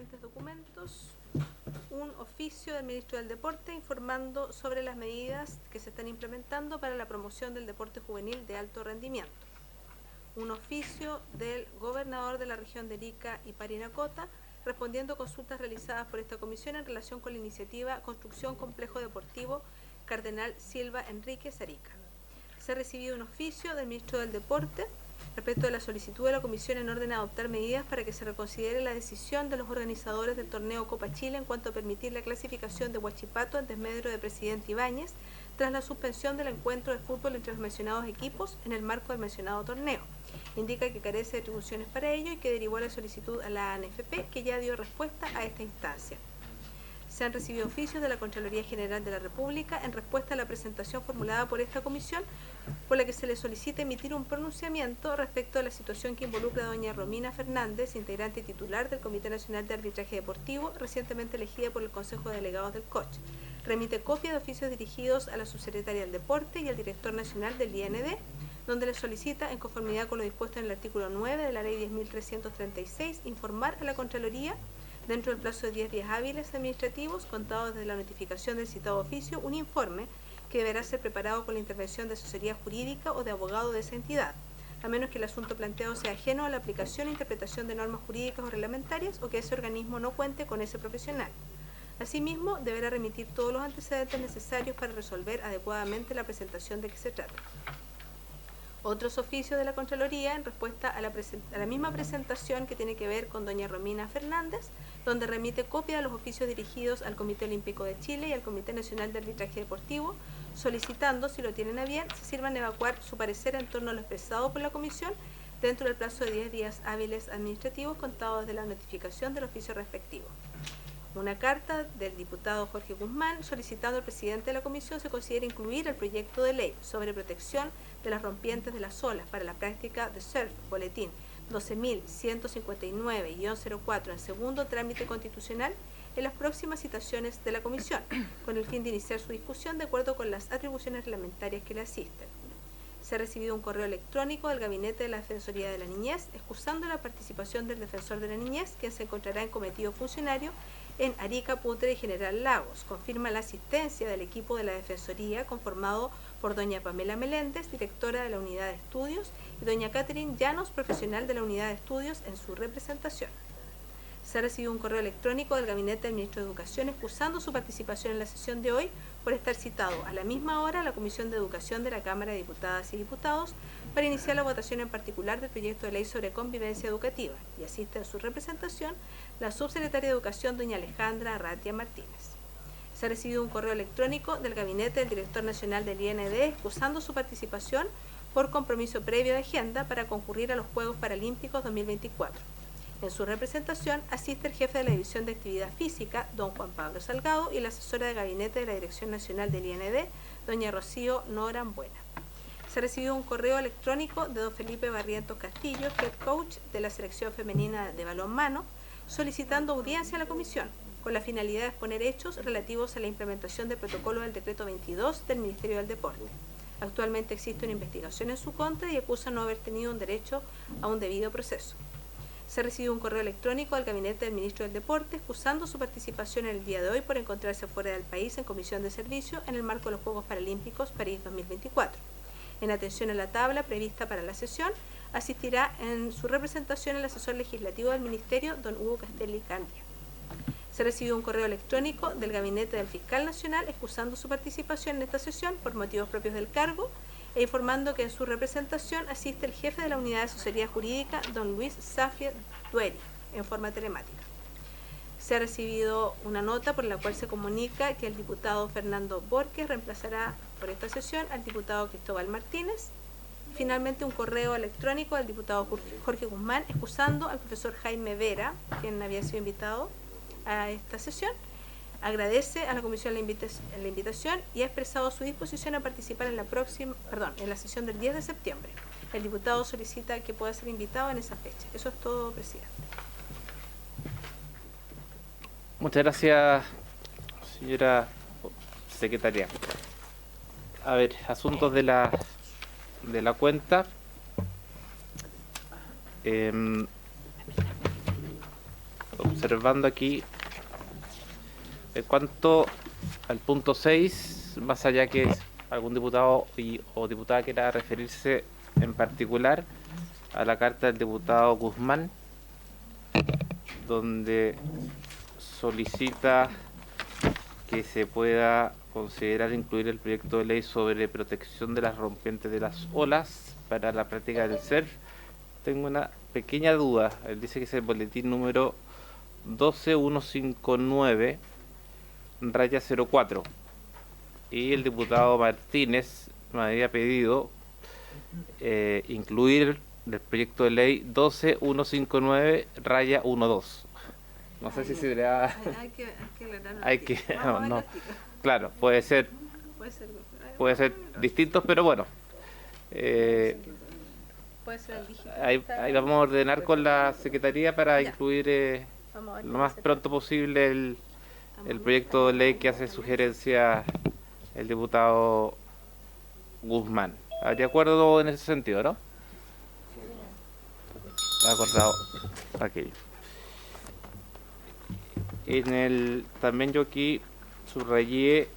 siguientes documentos. Un oficio del Ministro del Deporte informando sobre las medidas que se están implementando para la promoción del deporte juvenil de alto rendimiento. Un oficio del gobernador de la región de Arica y Parinacota respondiendo a consultas realizadas por esta comisión en relación con la iniciativa Construcción Complejo Deportivo Cardenal Silva Enríquez Arica. Se ha recibido un oficio del Ministro del Deporte respecto de la solicitud de la Comisión en orden a adoptar medidas para que se reconsidere la decisión de los organizadores del torneo Copa Chile en cuanto a permitir la clasificación de Huachipato en desmedro de Presidente Ibáñez tras la suspensión del encuentro de fútbol entre los mencionados equipos en el marco del mencionado torneo. Indica que carece de atribuciones para ello y que derivó la solicitud a la ANFP, que ya dio respuesta a esta instancia. Se han recibido oficios de la Contraloría General de la República en respuesta a la presentación formulada por esta comisión, por la que se le solicita emitir un pronunciamiento respecto a la situación que involucra a doña Romina Fernández, integrante y titular del Comité Nacional de Arbitraje Deportivo, recientemente elegida por el Consejo de Delegados del COCH. Remite copia de oficios dirigidos a la subsecretaria del Deporte y al director nacional del IND, donde le solicita, en conformidad con lo dispuesto en el artículo 9 de la Ley 10.336, informar a la Contraloría dentro del plazo de 10 días hábiles administrativos, contados desde la notificación del citado oficio, un informe que deberá ser preparado con la intervención de asesoría jurídica o de abogado de esa entidad, a menos que el asunto planteado sea ajeno a la aplicación e interpretación de normas jurídicas o reglamentarias o que ese organismo no cuente con ese profesional. Asimismo, deberá remitir todos los antecedentes necesarios para resolver adecuadamente la presentación de que se trata. Otros oficios de la Contraloría en respuesta a la misma presentación que tiene que ver con doña Romina Fernández, donde remite copia de los oficios dirigidos al Comité Olímpico de Chile y al Comité Nacional de Arbitraje Deportivo, solicitando, si lo tienen a bien, se sirvan a evacuar su parecer en torno a lo expresado por la Comisión dentro del plazo de 10 días hábiles administrativos contados desde la notificación del oficio respectivo. Una carta del diputado Jorge Guzmán solicitando al presidente de la comisión se considere incluir el proyecto de ley sobre protección de las rompientes de las olas para la práctica de surf, boletín 12.159-04 en segundo trámite constitucional en las próximas citaciones de la comisión, con el fin de iniciar su discusión de acuerdo con las atribuciones reglamentarias que le asisten. Se ha recibido un correo electrónico del Gabinete de la Defensoría de la Niñez, excusando la participación del Defensor de la Niñez, quien se encontrará en cometido funcionario en Arica, Putre y General Lagos. Confirma la asistencia del equipo de la Defensoría, conformado por doña Pamela Meléndez, directora de la Unidad de Estudios, y doña Catherine Llanos, profesional de la Unidad de Estudios, en su representación. Se ha recibido un correo electrónico del Gabinete del Ministro de Educación excusando su participación en la sesión de hoy por estar citado a la misma hora a la Comisión de Educación de la Cámara de Diputadas y Diputados para iniciar la votación en particular del proyecto de ley sobre convivencia educativa, y asiste en su representación la subsecretaria de Educación doña Alejandra Arratia Martínez. Se ha recibido un correo electrónico del Gabinete del Director Nacional del IND excusando su participación por compromiso previo de agenda para concurrir a los Juegos Paralímpicos 2024. En su representación asiste el jefe de la División de Actividad Física, don Juan Pablo Salgado, y la asesora de gabinete de la Dirección Nacional del IND, doña Rocío Norambuena. Se ha recibido un correo electrónico de don Felipe Barrientos Castillo, head coach de la selección femenina de balonmano, solicitando audiencia a la comisión, con la finalidad de exponer hechos relativos a la implementación del protocolo del decreto 22 del Ministerio del Deporte. Actualmente existe una investigación en su contra y acusa no haber tenido un derecho a un debido proceso. Se ha recibido un correo electrónico al Gabinete del Ministro del Deporte excusando su participación en el día de hoy por encontrarse fuera del país en comisión de servicio en el marco de los Juegos Paralímpicos París 2024. En atención a la tabla prevista para la sesión, asistirá en su representación el asesor legislativo del Ministerio, don Hugo Castelli Candia. Se ha recibido un correo electrónico del Gabinete del Fiscal Nacional excusando su participación en esta sesión por motivos propios del cargo e informando que en su representación asiste el jefe de la Unidad de Asesoría Jurídica, don Luis Safier Dueri, en forma telemática. Se ha recibido una nota por la cual se comunica que el diputado Fernando Borges reemplazará por esta sesión al diputado Cristóbal Martínez. Finalmente, un correo electrónico del diputado Jorge Guzmán excusando al profesor Jaime Vera, quien había sido invitado a esta sesión. Agradece a la comisión la invitación y ha expresado su disposición a participar en la sesión del 10 de septiembre. El diputado solicita que pueda ser invitado en esa fecha. Eso es todo, presidente. Muchas gracias, señora secretaria. A ver, asuntos de la cuenta. observando aquí, en cuanto al punto 6, más allá que algún diputado o diputada quiera referirse en particular a la carta del diputado Guzmán, donde solicita que se pueda considerar incluir el proyecto de ley sobre protección de las rompientes de las olas para la práctica del surf. Tengo una pequeña duda. Él dice que es el boletín número 12159 raya 04, y el diputado Martínez me había pedido incluir el proyecto de ley 12159 raya 12. No sé si se le ha... Hay que no. Claro, puede ser distintos, pero bueno. Puede ser el digital. Ahí vamos a ordenar con la Secretaría para incluir lo más pronto posible el proyecto de ley que hace sugerencia el diputado Guzmán. ¿De acuerdo en ese sentido, no? Acordado aquello. También yo aquí subrayé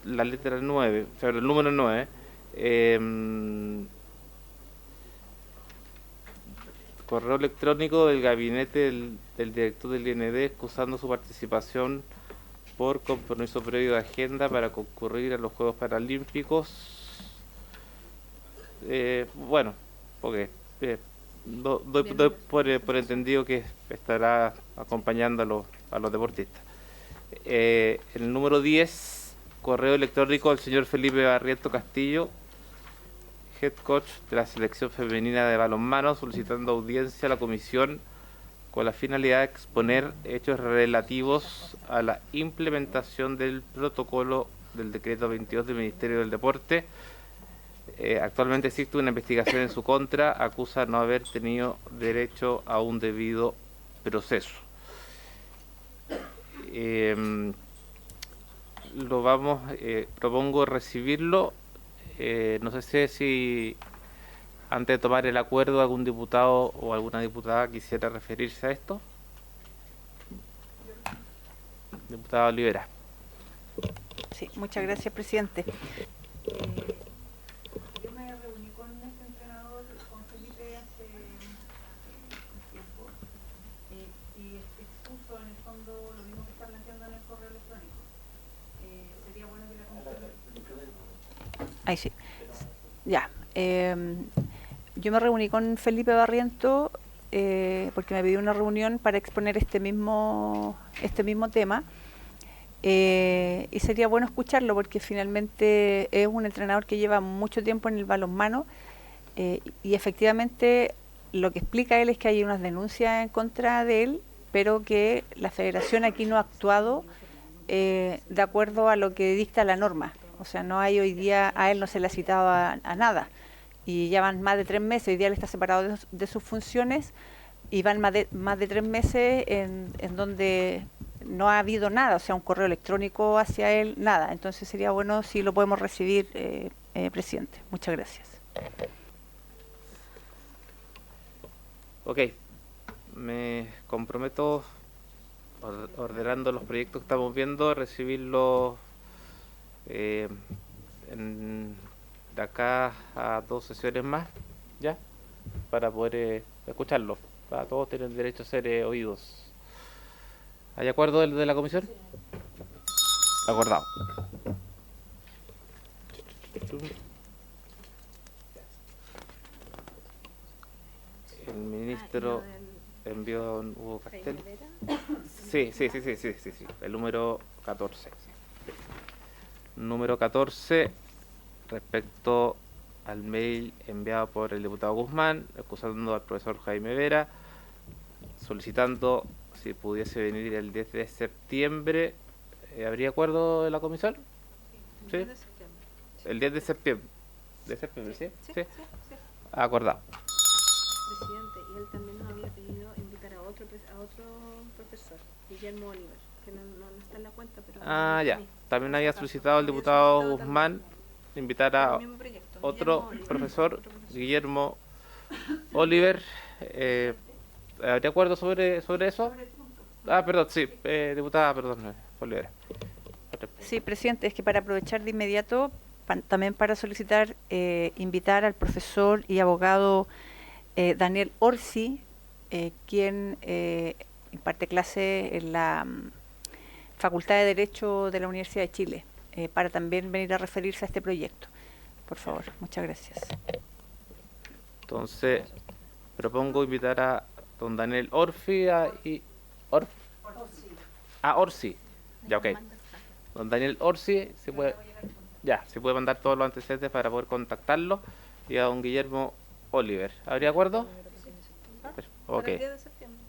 la letra 9, o sea, el número 9, correo electrónico del gabinete del director del IND excusando su participación por compromiso previo de agenda para concurrir a los Juegos Paralímpicos. Bueno, porque doy por entendido que estará acompañando a los deportistas. El número 10, correo electrónico del señor Felipe Barriento Castillo, head coach de la selección femenina de balonmano, solicitando audiencia a la comisión con la finalidad de exponer hechos relativos a la implementación del protocolo del decreto 22 del Ministerio del Deporte. Actualmente existe una investigación en su contra, acusa no haber tenido derecho a un debido proceso. Propongo recibirlo. No sé si antes de tomar el acuerdo algún diputado o alguna diputada quisiera referirse a esto. Diputada Olivera. Sí, muchas gracias, presidente. Yo me reuní con este entrenador, con Felipe, hace un tiempo, y expuso en el fondo lo mismo que está planteando en el correo electrónico. Sería bueno que la comisión... Ahí sí. Ya. Yo me reuní con Felipe Barriento porque me pidió una reunión para exponer este mismo tema. Y sería bueno escucharlo porque finalmente es un entrenador que lleva mucho tiempo en el balonmano y efectivamente lo que explica él es que hay unas denuncias en contra de él, pero que la federación aquí no ha actuado de acuerdo a lo que dicta la norma. O sea, no hay hoy día, a él no se le ha citado a nada y ya van más de 3 meses, hoy día él está separado de sus funciones y van más de 3 meses en donde no ha habido nada, o sea, un correo electrónico hacia él, nada. Entonces sería bueno si lo podemos recibir, presidente. Muchas gracias. Ok, me comprometo, ordenando los proyectos que estamos viendo, a recibirlos de acá a 2 sesiones más, ¿ya? Para poder escucharlos. Todos tienen derecho a ser oídos. ¿Hay acuerdo de la comisión? Sí. Acordado. El ministro envió un Hugo Castel. Sí. El número 14. Número 14, respecto al mail enviado por el diputado Guzmán, acusando al profesor Jaime Vera, solicitando si pudiese venir el 10 de septiembre. ¿Habría acuerdo de la comisión? Sí. El 10 de septiembre. ¿De septiembre, sí? Sí. Acordado. Presidente, y él también nos había pedido invitar a otro profesor, Guillermo Oliver, que no está en la cuenta, pero... Ya. También había solicitado el diputado Guzmán invitar a otro profesor, Guillermo Oliver, ¿Habría acuerdo sobre eso? Ah, perdón, sí, diputada, perdón, Olivera. Sí, presidente, es que para aprovechar de inmediato, también para solicitar, invitar al profesor y abogado Daniel Orsi, quien imparte clase en la Facultad de Derecho de la Universidad de Chile, para también venir a referirse a este proyecto. Por favor, muchas gracias. Entonces, propongo invitar a don Daniel Orsi. Orsi. Ya, ok. Don Daniel Orsi, se puede mandar todos los antecedentes para poder contactarlo. Y a don Guillermo Oliver. ¿Habría acuerdo? Ok. Para el 10 de septiembre.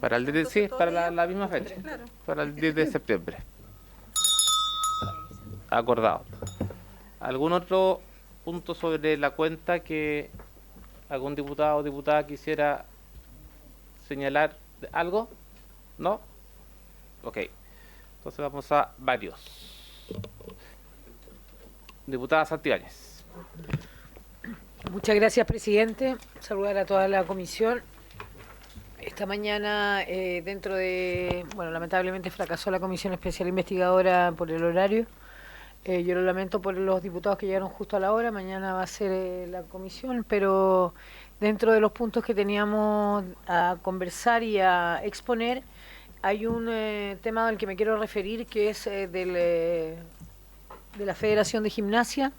Para el 10 de, sí, para la misma fecha. Claro. Para el 10 de septiembre. Acordado. ¿Algún otro punto sobre la cuenta que algún diputado o diputada quisiera señalar algo? ¿No? Ok. Entonces vamos a varios. Diputada Santibáñez. Muchas gracias, presidente. Saludar a toda la comisión. Esta mañana, lamentablemente fracasó la Comisión Especial Investigadora por el horario. Yo lo lamento por los diputados que llegaron justo a la hora. Mañana va a ser la comisión, pero dentro de los puntos que teníamos a conversar y a exponer, hay un tema al que me quiero referir, que es de la Federación de Gimnasia,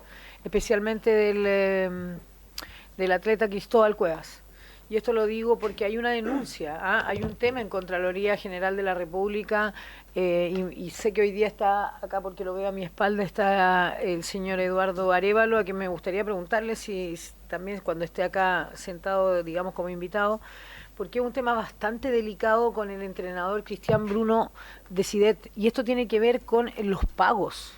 especialmente del atleta Cristóbal Cuevas. Y esto lo digo porque hay una denuncia, hay un tema en Contraloría General de la República, y sé que hoy día está acá, porque lo veo a mi espalda, está el señor Eduardo Arévalo, a quien me gustaría preguntarle si también cuando esté acá sentado, digamos, como invitado, porque es un tema bastante delicado con el entrenador Cristian Bruno Decidet, y esto tiene que ver con los pagos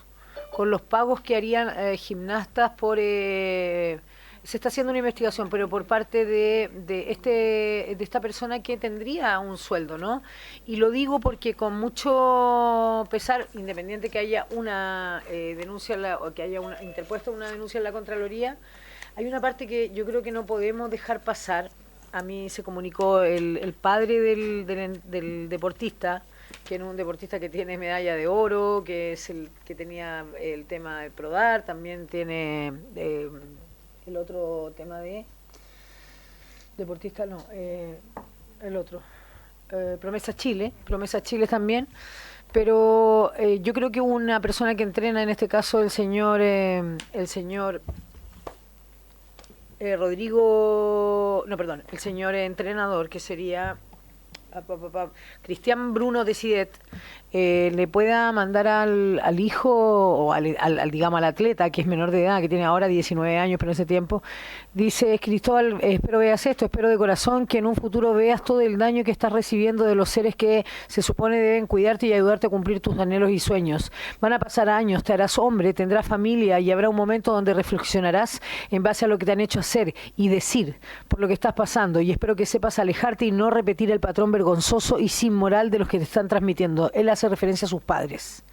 que harían gimnastas por... se está haciendo una investigación, pero por parte de esta persona que tendría un sueldo, ¿no? Y lo digo porque con mucho pesar, independiente que haya una denuncia o que haya interpuesta una denuncia en la Contraloría, hay una parte que yo creo que no podemos dejar pasar. A mí se comunicó el padre del deportista, que es un deportista que tiene medalla de oro, que es el que tenía el tema del Prodar, también tiene... el otro tema de deportista, no, el otro, Promesa Chile también, pero yo creo que una persona que entrena, en este caso el señor el señor entrenador, que sería Cristian Bruno Decidet, le pueda mandar al hijo o digamos al atleta, que es menor de edad, que tiene ahora 19 años, pero en ese tiempo, dice: Cristóbal, espero veas esto, espero de corazón que en un futuro veas todo el daño que estás recibiendo de los seres que se supone deben cuidarte y ayudarte a cumplir tus anhelos y sueños. Van a pasar años, te harás hombre, tendrás familia y habrá un momento donde reflexionarás en base a lo que te han hecho hacer y decir por lo que estás pasando, y espero que sepas alejarte y no repetir el patrón vergonzoso y sin moral de los que te están transmitiendo. Él hace referencia a sus padres.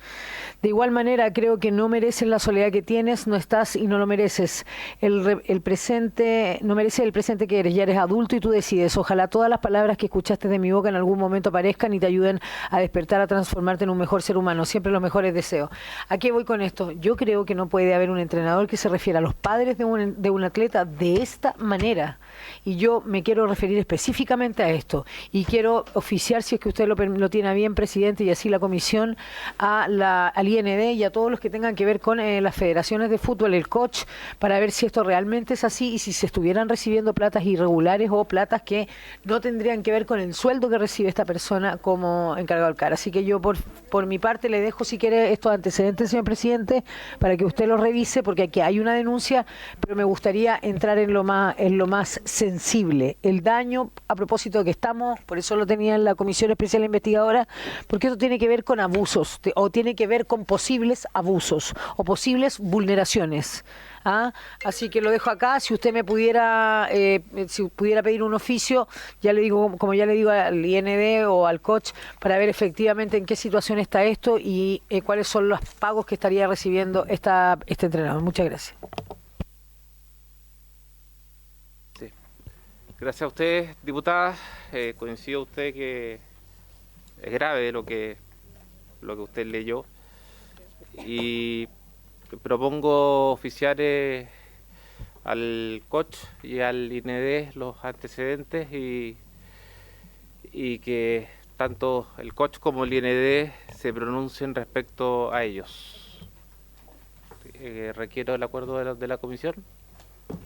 De igual manera, creo que no mereces la soledad que tienes, no estás y no lo mereces. El presente, no mereces el presente que eres, ya eres adulto y tú decides. Ojalá todas las palabras que escuchaste de mi boca en algún momento aparezcan y te ayuden a despertar, a transformarte en un mejor ser humano. Siempre los mejores deseos. ¿A qué voy con esto? Yo creo que no puede haber un entrenador que se refiera a los padres de un atleta de esta manera. Y yo me quiero referir específicamente a esto. Y quiero oficiar, si es que usted lo tiene bien, presidente, y así la comisión, al IND y a todos los que tengan que ver con las federaciones de fútbol, el coach, para ver si esto realmente es así y si se estuvieran recibiendo platas irregulares o platas que no tendrían que ver con el sueldo que recibe esta persona como encargado del CAR. Así que yo por mi parte le dejo, si quiere, estos antecedentes, señor presidente, para que usted los revise, porque aquí hay una denuncia, pero me gustaría entrar en lo más sensible. El daño, a propósito de que estamos, por eso lo tenía en la Comisión Especial Investigadora, porque esto tiene que ver con abusos, o tiene que ver con posibles abusos o posibles vulneraciones. Así que lo dejo acá. Si usted me pudiera pedir un oficio, ya le digo, como ya le digo al IND o al coach, para ver efectivamente en qué situación está esto y cuáles son los pagos que estaría recibiendo este entrenador. Muchas gracias. Sí. Gracias a usted, diputada. Coincido usted que es grave lo que usted leyó y propongo oficiar al COCH y al INED los antecedentes y que tanto el COCH como el INED se pronuncien respecto a ellos. Requiero el acuerdo de la comisión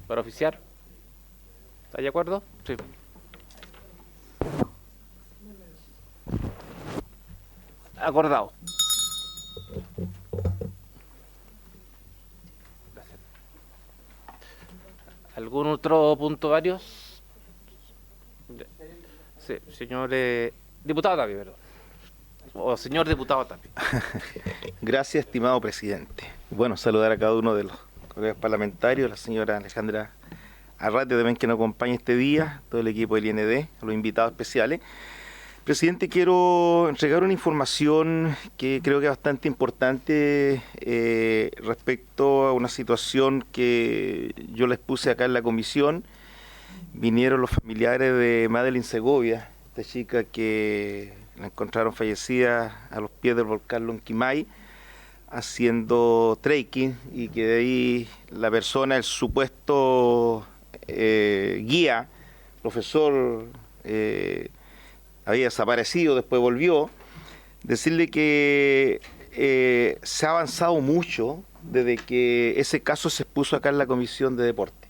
para oficiar. ¿Está de acuerdo? Sí. Acordado. Gracias. ¿Algún otro punto, varios? Sí, señor diputado Tapia, perdón. O señor diputado Tapia. Gracias, estimado presidente. Bueno, saludar a cada uno de los colegas parlamentarios, la señora Alejandra Arratia también que nos acompaña este día, todo el equipo del IND, los invitados especiales. Presidente, quiero entregar una información que creo que es bastante importante respecto a una situación que yo les puse acá en la comisión. Vinieron los familiares de Madeline Segovia, esta chica que la encontraron fallecida a los pies del volcán Lonquimay, haciendo trekking, y que de ahí la persona, el supuesto guía, profesor, había desaparecido, después volvió. Decirle que se ha avanzado mucho desde que ese caso se expuso acá en la Comisión de Deporte.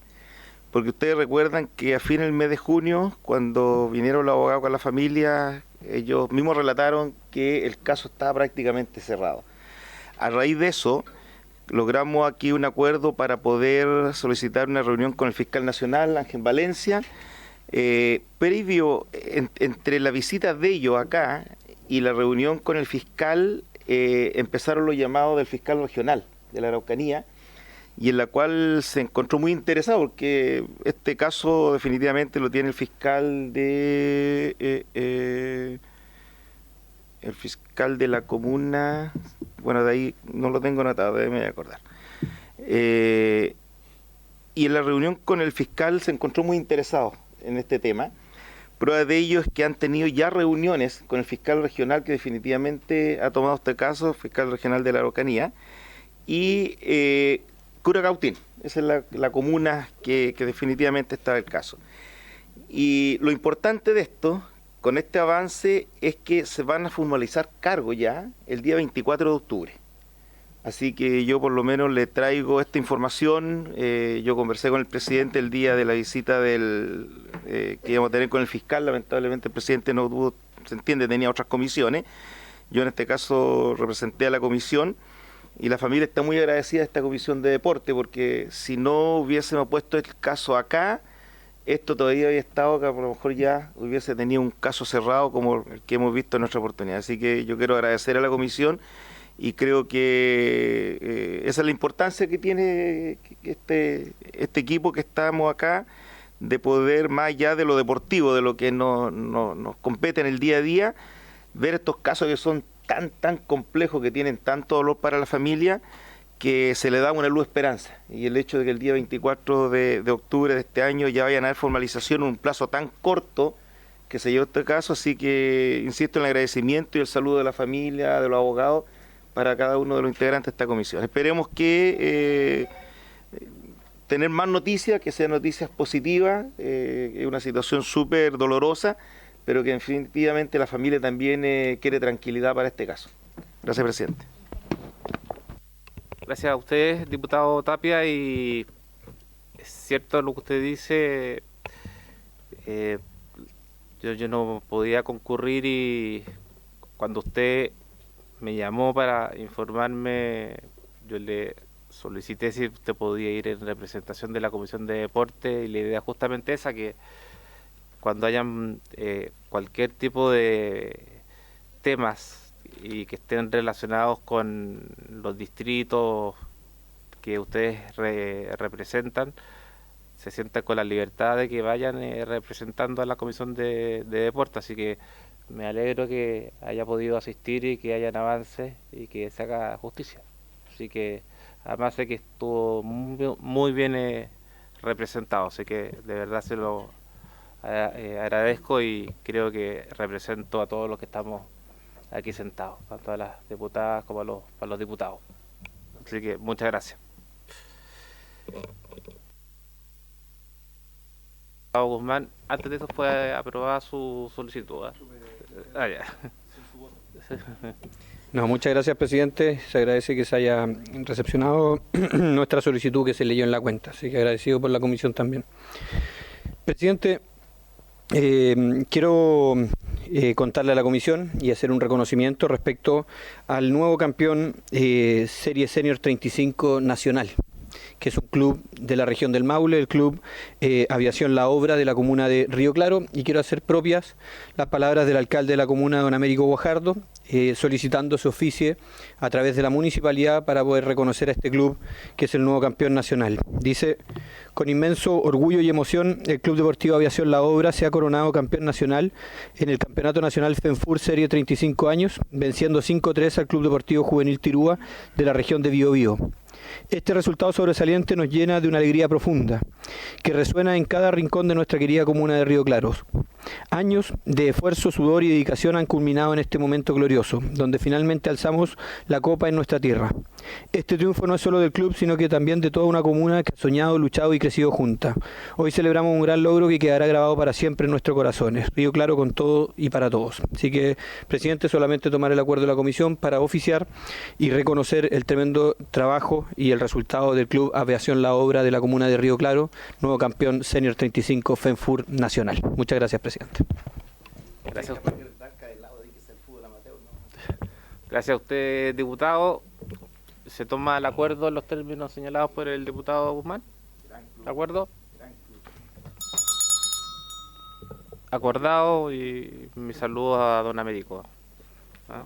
Porque ustedes recuerdan que a fin del mes de junio, cuando vinieron los abogados con la familia, ellos mismos relataron que el caso estaba prácticamente cerrado. A raíz de eso, logramos aquí un acuerdo para poder solicitar una reunión con el fiscal nacional, Ángel Valencia. Previo, entre la visita de ellos acá y la reunión con el fiscal, empezaron los llamados del fiscal regional de la Araucanía, y en la cual se encontró muy interesado, porque este caso definitivamente lo tiene el fiscal de la comuna, bueno, de ahí no lo tengo anotado, déjeme acordar. Y en la reunión con el fiscal se encontró muy interesado en este tema. Prueba de ello es que han tenido ya reuniones con el fiscal regional que definitivamente ha tomado este caso, fiscal regional de la Araucanía, y Curacautín, esa es la comuna que definitivamente está el caso. Y lo importante de esto, con este avance, es que se van a formalizar cargos ya el día 24 de octubre. Así que yo por lo menos le traigo esta información. Yo conversé con el presidente el día de la visita que íbamos a tener con el fiscal. Lamentablemente el presidente no tuvo, se entiende, tenía otras comisiones. Yo en este caso representé a la comisión y la familia está muy agradecida a esta comisión de deporte, porque si no hubiésemos puesto el caso acá, esto todavía había estado, que a lo mejor ya hubiese tenido un caso cerrado como el que hemos visto en nuestra oportunidad. Así que yo quiero agradecer a la comisión y creo que esa es la importancia que tiene este equipo que estamos acá, de poder, más allá de lo deportivo, de lo que nos compete en el día a día, ver estos casos que son tan complejos, que tienen tanto dolor para la familia, que se le da una luz de esperanza. Y el hecho de que el día 24 de octubre de este año ya vayan a haber formalización en un plazo tan corto que se llevó este caso, así que insisto en el agradecimiento y el saludo de la familia, de los abogados, para cada uno de los integrantes de esta comisión. Esperemos que tener más noticias, que sean noticias positivas. Es una situación súper dolorosa, pero que definitivamente la familia también quiere tranquilidad para este caso. Gracias, presidente. Gracias a usted, diputado Tapia, y es cierto lo que usted dice. Yo no podía concurrir, y cuando usted me llamó para informarme, yo le solicité si usted podía ir en representación de la Comisión de Deporte, y la idea justamente esa, que cuando hayan cualquier tipo de temas y que estén relacionados con los distritos que ustedes representan, se sientan con la libertad de que vayan representando a la Comisión de Deporte. Así que me alegro que haya podido asistir y que hayan avances y que se haga justicia. Así que además sé que estuvo muy bien representado, así que de verdad se lo agradezco y creo que represento a todos los que estamos aquí sentados, tanto a las diputadas como a los diputados. Así que muchas gracias. Guzmán, antes de eso fue aprobada su solicitud. Ya. No, muchas gracias, presidente. Se agradece que se haya recepcionado nuestra solicitud que se leyó en la cuenta. Así que agradecido por la comisión también. Presidente, quiero contarle a la comisión y hacer un reconocimiento respecto al nuevo campeón Serie Senior 35 Nacional, que es un club de la región del Maule, el club Aviación La Obra de la comuna de Río Claro, y quiero hacer propias las palabras del alcalde de la comuna, don Américo Guajardo, solicitando se oficie a través de la municipalidad para poder reconocer a este club que es el nuevo campeón nacional. Dice: con inmenso orgullo y emoción, el Club Deportivo Aviación La Obra se ha coronado campeón nacional en el Campeonato Nacional FENFUR Serie 35 años, venciendo 5-3 al Club Deportivo Juvenil Tirúa de la región de Biobío. Este resultado sobresaliente nos llena de una alegría profunda, que resuena en cada rincón de nuestra querida comuna de Río Claro. Años de esfuerzo, sudor y dedicación han culminado en este momento glorioso, donde finalmente alzamos la copa en nuestra tierra. Este triunfo no es solo del club, sino que también de toda una comuna que ha soñado, luchado y crecido junta. Hoy celebramos un gran logro que quedará grabado para siempre en nuestros corazones. Río Claro con todo y para todos. Así que, presidente, solamente tomar el acuerdo de la comisión para oficiar y reconocer el tremendo trabajo y el resultado del Club Aviación La Obra de la comuna de Río Claro, nuevo campeón Senior 35 FENFUR Nacional. Muchas gracias, presidente. Gracias. Gracias a usted, diputado. ¿Se toma el acuerdo en los términos señalados por el diputado Guzmán? ¿De acuerdo? Acordado, y mi saludo a don Américo. ¿Ah?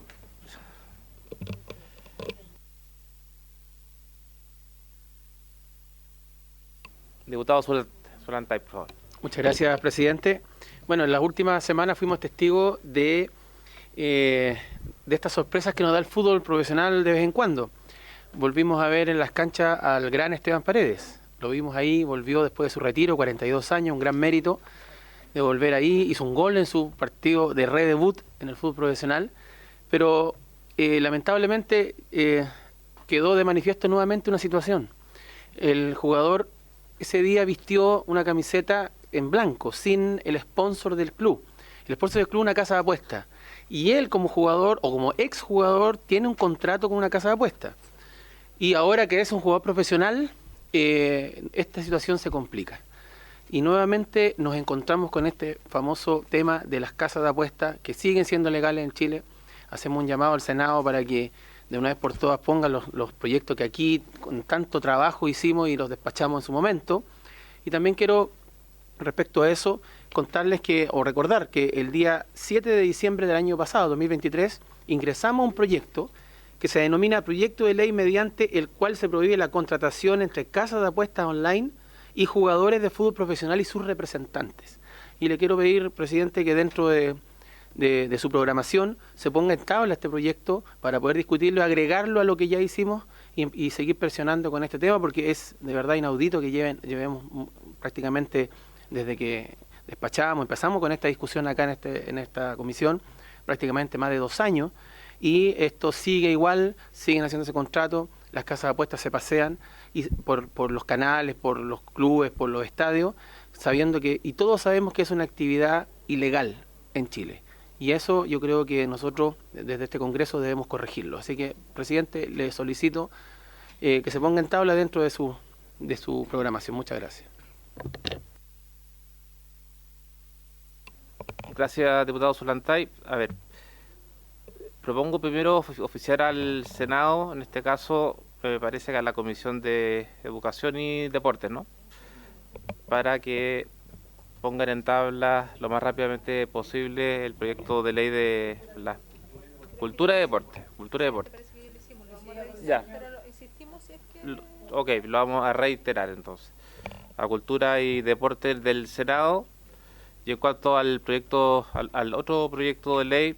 Diputado Solantay, por favor. Muchas gracias, presidente. Bueno, en las últimas semanas fuimos testigos de estas sorpresas que nos da el fútbol profesional de vez en cuando. Volvimos a ver en las canchas al gran Esteban Paredes. Lo vimos ahí, volvió después de su retiro, 42 años, un gran mérito de volver ahí. Hizo un gol en su partido de redebut en el fútbol profesional, pero lamentablemente quedó de manifiesto nuevamente una situación. El jugador ese día vistió una camiseta en blanco, sin el sponsor del club. El sponsor del club, una casa de apuestas. Y él, como jugador o como exjugador, tiene un contrato con una casa de apuestas. Y ahora que es un jugador profesional, esta situación se complica. Y nuevamente nos encontramos con este famoso tema de las casas de apuestas que siguen siendo legales en Chile. Hacemos un llamado al Senado para que de una vez por todas pongan los proyectos que aquí con tanto trabajo hicimos y los despachamos en su momento. Y también quiero, respecto a eso, contarles o recordar que el día 7 de diciembre del año pasado, 2023, ingresamos a un proyecto que se denomina Proyecto de Ley mediante el cual se prohíbe la contratación entre casas de apuestas online y jugadores de fútbol profesional y sus representantes. Y le quiero pedir, presidente, que dentro de su programación se ponga en tabla este proyecto para poder discutirlo, agregarlo a lo que ya hicimos y seguir presionando con este tema, porque es de verdad inaudito que llevemos prácticamente desde que empezamos con esta discusión acá en esta comisión, prácticamente más de 2 años, y esto sigue igual, siguen haciendo ese contrato, las casas de apuestas se pasean y por los canales, por los clubes, por los estadios, sabiendo y todos sabemos que es una actividad ilegal en Chile. Y eso yo creo que nosotros desde este Congreso debemos corregirlo. Así que, presidente, le solicito que se ponga en tabla dentro de su programación. Muchas gracias. Gracias, diputado Solantay. A ver, propongo primero oficiar al Senado, en este caso me parece que a la Comisión de Educación y Deportes, ¿no? Para que pongan en tabla lo más rápidamente posible el proyecto de ley de la cultura y deporte. Ya. Ok, lo vamos a reiterar entonces. A cultura y deporte del Senado. Y en cuanto al proyecto, al otro proyecto de ley,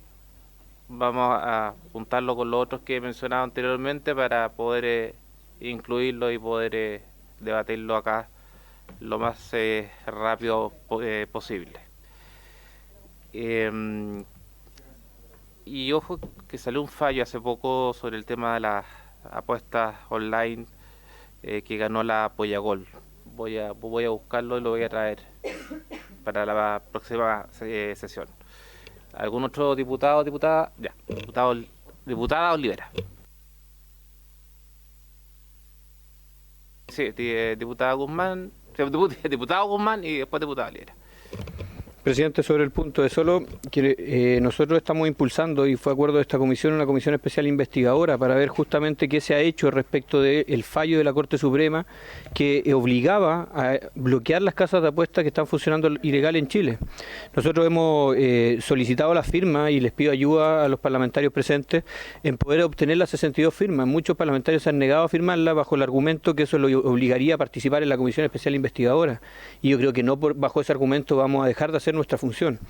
vamos a juntarlo con los otros que he mencionado anteriormente para poder incluirlo y poder debatirlo acá lo más rápido posible. Y ojo que salió un fallo hace poco sobre el tema de las apuestas online que ganó la Pollagol. Voy a buscarlo y lo voy a traer para la próxima sesión. ¿Algún otro diputado, diputada? Ya, diputada Olivera. Sí, diputada Guzmán, diputado Guzmán y después diputada Olivera. Presidente, sobre el punto de solo, que nosotros estamos impulsando, y fue acuerdo de esta comisión, una comisión especial investigadora para ver justamente qué se ha hecho respecto del fallo de la Corte Suprema que obligaba a bloquear las casas de apuestas que están funcionando ilegal en Chile. Nosotros hemos solicitado las firmas y les pido ayuda a los parlamentarios presentes en poder obtener las 62 firmas. Muchos parlamentarios se han negado a firmarlas bajo el argumento que eso lo obligaría a participar en la comisión especial investigadora. Y yo creo que no bajo ese argumento vamos a dejar de hacer nuestra función.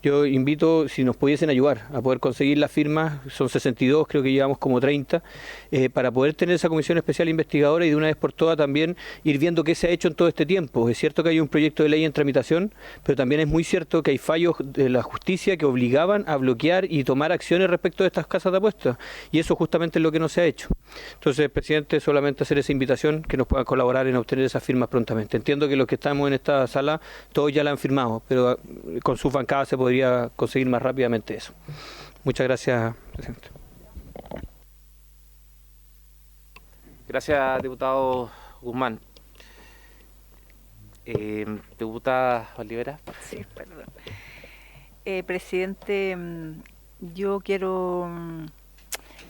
Yo invito, si nos pudiesen ayudar a poder conseguir las firmas, son 62, creo que llevamos como 30, para poder tener esa comisión especial investigadora y de una vez por todas también ir viendo qué se ha hecho en todo este tiempo. Es cierto que hay un proyecto de ley en tramitación, pero también es muy cierto que hay fallos de la justicia que obligaban a bloquear y tomar acciones respecto de estas casas de apuestas, y eso justamente es lo que no se ha hecho. Entonces, presidente, solamente hacer esa invitación, que nos puedan colaborar en obtener esas firmas prontamente. Entiendo que los que estamos en esta sala, todos ya la han firmado, pero con su bancada se podría conseguir más rápidamente eso. Muchas gracias, presidente. Gracias, diputado Guzmán. Diputada Olivera. Sí, perdón. Presidente, yo quiero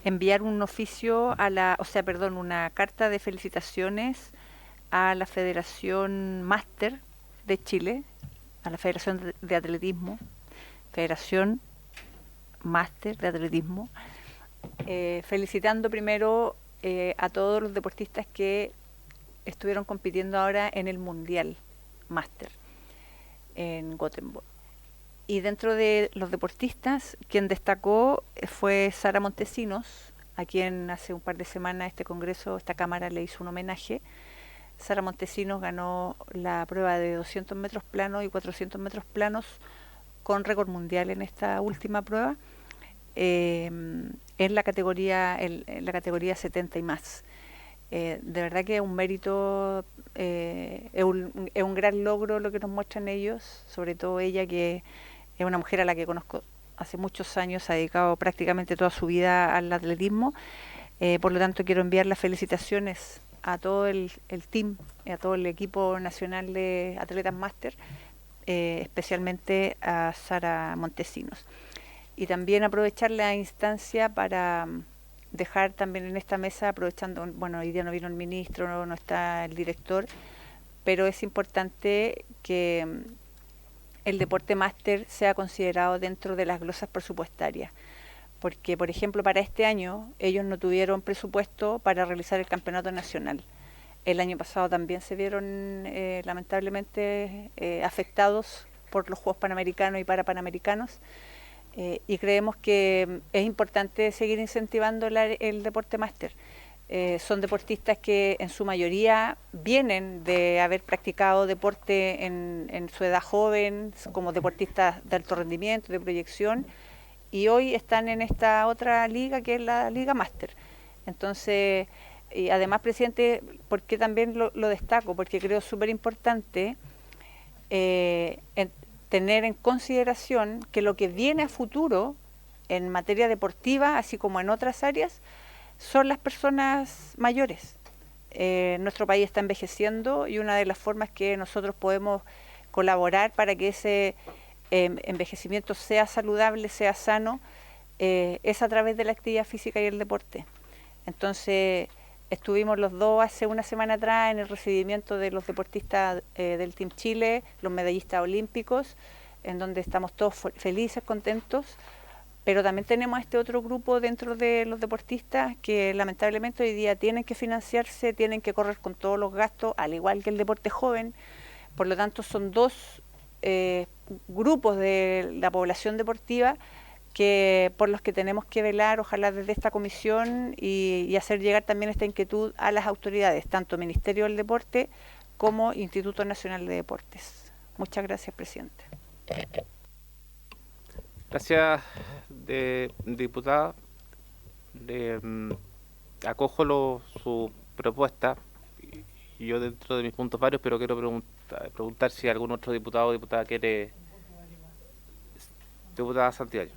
enviar un oficio una carta de felicitaciones a la Federación Máster de Chile, a la Federación de Atletismo, Federación Máster de Atletismo, felicitando primero a todos los deportistas que estuvieron compitiendo ahora en el Mundial Máster en Gothenburg. Y dentro de los deportistas, quien destacó fue Sara Montesinos, a quien hace un par de semanas esta Cámara le hizo un homenaje. Sara Montesinos ganó la prueba de 200 metros planos y 400 metros planos con récord mundial en esta última prueba, en la categoría 70 y más. De verdad que es un mérito, es un gran logro lo que nos muestran ellos, sobre todo ella, que es una mujer a la que conozco hace muchos años, ha dedicado prácticamente toda su vida al atletismo. Por lo tanto, quiero enviar las felicitaciones a todo el team, a todo el equipo nacional de atletas máster, especialmente a Sara Montesinos. Y también aprovechar la instancia para dejar también en esta mesa, aprovechando, bueno, hoy día no vino el ministro, no está el director, pero es importante que el deporte máster sea considerado dentro de las glosas presupuestarias. Porque, por ejemplo, para este año ellos no tuvieron presupuesto para realizar el campeonato nacional. El año pasado también se vieron lamentablemente afectados por los Juegos Panamericanos y Parapanamericanos, y creemos que es importante seguir incentivando el deporte máster. Son deportistas que en su mayoría vienen de haber practicado deporte en su edad joven, como deportistas de alto rendimiento, de proyección, y hoy están en esta otra liga que es la Liga Máster. Entonces, y además, presidente, ¿por qué también lo destaco? Porque creo súper importante tener en consideración que lo que viene a futuro en materia deportiva, así como en otras áreas, son las personas mayores. Nuestro país está envejeciendo y una de las formas que nosotros podemos colaborar para que ese envejecimiento sea saludable, sea sano, es a través de la actividad física y el deporte. Entonces, estuvimos los dos hace una semana atrás en el recibimiento de los deportistas del Team Chile, los medallistas olímpicos, en donde estamos todos felices, contentos, pero también tenemos a este otro grupo dentro de los deportistas que lamentablemente hoy día tienen que financiarse, tienen que correr con todos los gastos, al igual que el deporte joven. Por lo tanto, son dos grupos de la población deportiva por los que tenemos que velar, ojalá desde esta comisión, y hacer llegar también esta inquietud a las autoridades, tanto Ministerio del Deporte como Instituto Nacional de Deportes. Muchas gracias, presidente. Gracias, diputada. Acojo su propuesta. Y yo dentro de mis puntos varios, pero quiero preguntar si algún otro diputado o diputada quiere... Diputada Santibáñez.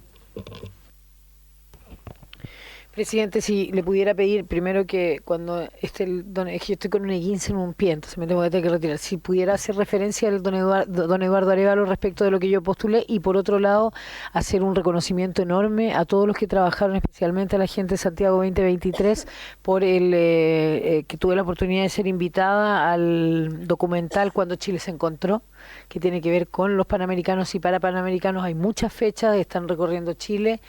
Presidente, si le pudiera pedir primero que cuando es que yo estoy con un E15 en un pie, entonces me tengo que tener que retirar. Si pudiera hacer referencia al don Eduardo Arévalo respecto de lo que yo postulé y por otro lado hacer un reconocimiento enorme a todos los que trabajaron, especialmente a la gente de Santiago 2023, por el que tuve la oportunidad de ser invitada al documental Cuando Chile se encontró, que tiene que ver con los panamericanos y para panamericanos. Hay muchas fechas, están recorriendo Chile.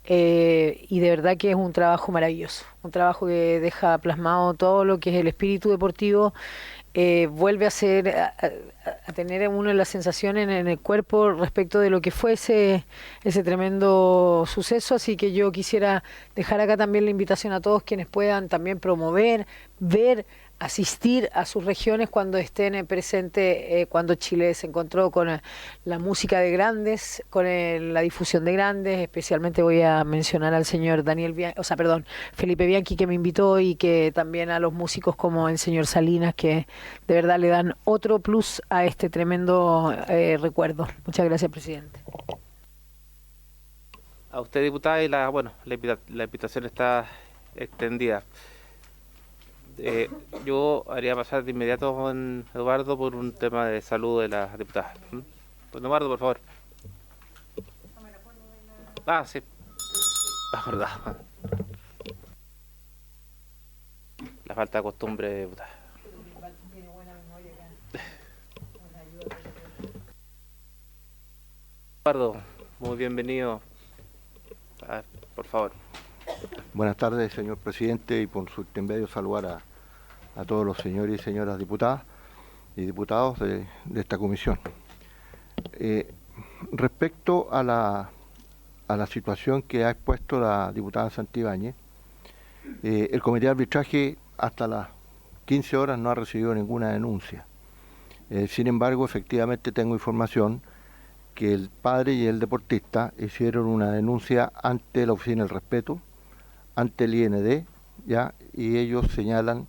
Y de verdad que es un trabajo maravilloso, un trabajo que deja plasmado todo lo que es el espíritu deportivo, vuelve a tener uno la sensación en el cuerpo respecto de lo que fue ese tremendo suceso, así que yo quisiera dejar acá también la invitación a todos quienes puedan también promover, ver, asistir a sus regiones cuando estén presentes, cuando Chile se encontró con la música de grandes, con la difusión de grandes. Especialmente voy a mencionar al señor Felipe Bianchi, que me invitó, y que también a los músicos como el señor Salinas, que de verdad le dan otro plus a este tremendo recuerdo. Muchas gracias, presidente. A usted, diputada, y la invitación está extendida. Yo haría pasar de inmediato con Eduardo por un tema de salud de la diputada. Don Eduardo, por favor. Sí. Verdad. La falta de costumbre, diputada. Eduardo, muy bienvenido. Por favor. Buenas tardes, señor presidente, y por su intermedio saludar a todos los señores y señoras diputadas y diputados de esta comisión. Respecto a la situación que ha expuesto la diputada Santibáñez, el comité de arbitraje hasta las 15 horas no ha recibido ninguna denuncia. Sin embargo, efectivamente tengo información que el padre y el deportista hicieron una denuncia ante la Oficina del Respeto, ante el IND, y ellos señalan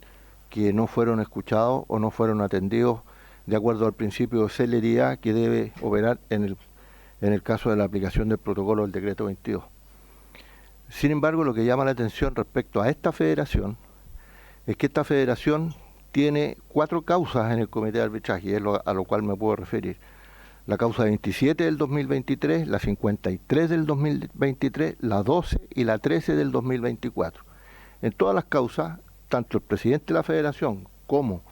que no fueron escuchados o no fueron atendidos de acuerdo al principio de celeridad que debe operar en el caso de la aplicación del protocolo del decreto 22. Sin embargo, lo que llama la atención respecto a esta federación es que esta federación tiene 4 causas en el comité de arbitraje, y es a lo cual me puedo referir. La causa 27 del 2023, la 53 del 2023, la 12 y la 13 del 2024. En todas las causas, tanto el presidente de la federación como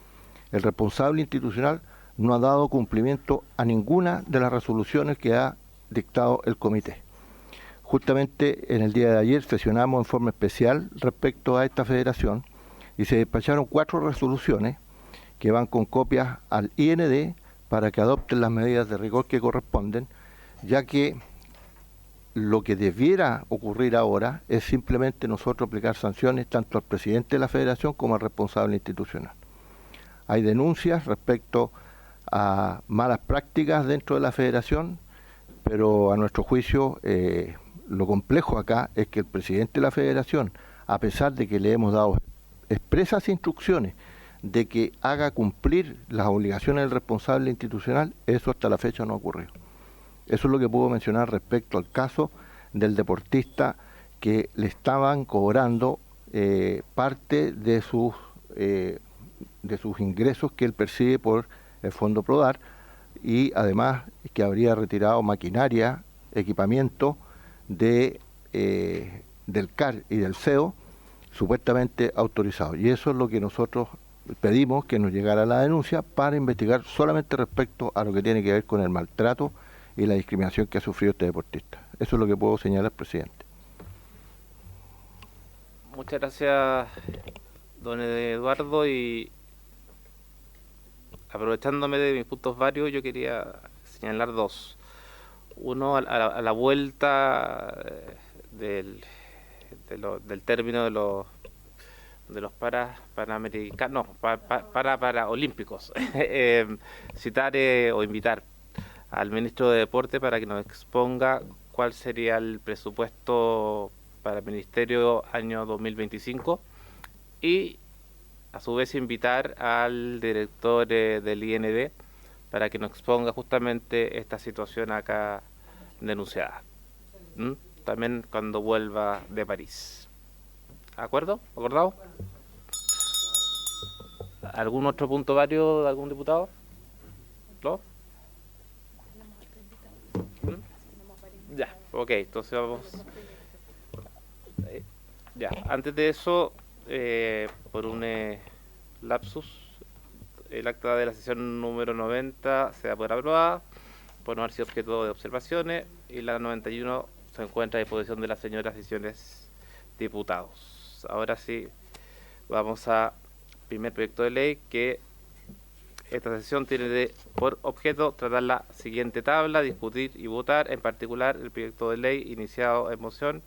el responsable institucional no ha dado cumplimiento a ninguna de las resoluciones que ha dictado el comité. Justamente en el día de ayer sesionamos en forma especial respecto a esta federación y se despacharon 4 resoluciones que van con copias al IND para que adopten las medidas de rigor que corresponden, ya que lo que debiera ocurrir ahora es simplemente nosotros aplicar sanciones tanto al presidente de la federación como al responsable institucional. Hay denuncias respecto a malas prácticas dentro de la federación, pero a nuestro juicio lo complejo acá es que el presidente de la federación, a pesar de que le hemos dado expresas instrucciones de que haga cumplir las obligaciones del responsable institucional, eso hasta la fecha no ha ocurrido. Eso es lo que puedo mencionar respecto al caso del deportista que le estaban cobrando parte de sus ingresos que él percibe por el Fondo Prodar, y además que habría retirado maquinaria, equipamiento del CAR y del CEO supuestamente autorizados. Y eso es lo que nosotros pedimos, que nos llegara la denuncia para investigar solamente respecto a lo que tiene que ver con el maltrato y la discriminación que ha sufrido este deportista. Eso es lo que puedo señalar, presidente. Muchas gracias, don Eduardo, y aprovechándome de mis puntos varios, yo quería señalar 2. Uno, a la vuelta del término de los panamericanos, paraolímpicos, citar o invitar al ministro de Deporte para que nos exponga cuál sería el presupuesto para el Ministerio año 2025 y a su vez invitar al director del IND para que nos exponga justamente esta situación acá denunciada. También cuando vuelva de París. ¿De acuerdo? ¿Acordado? ¿Algún otro punto varios de algún diputado? ¿No? Ya, ok, entonces vamos. Ya, antes de eso, por un lapsus, el acta de la sesión número 90 se da por aprobada, por no haber sido objeto de observaciones, y la 91 se encuentra a disposición de las señoras y señores diputados. Ahora sí, vamos a primer proyecto de ley, que esta sesión tiene por objeto tratar la siguiente tabla, discutir y votar, en particular el proyecto de ley iniciado en moción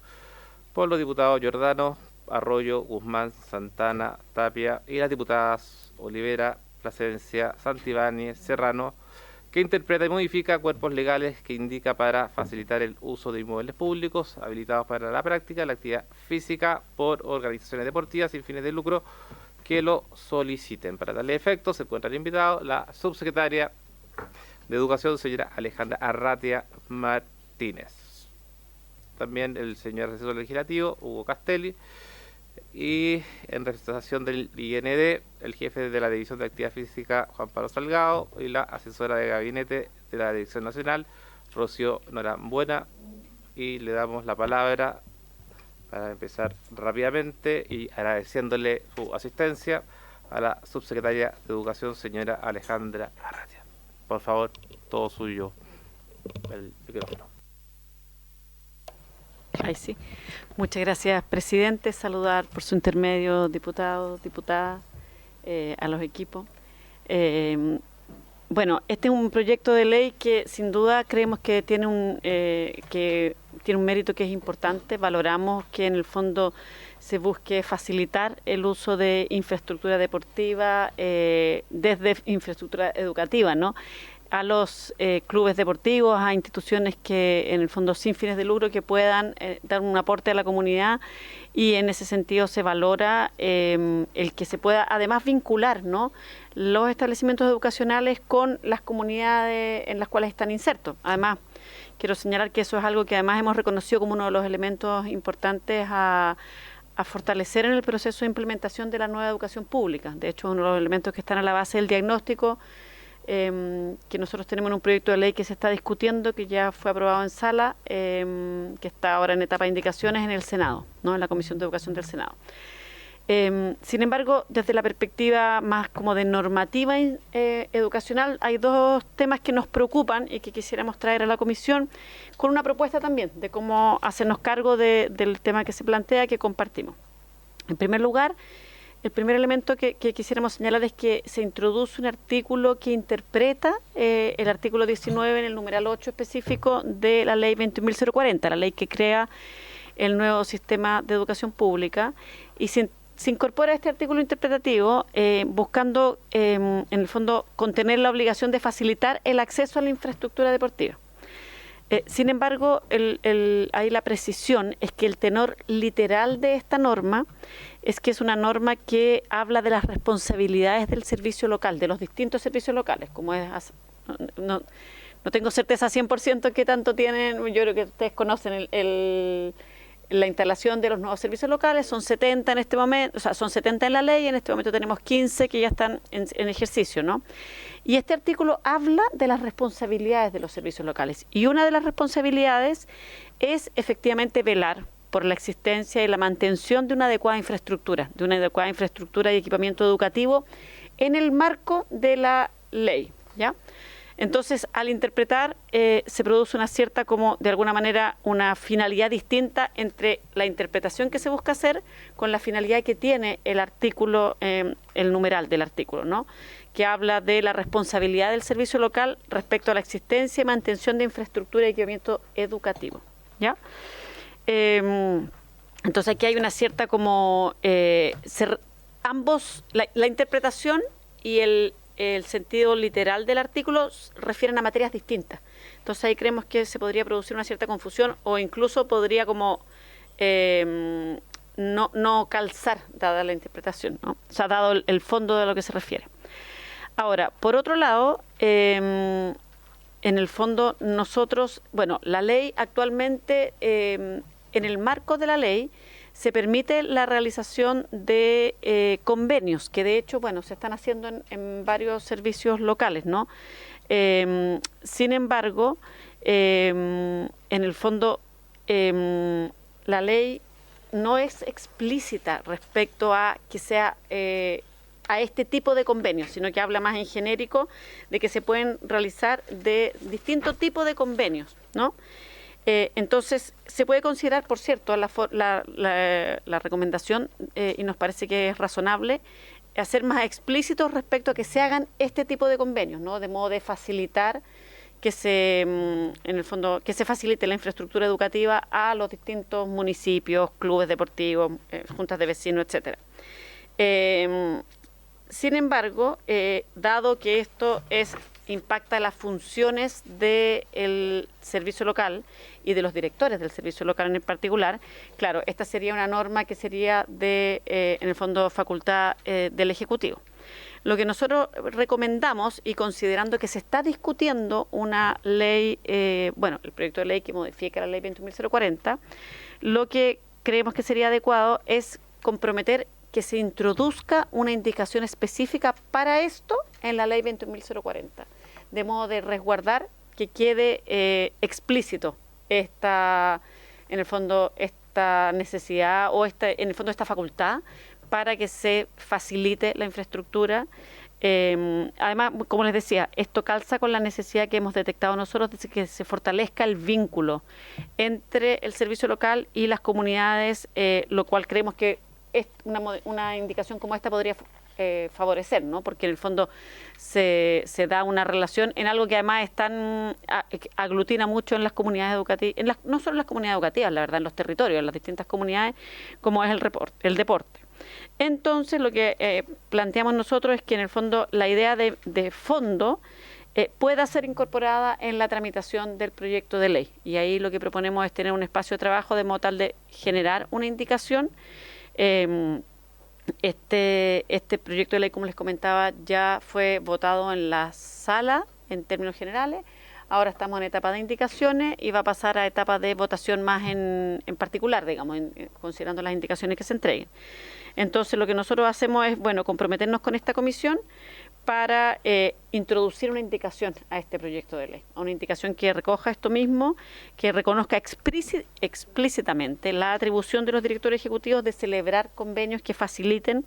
por los diputados Giordano, Arroyo, Guzmán, Santana, Tapia y las diputadas Olivera, Plasencia, Santibáñez, Serrano, que interpreta y modifica cuerpos legales que indica para facilitar el uso de inmuebles públicos habilitados para la práctica de la actividad física por organizaciones deportivas sin fines de lucro que lo soliciten. Para tal efecto se encuentran invitados la subsecretaria de Educación, señora Alejandra Arratia Martínez. También el señor asesor legislativo, Hugo Castelli, y en representación del IND, el jefe de la División de Actividad Física, Juan Pablo Salgado, y la asesora de gabinete de la Dirección Nacional, Rocío Norambuena. Y le damos la palabra para empezar rápidamente y agradeciéndole su asistencia a la subsecretaria de Educación, señora Alejandra Arratia. Por favor, todo suyo el micrófono. Ay, sí. Muchas gracias, presidente. Saludar por su intermedio, diputados, diputadas, a los equipos. Bueno, este es un proyecto de ley que sin duda creemos que tiene un mérito que es importante. Valoramos que en el fondo se busque facilitar el uso de infraestructura deportiva desde infraestructura educativa, ¿no?, a los clubes deportivos, a instituciones que en el fondo sin fines de lucro que puedan dar un aporte a la comunidad, y en ese sentido se valora el que se pueda además vincular, ¿no?, los establecimientos educacionales con las comunidades en las cuales están insertos. Además, quiero señalar que eso es algo que además hemos reconocido como uno de los elementos importantes a fortalecer en el proceso de implementación de la nueva educación pública. De hecho, uno de los elementos que están a la base del diagnóstico que nosotros tenemos en un proyecto de ley que se está discutiendo, que ya fue aprobado en sala, que está ahora en etapa de indicaciones en el Senado, ¿no?, en la Comisión de Educación del Senado. Sin embargo, desde la perspectiva más como de normativa educacional, hay dos temas que nos preocupan y que quisiéramos traer a la comisión con una propuesta también de cómo hacernos cargo del tema que se plantea, que compartimos. En primer lugar, el primer elemento que quisiéramos señalar es que se introduce un artículo que interpreta el artículo 19 en el numeral 8 específico de la ley 21.040, la ley que crea el nuevo sistema de educación pública, y se incorpora este artículo interpretativo buscando, en el fondo, contener la obligación de facilitar el acceso a la infraestructura deportiva. Sin embargo, ahí la precisión es que el tenor literal de esta norma es que es una norma que habla de las responsabilidades del servicio local, de los distintos servicios locales, como es... No tengo certeza 100% qué tanto tienen. Yo creo que ustedes conocen la instalación de los nuevos servicios locales. Son 70 en este momento, o sea, son 70 en la ley, y en este momento tenemos 15 que ya están en ejercicio, ¿no? Y este artículo habla de las responsabilidades de los servicios locales. Y una de las responsabilidades es efectivamente velar por la existencia y la mantención de una adecuada infraestructura, y equipamiento educativo en el marco de la ley, ¿ya? Entonces, al interpretar, se produce una cierta, como de alguna manera, una finalidad distinta entre la interpretación que se busca hacer con la finalidad que tiene el artículo, el numeral del artículo, ¿no?, que habla de la responsabilidad del servicio local respecto a la existencia y mantención de infraestructura y equipamiento educativo, ¿ya? Entonces, aquí hay una cierta como... ambos, la interpretación y el sentido literal del artículo refieren a materias distintas. Entonces ahí creemos que se podría producir una cierta confusión o incluso podría como no calzar, dada la interpretación, ¿no? O sea, dado el fondo de lo que se refiere. Ahora, por otro lado, en el fondo nosotros, bueno, la ley actualmente, en el marco de la ley, se permite la realización de convenios, que de hecho, bueno, se están haciendo en varios servicios locales, ¿no? Sin embargo, en el fondo, la ley no es explícita respecto a que sea a este tipo de convenios, sino que habla más en genérico de que se pueden realizar de distintos tipos de convenios, ¿no? Entonces, se puede considerar, por cierto, la recomendación, y nos parece que es razonable, hacer más explícitos respecto a que se hagan este tipo de convenios, ¿no? De modo de facilitar que en el fondo, que se facilite la infraestructura educativa a los distintos municipios, clubes deportivos, juntas de vecinos, etcétera. Sin embargo, dado que esto impacta las funciones del servicio local y de los directores del servicio local en particular, claro, esta sería una norma que sería en el fondo, facultad del Ejecutivo. Lo que nosotros recomendamos, y considerando que se está discutiendo una ley, el proyecto de ley que modifica la ley 21.040, lo que creemos que sería adecuado es comprometer que se introduzca una indicación específica para esto en la ley 21.040, de modo de resguardar que quede explícito esta necesidad o esta facultad para que se facilite la infraestructura. Además, como les decía, esto calza con la necesidad que hemos detectado nosotros de que se fortalezca el vínculo entre el servicio local y las comunidades, lo cual creemos que una indicación como esta podría favorecer, ¿no? Porque en el fondo se da una relación en algo que además aglutina mucho en las comunidades educativas, no solo en las comunidades educativas, la verdad, en los territorios, en las distintas comunidades, como es el deporte. Entonces, lo que planteamos nosotros es que en el fondo la idea de fondo pueda ser incorporada en la tramitación del proyecto de ley. Y ahí lo que proponemos es tener un espacio de trabajo de modo tal de generar una indicación. Este proyecto de ley, como les comentaba, ya fue votado en la sala en términos generales. Ahora estamos en etapa de indicaciones y va a pasar a etapa de votación más en particular, digamos, considerando las indicaciones que se entreguen. Entonces, lo que nosotros hacemos es, comprometernos con esta comisión para introducir una indicación a este proyecto de ley, una indicación que recoja esto mismo, que reconozca explícitamente la atribución de los directores ejecutivos de celebrar convenios que faciliten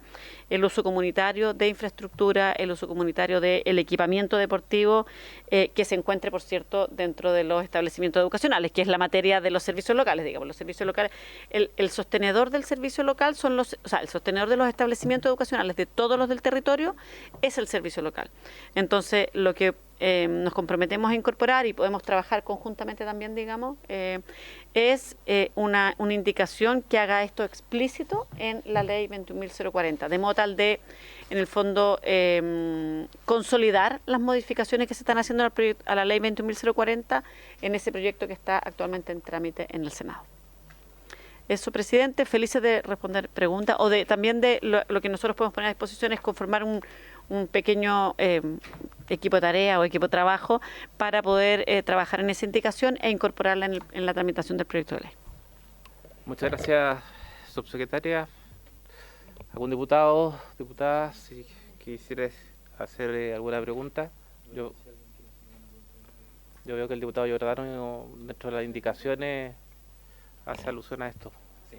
el uso comunitario de infraestructura, el uso comunitario del equipamiento deportivo que se encuentre, por cierto, dentro de los establecimientos educacionales, que es la materia de los servicios locales, digamos. Los servicios locales, el sostenedor del servicio local el sostenedor de los establecimientos educacionales de todos los del territorio es el servicio local. Entonces, lo que nos comprometemos a incorporar y podemos trabajar conjuntamente también, digamos, es una indicación que haga esto explícito en la ley 21.040, de modo tal de, en el fondo, consolidar las modificaciones que se están haciendo a la ley 21.040 en ese proyecto que está actualmente en trámite en el Senado. Eso, presidente, felices de responder preguntas o también de lo que nosotros podemos poner a disposición es conformar un pequeño equipo de tarea o equipo de trabajo para poder trabajar en esa indicación e incorporarla en la tramitación del proyecto de ley. Muchas gracias, subsecretaria. ¿Algún diputado, diputada, si quisiera hacer alguna pregunta? Yo veo que el diputado Giordano, dentro de las indicaciones, hace alusión a esto. Sí.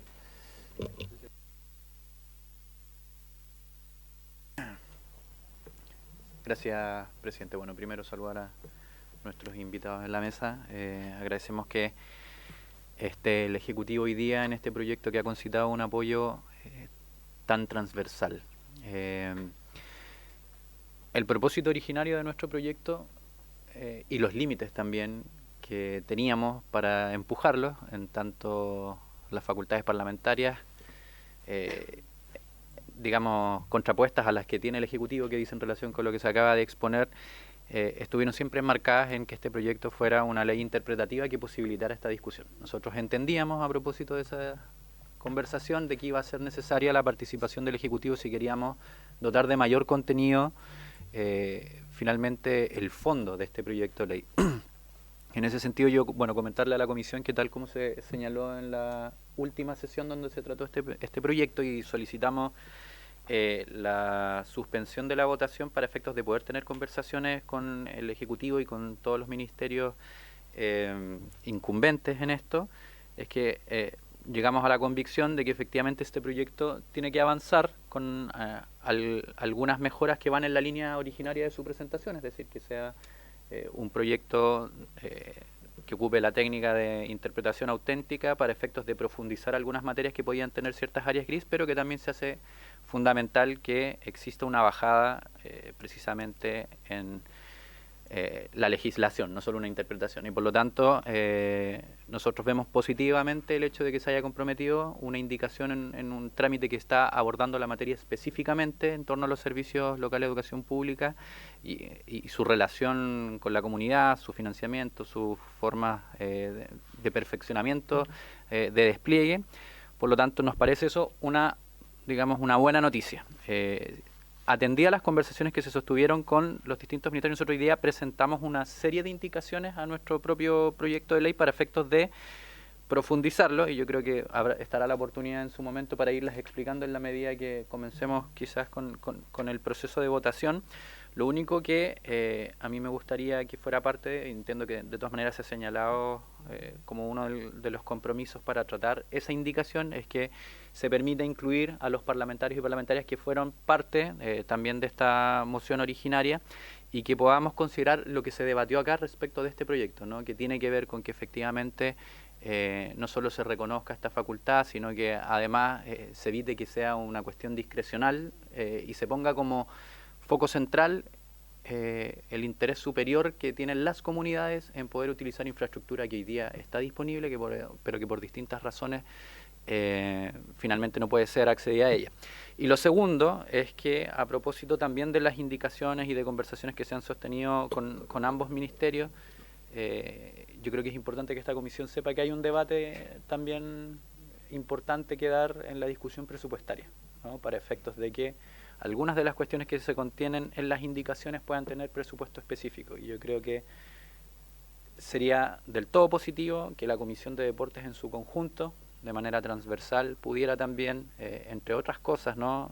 Gracias, presidente. Bueno, primero saludar a nuestros invitados en la mesa. Agradecemos que el Ejecutivo hoy día en este proyecto que ha concitado un apoyo tan transversal. El propósito originario de nuestro proyecto y los límites también que teníamos para empujarlos, en tanto las facultades parlamentarias digamos, contrapuestas a las que tiene el Ejecutivo, que dice en relación con lo que se acaba de exponer, estuvieron siempre enmarcadas en que este proyecto fuera una ley interpretativa que posibilitara esta discusión. Nosotros entendíamos, a propósito de esa conversación, de que iba a ser necesaria la participación del Ejecutivo si queríamos dotar de mayor contenido finalmente el fondo de este proyecto de ley. En ese sentido, yo, bueno, comentarle a la Comisión que tal como se señaló en la última sesión donde se trató este proyecto y solicitamos la suspensión de la votación para efectos de poder tener conversaciones con el Ejecutivo y con todos los ministerios incumbentes en esto, es que llegamos a la convicción de que efectivamente este proyecto tiene que avanzar con algunas mejoras que van en la línea originaria de su presentación, es decir, que sea un proyecto que ocupe la técnica de interpretación auténtica para efectos de profundizar algunas materias que podían tener ciertas áreas gris, pero que también se hace fundamental que exista una bajada precisamente en la legislación, no solo una interpretación. Y por lo tanto, nosotros vemos positivamente el hecho de que se haya comprometido una indicación en un trámite que está abordando la materia específicamente en torno a los servicios locales de educación pública y su relación con la comunidad, su financiamiento, sus formas de perfeccionamiento, de despliegue. Por lo tanto, nos parece eso una buena noticia. Atendía las conversaciones que se sostuvieron con los distintos ministerios, nosotros hoy día presentamos una serie de indicaciones a nuestro propio proyecto de ley para efectos de profundizarlo, y yo creo que estará la oportunidad en su momento para irlas explicando en la medida que comencemos quizás con el proceso de votación. Lo único que a mí me gustaría que fuera parte, entiendo que de todas maneras se ha señalado como uno de los compromisos para tratar esa indicación, es que se permita incluir a los parlamentarios y parlamentarias que fueron parte también de esta moción originaria y que podamos considerar lo que se debatió acá respecto de este proyecto, ¿no? Que tiene que ver con que efectivamente no solo se reconozca esta facultad, sino que además se evite que sea una cuestión discrecional y se ponga como foco central el interés superior que tienen las comunidades en poder utilizar infraestructura que hoy día está disponible, pero que por distintas razones finalmente no puede ser accedida a ella. Y lo segundo es que, a propósito también de las indicaciones y de conversaciones que se han sostenido con ambos ministerios, yo creo que es importante que esta comisión sepa que hay un debate también importante que dar en la discusión presupuestaria, ¿no? Para efectos de que algunas de las cuestiones que se contienen en las indicaciones puedan tener presupuesto específico. Y yo creo que sería del todo positivo que la Comisión de Deportes en su conjunto, de manera transversal, pudiera también, entre otras cosas, ¿no?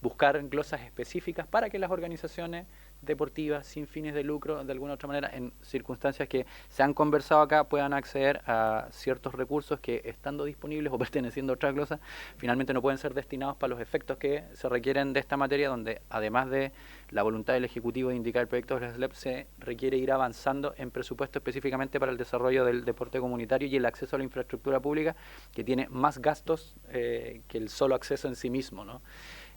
Buscar glosas específicas para que las organizaciones deportivas sin fines de lucro, de alguna otra manera, en circunstancias que se han conversado acá, puedan acceder a ciertos recursos que, estando disponibles o perteneciendo a otras glosas, finalmente no pueden ser destinados para los efectos que se requieren de esta materia, donde además de la voluntad del Ejecutivo de indicar el proyecto de la SLEP, se requiere ir avanzando en presupuesto específicamente para el desarrollo del deporte comunitario y el acceso a la infraestructura pública, que tiene más gastos que el solo acceso en sí mismo, ¿no?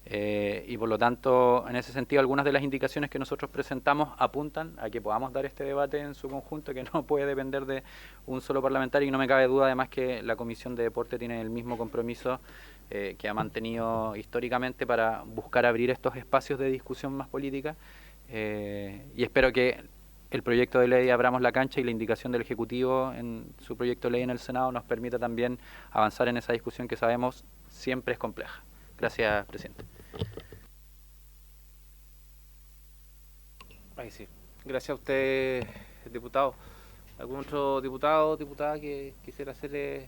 Y por lo tanto, en ese sentido, algunas de las indicaciones que nosotros presentamos apuntan a que podamos dar este debate en su conjunto, que no puede depender de un solo parlamentario, y no me cabe duda además que la Comisión de Deporte tiene el mismo compromiso que ha mantenido históricamente para buscar abrir estos espacios de discusión más política, y espero que el proyecto de ley Abramos la Cancha y la indicación del Ejecutivo en su proyecto de ley en el Senado nos permita también avanzar en esa discusión que sabemos siempre es compleja. Gracias, presidente. Ahí sí. Gracias a usted, diputado. ¿Algún otro diputado o diputada que quisiera hacerle?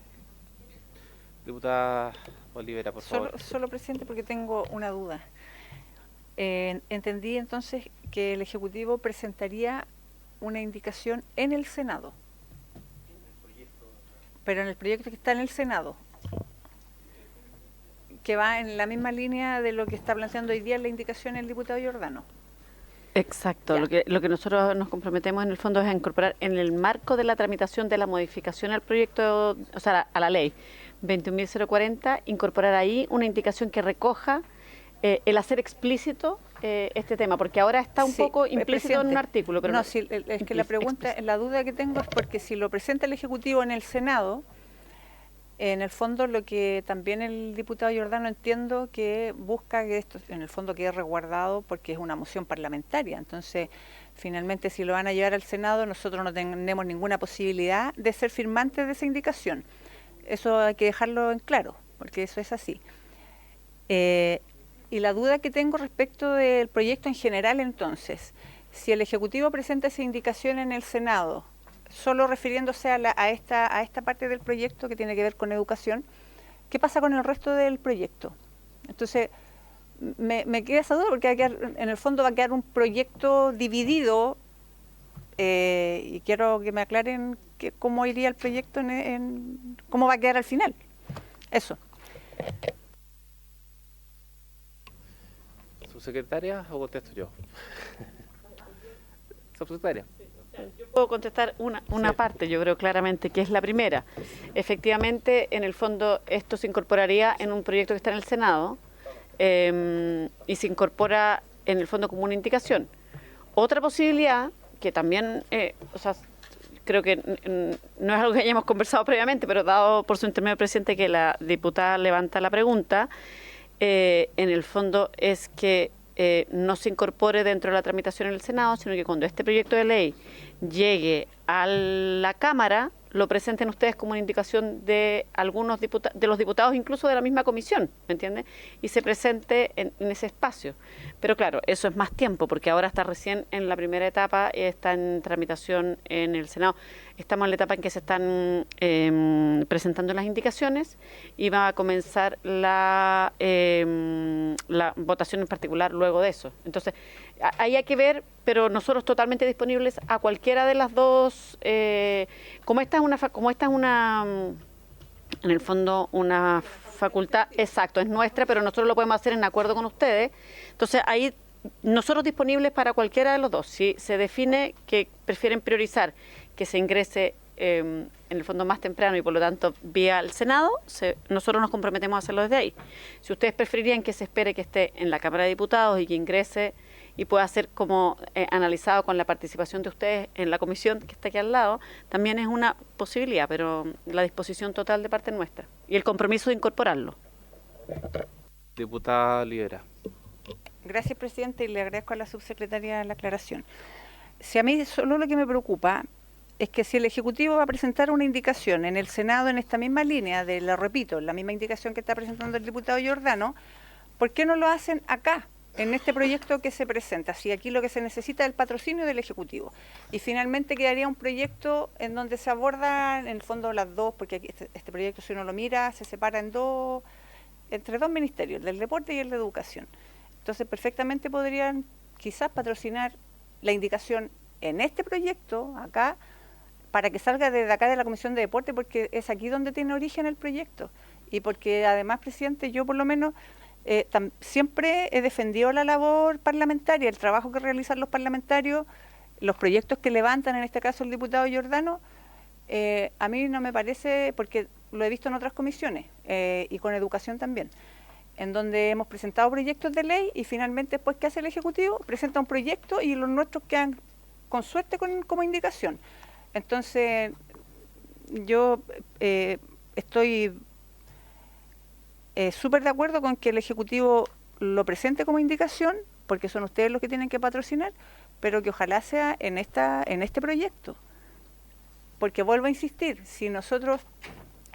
Diputada Olivera, por favor. Solo, presidente, porque tengo una duda. Entendí entonces que el Ejecutivo presentaría una indicación en el Senado. Pero en el proyecto que está en el Senado, que va en la misma línea de lo que está planteando hoy día la indicación el diputado Giordano. Exacto, lo que nosotros nos comprometemos en el fondo es a incorporar en el marco de la tramitación de la modificación al proyecto, o sea, a la ley 21.040, incorporar ahí una indicación que recoja el hacer explícito este tema, porque ahora está un poco implícito en un artículo. Pero no, sí, es que la pregunta, la duda que tengo es porque si lo presenta el Ejecutivo en el Senado, en el fondo lo que también el diputado Giordano entiendo que busca que esto en el fondo quede resguardado porque es una moción parlamentaria. Entonces, finalmente si lo van a llevar al Senado, nosotros no tenemos ninguna posibilidad de ser firmantes de esa indicación. Eso hay que dejarlo en claro, porque eso es así. Y la duda que tengo respecto del proyecto en general, entonces, si el Ejecutivo presenta esa indicación en el Senado, solo refiriéndose a esta parte del proyecto que tiene que ver con educación, ¿qué pasa con el resto del proyecto? Entonces, me queda esa duda porque en el fondo va a quedar un proyecto dividido y quiero que me aclaren cómo iría el proyecto, cómo va a quedar al final. Eso. ¿Subsecretaria o contesto yo? Subsecretaria. Yo puedo contestar una parte, yo creo claramente, que es la primera. Efectivamente, en el fondo, esto se incorporaría en un proyecto que está en el Senado y se incorpora en el fondo como una indicación. Otra posibilidad, que también, creo que no es algo que hayamos conversado previamente, pero dado por su intermedio presidente que la diputada levanta la pregunta, en el fondo es que no se incorpore dentro de la tramitación en el Senado, sino que cuando este proyecto de ley llegue a la Cámara, lo presenten ustedes como una indicación de algunos de los diputados, incluso de la misma comisión, ¿me entiende? Y se presente en ese espacio. Pero claro, eso es más tiempo, porque ahora está recién en la primera etapa, está en tramitación en el Senado. Estamos en la etapa en que se están presentando las indicaciones y va a comenzar la votación en particular luego de eso. Entonces, ahí hay que ver, pero nosotros totalmente disponibles a cualquiera de las dos, como esta es una en el fondo una facultad, exacto, es nuestra, pero nosotros lo podemos hacer en acuerdo con ustedes. Entonces, ahí nosotros disponibles para cualquiera de los dos. Si se define que prefieren priorizar que se ingrese en el fondo más temprano y por lo tanto vía el Senado, nosotros nos comprometemos a hacerlo desde ahí. Si ustedes preferirían que se espere que esté en la Cámara de Diputados y que ingrese y pueda ser como analizado con la participación de ustedes en la comisión que está aquí al lado, también es una posibilidad, pero la disposición total de parte nuestra y el compromiso de incorporarlo. Diputada Libera. Gracias, presidente, y le agradezco a la subsecretaria la aclaración. Si a mí solo lo que me preocupa es que si el Ejecutivo va a presentar una indicación en el Senado en esta misma línea, lo repito, la misma indicación que está presentando el diputado Giordano, ¿por qué no lo hacen acá, en este proyecto que se presenta? Si aquí lo que se necesita es el patrocinio del Ejecutivo. Y finalmente quedaría un proyecto en donde se abordan en el fondo las dos, porque aquí este proyecto, si uno lo mira, se separa entre dos ministerios, el del deporte y el de educación. Entonces perfectamente podrían quizás patrocinar la indicación en este proyecto, acá, para que salga desde acá de la Comisión de Deporte, porque es aquí donde tiene origen el proyecto. Y porque además, presidente, yo por lo menos siempre he defendido la labor parlamentaria, el trabajo que realizan los parlamentarios, los proyectos que levantan, en este caso el diputado Giordano. A mí no me parece, porque lo he visto en otras comisiones y con educación también, en donde hemos presentado proyectos de ley y finalmente después, ¿qué hace el Ejecutivo? Presenta un proyecto y los nuestros quedan con suerte como indicación. Entonces, yo estoy súper de acuerdo con que el Ejecutivo lo presente como indicación, porque son ustedes los que tienen que patrocinar, pero que ojalá sea en este proyecto. Porque vuelvo a insistir, si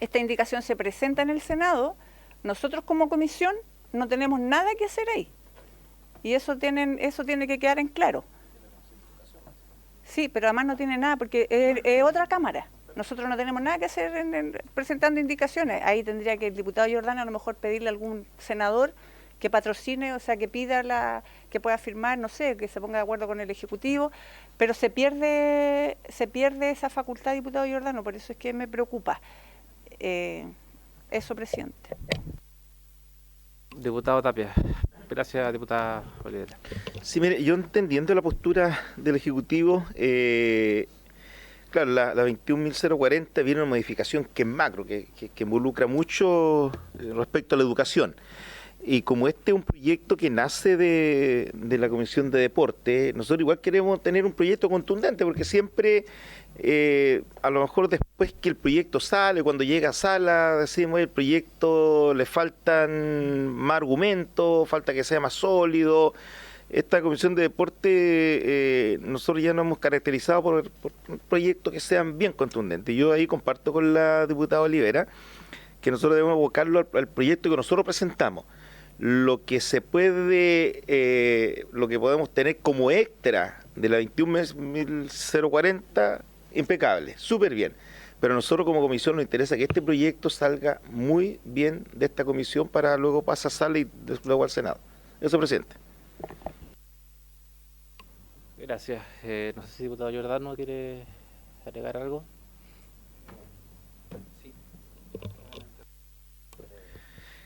esta indicación se presenta en el Senado, nosotros como comisión no tenemos nada que hacer ahí. Y eso tiene que quedar en claro. Sí, pero además no tiene nada, porque es otra Cámara. Nosotros no tenemos nada que hacer presentando indicaciones. Ahí tendría que el diputado Giordano a lo mejor pedirle a algún senador que patrocine, o sea, que pida que pueda firmar, no sé, que se ponga de acuerdo con el Ejecutivo, pero se pierde esa facultad, diputado Giordano, por eso es que me preocupa. Eso, presidente. Diputado Tapia. Gracias, diputada Olivera. Sí, mire, yo entendiendo la postura del Ejecutivo, claro, la 21.040 viene una modificación que es macro, que involucra mucho respecto a la educación. y como este es un proyecto que nace de la Comisión de Deporte, nosotros igual queremos tener un proyecto contundente, porque siempre, a lo mejor después que el proyecto sale, cuando llega a sala, decimos el proyecto le faltan más argumentos, falta que sea más sólido. Esta Comisión de Deporte, nosotros ya nos hemos caracterizado por proyectos que sean bien contundentes. Yo ahí comparto con la diputada Olivera que nosotros debemos abocarlo al proyecto que nosotros presentamos. Lo que se puede, lo que podemos tener como extra de la 21.040, impecable, súper bien. Pero a nosotros como comisión nos interesa que este proyecto salga muy bien de esta comisión para luego pasar a sala y luego al Senado. Eso, presidente. Gracias. No sé si el diputado Giordano quiere agregar algo.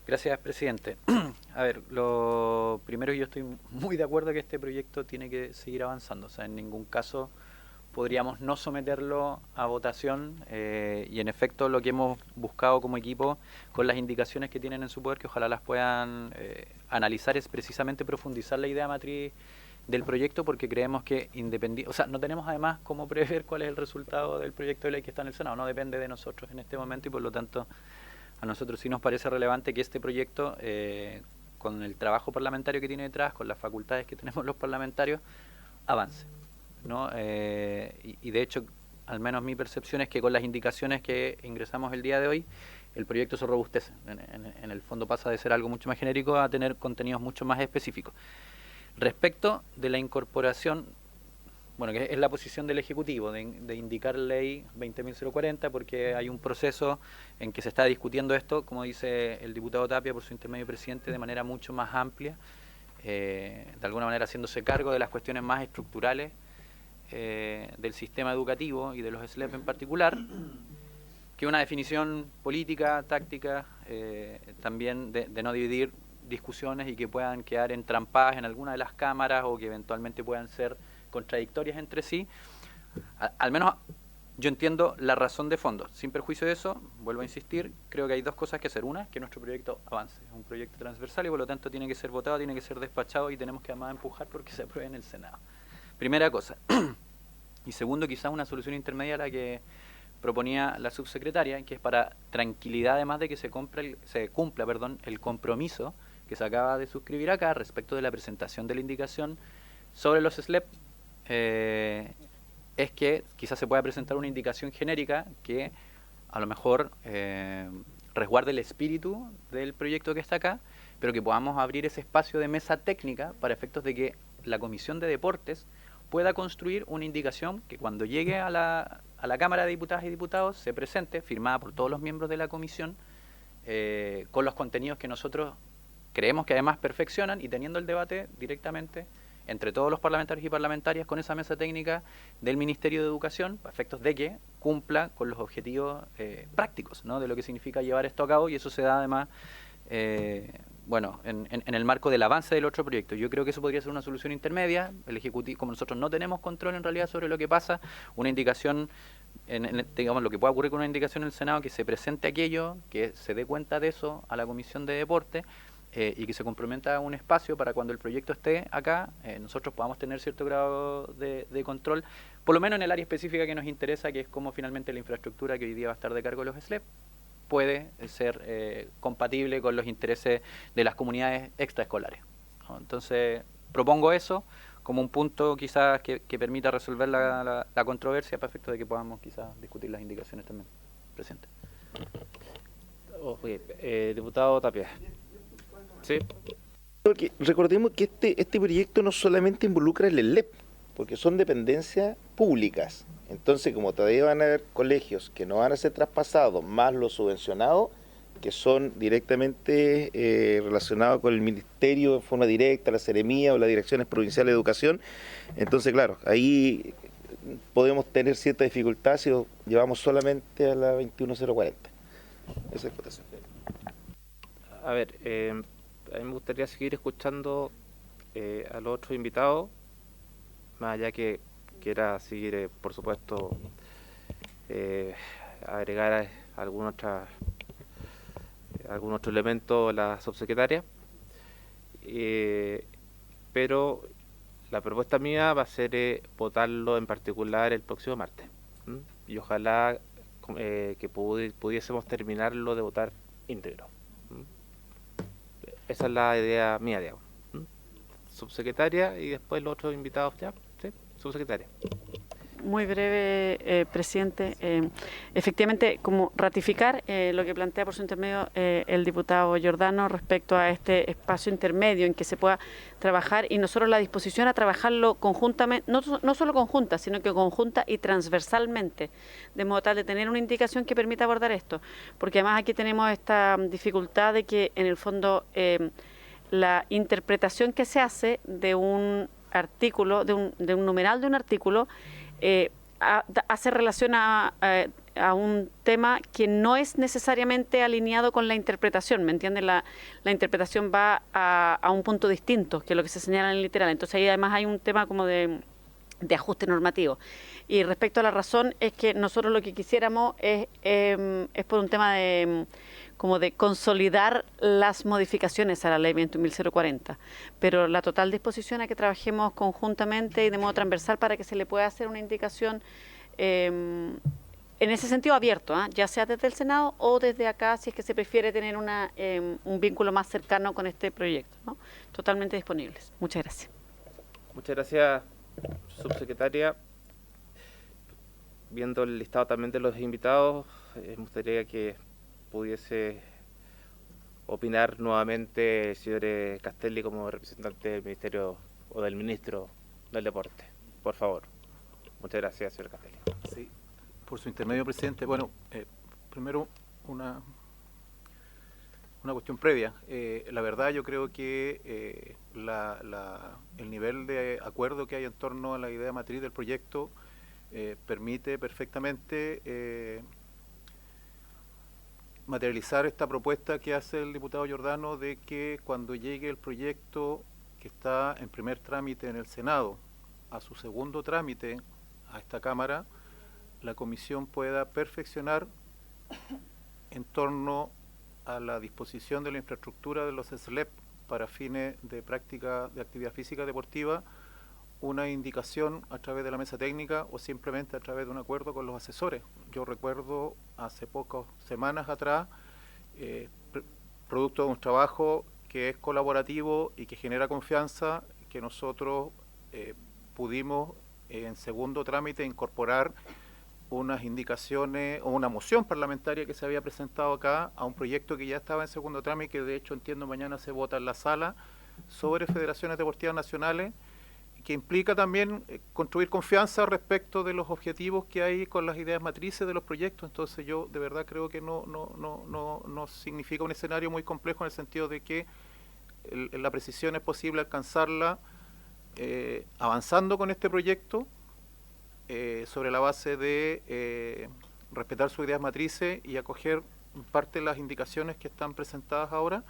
Gracias, presidente. A ver, lo primero, yo estoy muy de acuerdo que este proyecto tiene que seguir avanzando. O sea, en ningún caso podríamos no someterlo a votación y en efecto lo que hemos buscado como equipo con las indicaciones que tienen en su poder, que ojalá las puedan analizar, es precisamente profundizar la idea matriz del proyecto, porque creemos que o sea, no tenemos además cómo prever cuál es el resultado del proyecto de ley que está en el Senado, no depende de nosotros en este momento, y por lo tanto a nosotros sí nos parece relevante que este proyecto, con el trabajo parlamentario que tiene detrás, con las facultades que tenemos los parlamentarios, avance, ¿no? Y de hecho, al menos mi percepción es que con las indicaciones que ingresamos el día de hoy, el proyecto se robustece. En el fondo pasa de ser algo mucho más genérico a tener contenidos mucho más específicos. Respecto de la incorporación, bueno, que es la posición del Ejecutivo, de indicar ley 20.040, porque hay un proceso en que se está discutiendo esto, como dice el diputado Tapia, por su intermedio presidente, de manera mucho más amplia, de alguna manera haciéndose cargo de las cuestiones más estructurales del sistema educativo y de los SLEP en particular, que una definición política, táctica, también de no dividir discusiones y que puedan quedar entrampadas en alguna de las cámaras o que eventualmente puedan ser contradictorias entre sí. Al menos yo entiendo la razón de fondo. Sin perjuicio de eso, vuelvo a insistir, creo que hay dos cosas que hacer. Una, que nuestro proyecto avance. Es un proyecto transversal y por lo tanto tiene que ser votado, tiene que ser despachado y tenemos que además empujar porque se apruebe en el Senado. Primera cosa. Y segundo, quizás una solución intermedia a la que proponía la subsecretaria, que es para tranquilidad, además de que se cumpla el compromiso que se acaba de suscribir acá respecto de la presentación de la indicación sobre los SLEP, es que quizás se pueda presentar una indicación genérica que a lo mejor resguarde el espíritu del proyecto que está acá, pero que podamos abrir ese espacio de mesa técnica para efectos de que la Comisión de Deportes pueda construir una indicación que cuando llegue a la Cámara de Diputadas y Diputados se presente, firmada por todos los miembros de la comisión, con los contenidos que nosotros creemos que además perfeccionan, y teniendo el debate directamente entre todos los parlamentarios y parlamentarias con esa mesa técnica del Ministerio de Educación, a efectos de que cumpla con los objetivos prácticos, ¿no?, de lo que significa llevar esto a cabo, y eso se da además en el marco del avance del otro proyecto. Yo creo que eso podría ser una solución intermedia. El Ejecutivo, como nosotros no tenemos control en realidad sobre lo que pasa, una indicación, digamos, lo que pueda ocurrir con una indicación en el Senado, que se presente aquello, que se dé cuenta de eso a la Comisión de Deporte, y que se comprometa un espacio para cuando el proyecto esté acá, nosotros podamos tener cierto grado de control, por lo menos en el área específica que nos interesa, que es cómo finalmente la infraestructura que hoy día va a estar de cargo de los SLEP puede ser compatible con los intereses de las comunidades extraescolares, ¿no? Entonces, propongo eso como un punto quizás que permita resolver la controversia, para efecto de que podamos quizás discutir las indicaciones también. Presidente. Diputado Tapia. Sí. Porque recordemos que este proyecto no solamente involucra el SLEP, porque son dependencias públicas. Entonces, como todavía van a haber colegios que no van a ser traspasados, más los subvencionados, que son directamente relacionados con el Ministerio en forma directa, la Seremía o las Direcciones Provinciales de Educación, entonces, claro, ahí podemos tener cierta dificultad si lo llevamos solamente a la 21.040. Esa es la votación. A ver, a mí me gustaría seguir escuchando a los otros invitados, más allá que quiera seguir, por supuesto, agregar algún otro elemento a la subsecretaria. pero la propuesta mía va a ser votarlo en particular el próximo martes. Y ojalá que pudiésemos terminarlo de votar íntegro. Esa es la idea mía, digamos. Subsecretaria y después los otros invitados ya. ¿Sí? Subsecretaria. Muy breve, presidente. Efectivamente, como ratificar lo que plantea por su intermedio el diputado Giordano respecto a este espacio intermedio en que se pueda trabajar, y nosotros la disposición a trabajarlo conjuntamente, no solo conjunta, sino que conjunta y transversalmente, de modo tal de tener una indicación que permita abordar esto. Porque además aquí tenemos esta dificultad de que en el fondo la interpretación que se hace de un artículo, de un numeral de un artículo, hace relación a un tema que no es necesariamente alineado con la interpretación, ¿me entiende? La interpretación va a un punto distinto que lo que se señala en el literal. Entonces ahí además hay un tema como de ajuste normativo. Y respecto a la razón, es que nosotros lo que quisiéramos es por un tema como de consolidar las modificaciones a la ley 21.040, pero la total disposición a que trabajemos conjuntamente y de modo transversal para que se le pueda hacer una indicación en ese sentido abierto, ya sea desde el Senado o desde acá, si es que se prefiere tener un vínculo más cercano con este proyecto, ¿no? Totalmente disponibles. Muchas gracias. Muchas gracias, subsecretaria. Viendo el listado también de los invitados, me gustaría que pudiese opinar nuevamente el señor Castelli como representante del Ministerio o del Ministro del Deporte. Por favor. Muchas gracias, señor Castelli. Sí, por su intermedio, presidente. Bueno, primero una cuestión previa. La verdad, yo creo que el nivel de acuerdo que hay en torno a la idea matriz del proyecto permite perfectamente materializar esta propuesta que hace el diputado Giordano de que cuando llegue el proyecto que está en primer trámite en el Senado a su segundo trámite a esta Cámara, la Comisión pueda perfeccionar en torno a la disposición de la infraestructura de los SLEP para fines de práctica de actividad física deportiva, una indicación a través de la mesa técnica o simplemente a través de un acuerdo con los asesores. Yo recuerdo hace pocas semanas atrás, producto de un trabajo que es colaborativo y que genera confianza, que nosotros pudimos en segundo trámite incorporar unas indicaciones o una moción parlamentaria que se había presentado acá a un proyecto que ya estaba en segundo trámite, que de hecho entiendo mañana se vota en la sala, sobre federaciones deportivas nacionales, que implica también construir confianza respecto de los objetivos que hay con las ideas matrices de los proyectos. Entonces yo de verdad creo que no significa un escenario muy complejo en el sentido de que la precisión es posible alcanzarla avanzando con este proyecto sobre la base de respetar sus ideas matrices y acoger parte de las indicaciones que están presentadas ahora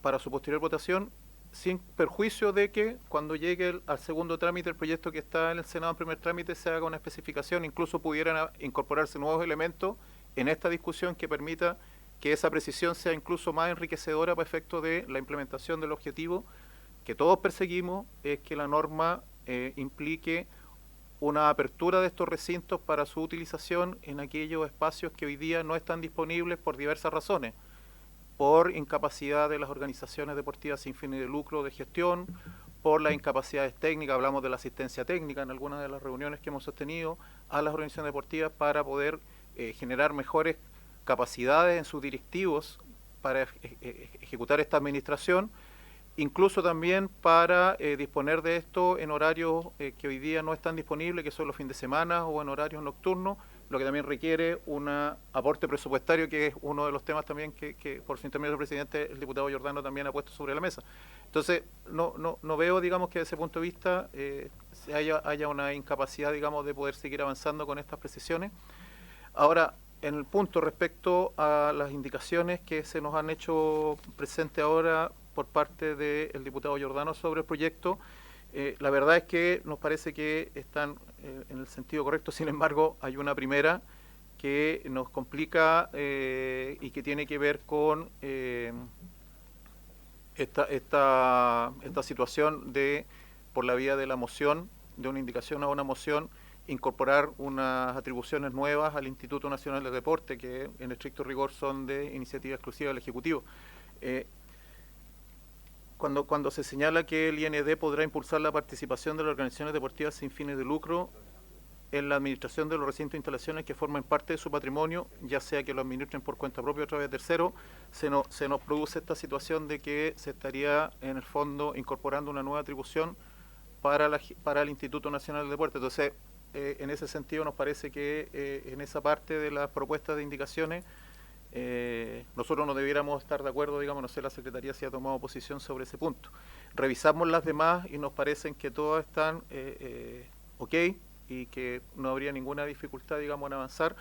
para su posterior votación, sin perjuicio de que cuando llegue al segundo trámite el proyecto que está en el Senado en primer trámite se haga una especificación, incluso pudieran incorporarse nuevos elementos en esta discusión que permita que esa precisión sea incluso más enriquecedora para efecto de la implementación del objetivo que todos perseguimos, es que la norma implique una apertura de estos recintos para su utilización en aquellos espacios que hoy día no están disponibles por diversas razones, por incapacidad de las organizaciones deportivas sin fines de lucro de gestión, por las incapacidades técnicas, hablamos de la asistencia técnica en algunas de las reuniones que hemos sostenido a las organizaciones deportivas para poder generar mejores capacidades en sus directivos para ejecutar esta administración, incluso también para disponer de esto en horarios que hoy día no están disponibles, que son los fines de semana o en horarios nocturnos, lo que también requiere un aporte presupuestario, que es uno de los temas también que por su intermedio del presidente, el diputado Giordano también ha puesto sobre la mesa. Entonces, no veo, digamos, que desde ese punto de vista haya una incapacidad, digamos, de poder seguir avanzando con estas precisiones. Ahora, en el punto respecto a las indicaciones que se nos han hecho presente ahora por parte del diputado Giordano sobre el proyecto, la verdad es que nos parece que están en el sentido correcto. Sin embargo, hay una primera que nos complica y que tiene que ver con el esta situación de, por la vía de la moción, de una indicación a una moción, incorporar unas atribuciones nuevas al Instituto Nacional de Deporte, que en estricto rigor son de iniciativa exclusiva del Ejecutivo. Cuando se señala que el IND podrá impulsar la participación de las organizaciones deportivas sin fines de lucro en la administración de los recintos e instalaciones que forman parte de su patrimonio, ya sea que lo administren por cuenta propia o a través de terceros, se nos produce esta situación de que se estaría en el fondo incorporando una nueva atribución para el Instituto Nacional de Deporte. Entonces, en ese sentido nos parece que en esa parte de las propuestas de indicaciones nosotros no debiéramos estar de acuerdo, digamos, no sé, la Secretaría si ha tomado posición sobre ese punto. Revisamos las demás y nos parecen que todas están ok y que no habría ninguna dificultad, digamos, en avanzar.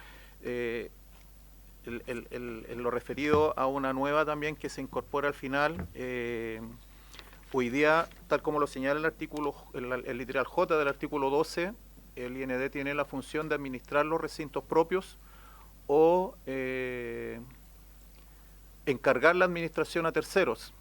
Lo referido a una nueva también que se incorpora al final, hoy día, tal como lo señala el artículo, el literal J del artículo 12, el IND tiene la función de administrar los recintos propios o encargar la administración a terceros,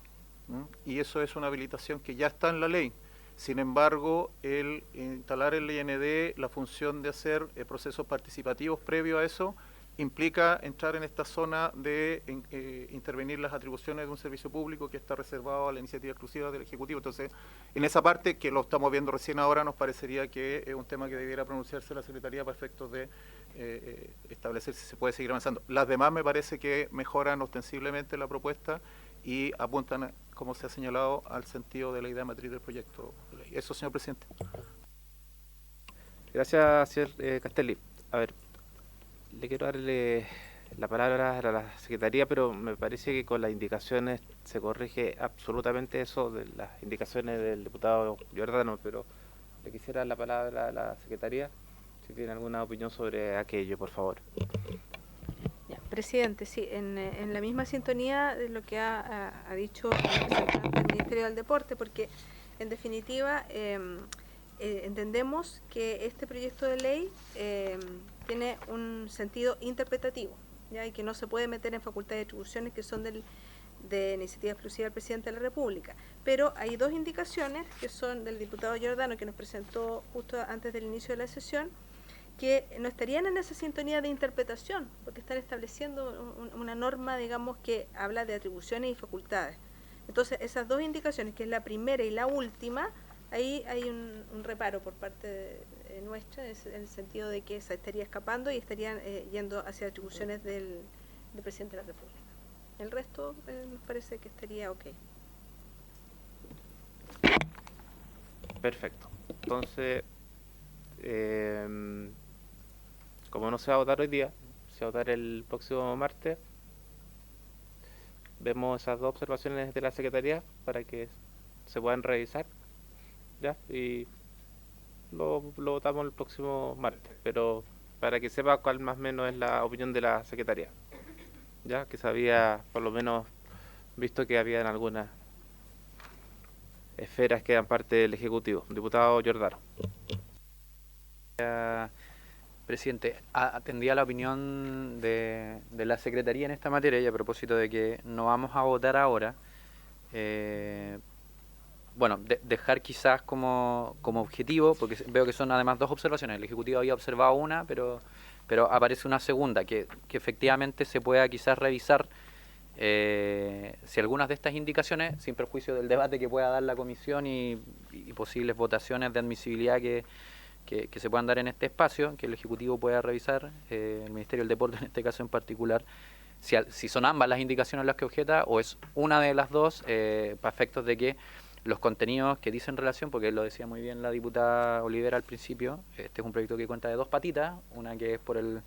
y eso es una habilitación que ya está en la ley. Sin embargo, el instalar en el IND la función de hacer procesos participativos previo a eso implica entrar en esta zona de intervenir las atribuciones de un servicio público que está reservado a la iniciativa exclusiva del Ejecutivo. Entonces, en esa parte, que lo estamos viendo recién ahora, nos parecería que es un tema que debiera pronunciarse la Secretaría para efectos de establecer si se puede seguir avanzando. Las demás me parece que mejoran ostensiblemente la propuesta y apuntan, como se ha señalado, al sentido de la idea matriz del proyecto de ley. Eso, señor presidente. Gracias, señor Castelli. A ver, le quiero darle la palabra a la Secretaría, pero me parece que con las indicaciones se corrige absolutamente eso de las indicaciones del diputado Giordano, pero le quisiera dar la palabra a la Secretaría, si tiene alguna opinión sobre aquello, por favor. Ya, presidente, sí, en la misma sintonía de lo que ha dicho el representante del Ministerio del Deporte, porque en definitiva entendemos que este proyecto de ley tiene un sentido interpretativo, ¿ya? Y que no se puede meter en facultades de atribuciones que son de iniciativa exclusiva del Presidente de la República. Pero hay dos indicaciones que son del diputado Giordano, que nos presentó justo antes del inicio de la sesión, que no estarían en esa sintonía de interpretación, porque están estableciendo una norma, digamos, que habla de atribuciones y facultades. Entonces, esas dos indicaciones, que es la primera y la última, ahí hay un reparo por parte nuestra, en el sentido de que se estaría escapando y estarían yendo hacia atribuciones del Presidente de la República. El resto nos parece que estaría ok. Perfecto. Entonces, como no se va a votar hoy día, se va a votar el próximo martes, vemos esas dos observaciones de la Secretaría para que se puedan revisar, ¿ya? Y lo votamos el próximo martes, pero para que sepa cuál más o menos es la opinión de la Secretaría, ya que se había por lo menos visto que habían algunas esferas que eran parte del Ejecutivo. Diputado Giordano. Presidente, atendía la opinión de la Secretaría en esta materia y a propósito de que no vamos a votar ahora, dejar quizás como objetivo, porque veo que son además dos observaciones, el Ejecutivo había observado una, pero aparece una segunda, que efectivamente se pueda quizás revisar si algunas de estas indicaciones, sin perjuicio del debate que pueda dar la comisión y posibles votaciones de admisibilidad que se puedan dar en este espacio, que el Ejecutivo pueda revisar, el Ministerio del Deporte en este caso en particular, si son ambas las indicaciones las que objeta o es una de las dos, para efectos de que los contenidos que dicen relación, porque lo decía muy bien la diputada Olivera al principio, este es un proyecto que cuenta de dos patitas, una que es por el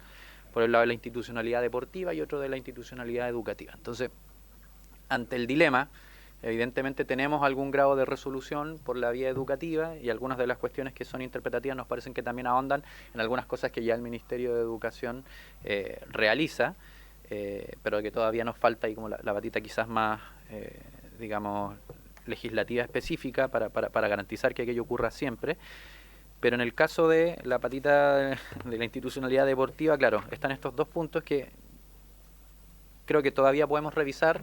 lado de la institucionalidad deportiva y otro de la institucionalidad educativa. Entonces, ante el dilema, evidentemente tenemos algún grado de resolución por la vía educativa y algunas de las cuestiones que son interpretativas nos parecen que también ahondan en algunas cosas que ya el Ministerio de Educación realiza, pero que todavía nos falta y como la patita quizás más, legislativa específica para garantizar que aquello ocurra siempre. Pero en el caso de la patita de la institucionalidad deportiva, claro, están estos dos puntos que creo que todavía podemos revisar,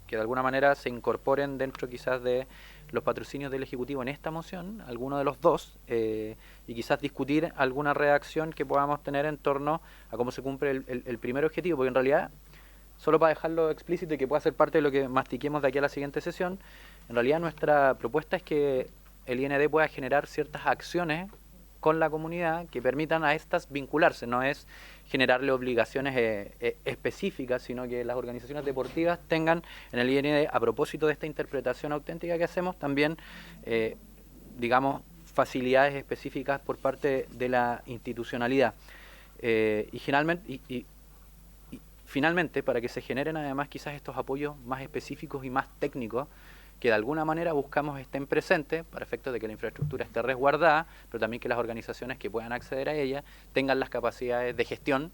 que de alguna manera se incorporen dentro quizás de los patrocinios del Ejecutivo en esta moción, alguno de los dos, y quizás discutir alguna redacción que podamos tener en torno a cómo se cumple el primer objetivo, porque en realidad, solo para dejarlo explícito y que pueda ser parte de lo que mastiquemos de aquí a la siguiente sesión, en realidad nuestra propuesta es que el IND pueda generar ciertas acciones con la comunidad que permitan a estas vincularse, no es generarle obligaciones específicas, sino que las organizaciones deportivas tengan en el IND, a propósito de esta interpretación auténtica que hacemos, también, digamos, facilidades específicas por parte de la institucionalidad. Y finalmente, para que se generen además quizás estos apoyos más específicos y más técnicos, que de alguna manera buscamos estén presentes para efectos de que la infraestructura esté resguardada, pero también que las organizaciones que puedan acceder a ella tengan las capacidades de gestión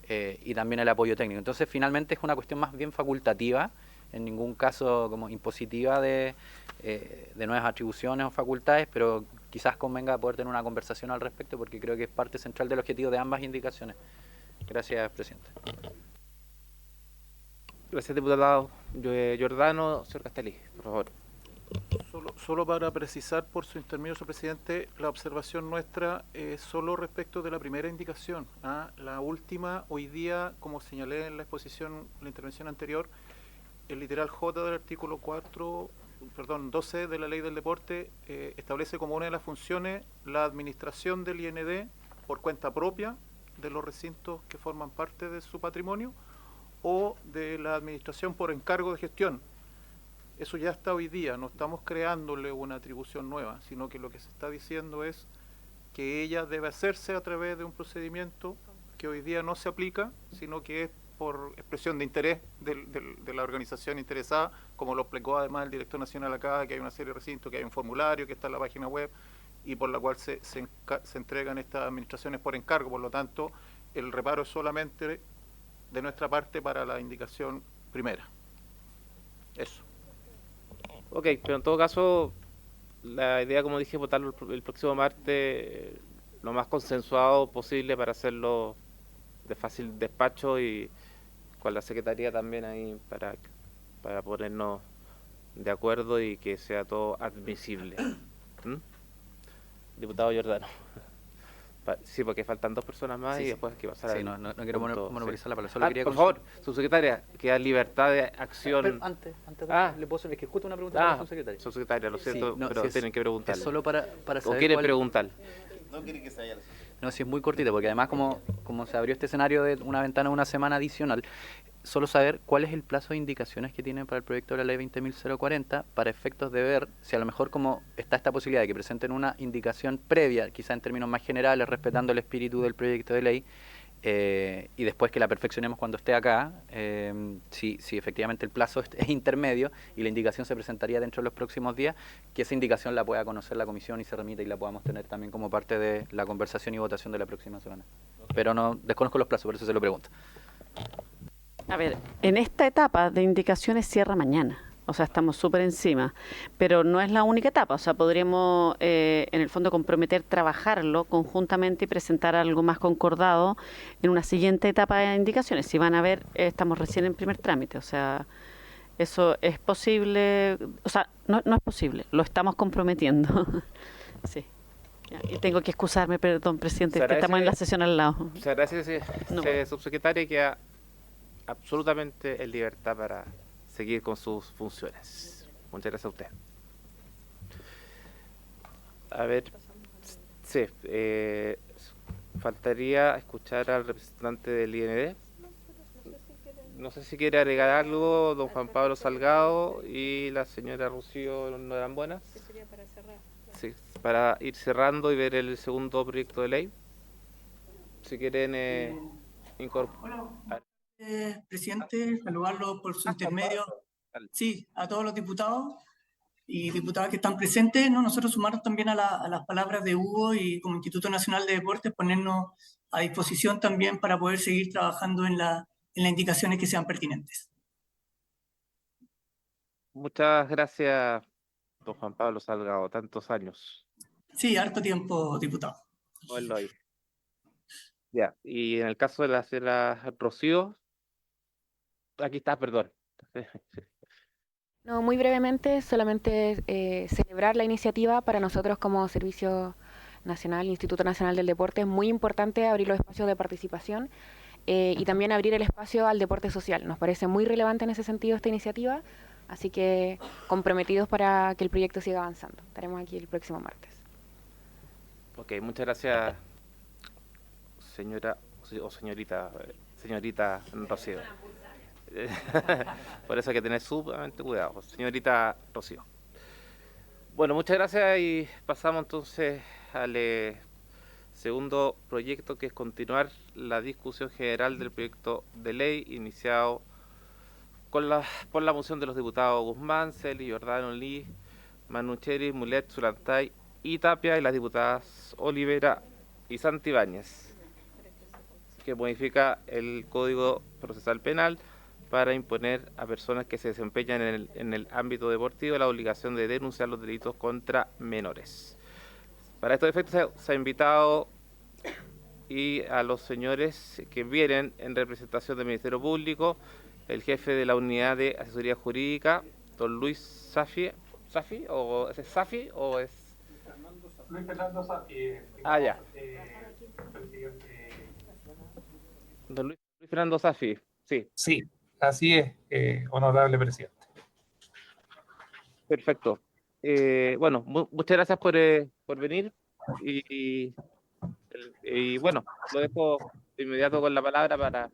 y también el apoyo técnico. Entonces, finalmente es una cuestión más bien facultativa, en ningún caso como impositiva de nuevas atribuciones o facultades, pero quizás convenga poder tener una conversación al respecto, porque creo que es parte central del objetivo de ambas indicaciones. Gracias, presidente. Gracias, diputado Giordano. Señor Castelli, por favor. Solo para precisar por su intermedio, señor presidente, la observación nuestra es solo respecto de la primera indicación. La última, hoy día, como señalé en la exposición, la intervención anterior, el literal J del artículo 12 de la Ley del Deporte establece como una de las funciones la administración del IND por cuenta propia de los recintos que forman parte de su patrimonio, o de la administración por encargo de gestión. Eso ya está hoy día, no estamos creándole una atribución nueva, sino que lo que se está diciendo es que ella debe hacerse a través de un procedimiento que hoy día no se aplica, sino que es por expresión de interés de la organización interesada, como lo explicó además el director nacional acá, que hay una serie de recintos, que hay un formulario que está en la página web y por la cual se entregan estas administraciones por encargo. Por lo tanto, el reparo es solamente de nuestra parte para la indicación primera. Eso. Ok, pero en todo caso, la idea, como dije, votarlo el próximo martes lo más consensuado posible para hacerlo de fácil despacho y con la Secretaría también ahí para ponernos de acuerdo y que sea todo admisible. Diputado Giordano. Sí, porque faltan dos personas más y después hay que pasar Sí, no quiero monopolizar la palabra. Solo quería por favor, subsecretaria, queda libertad de acción. Pero antes le puedo hacer, es que justo una pregunta para la subsecretaria. Subsecretaria, lo siento, Sí, no, pero si tienen que preguntarle. Es solo para saber. ¿O quieren preguntar? No quiere que se vaya. No, sí, es muy cortita, porque además como se abrió este escenario de una ventana de una semana adicional, solo saber cuál es el plazo de indicaciones que tienen para el proyecto de la ley 20.040 para efectos de ver si a lo mejor como está esta posibilidad de que presenten una indicación previa, quizá en términos más generales, respetando el espíritu del proyecto de ley, y después que la perfeccionemos cuando esté acá, si efectivamente el plazo es intermedio y la indicación se presentaría dentro de los próximos días, que esa indicación la pueda conocer la comisión y se remita y la podamos tener también como parte de la conversación y votación de la próxima semana. Pero no desconozco los plazos, por eso se lo pregunto. A ver, en esta etapa de indicaciones cierra mañana. O sea, estamos súper encima, pero no es la única etapa. O sea, podríamos, en el fondo, comprometer, trabajarlo conjuntamente y presentar algo más concordado en una siguiente etapa de indicaciones. Si van a ver, estamos recién en primer trámite. O sea, eso es posible. O sea, no es posible. Lo estamos comprometiendo. Sí. Ya, y tengo que excusarme, perdón, presidente, que estamos en la sesión al lado. Muchas gracias, subsecretaria, que absolutamente en libertad para seguir con sus funciones. Muchas gracias a usted. A ver, sí, faltaría escuchar al representante del IND. No sé si quiere agregar algo, don Juan Pablo Salgado y la señora Rocío Norambuena. ¿Qué sería para cerrar? Sí, para ir cerrando y ver el segundo proyecto de ley. Si quieren incorporar. Presidente, saludarlo por su intermedio. Sí, a todos los diputados y diputadas que están presentes. Nosotros sumarnos también a las palabras de Hugo y como Instituto Nacional de Deportes ponernos a disposición también para poder seguir trabajando en las indicaciones que sean pertinentes. Muchas gracias, don Juan Pablo Salgado, tantos años. Sí, harto tiempo, diputado. Bueno, ahí. Ya, y en el caso de la señora Rocío, aquí está, perdón. No, muy brevemente, solamente celebrar la iniciativa. Para nosotros como Servicio Nacional, Instituto Nacional del Deporte, es muy importante abrir los espacios de participación y también abrir el espacio al deporte social. Nos parece muy relevante en ese sentido esta iniciativa, así que comprometidos para que el proyecto siga avanzando. Estaremos aquí el próximo martes. Ok, muchas gracias, señora o señorita Rocío. Por eso hay que tener sumamente cuidado, señorita Rocío. Bueno, muchas gracias y pasamos entonces al segundo proyecto, que es continuar la discusión general del proyecto de ley iniciado por la moción de los diputados Guzmán, Celi, Giordano, Lee, Manucheri, Mulet, Zulantay y Tapia, y las diputadas Olivera y Santibáñez, que modifica el Código Procesal Penal para imponer a personas que se desempeñan en el ámbito deportivo la obligación de denunciar los delitos contra menores. Para estos efectos se ha invitado y a los señores que vienen en representación del Ministerio Público, el jefe de la Unidad de Asesoría Jurídica, don Luis Safi, ¿o es Safi o es...? Luis Fernando Safi. Ya. Don Luis Fernando Safi, sí. Sí, así es, honorable presidente. Perfecto. Bueno, muchas gracias por venir y bueno, lo dejo de inmediato con la palabra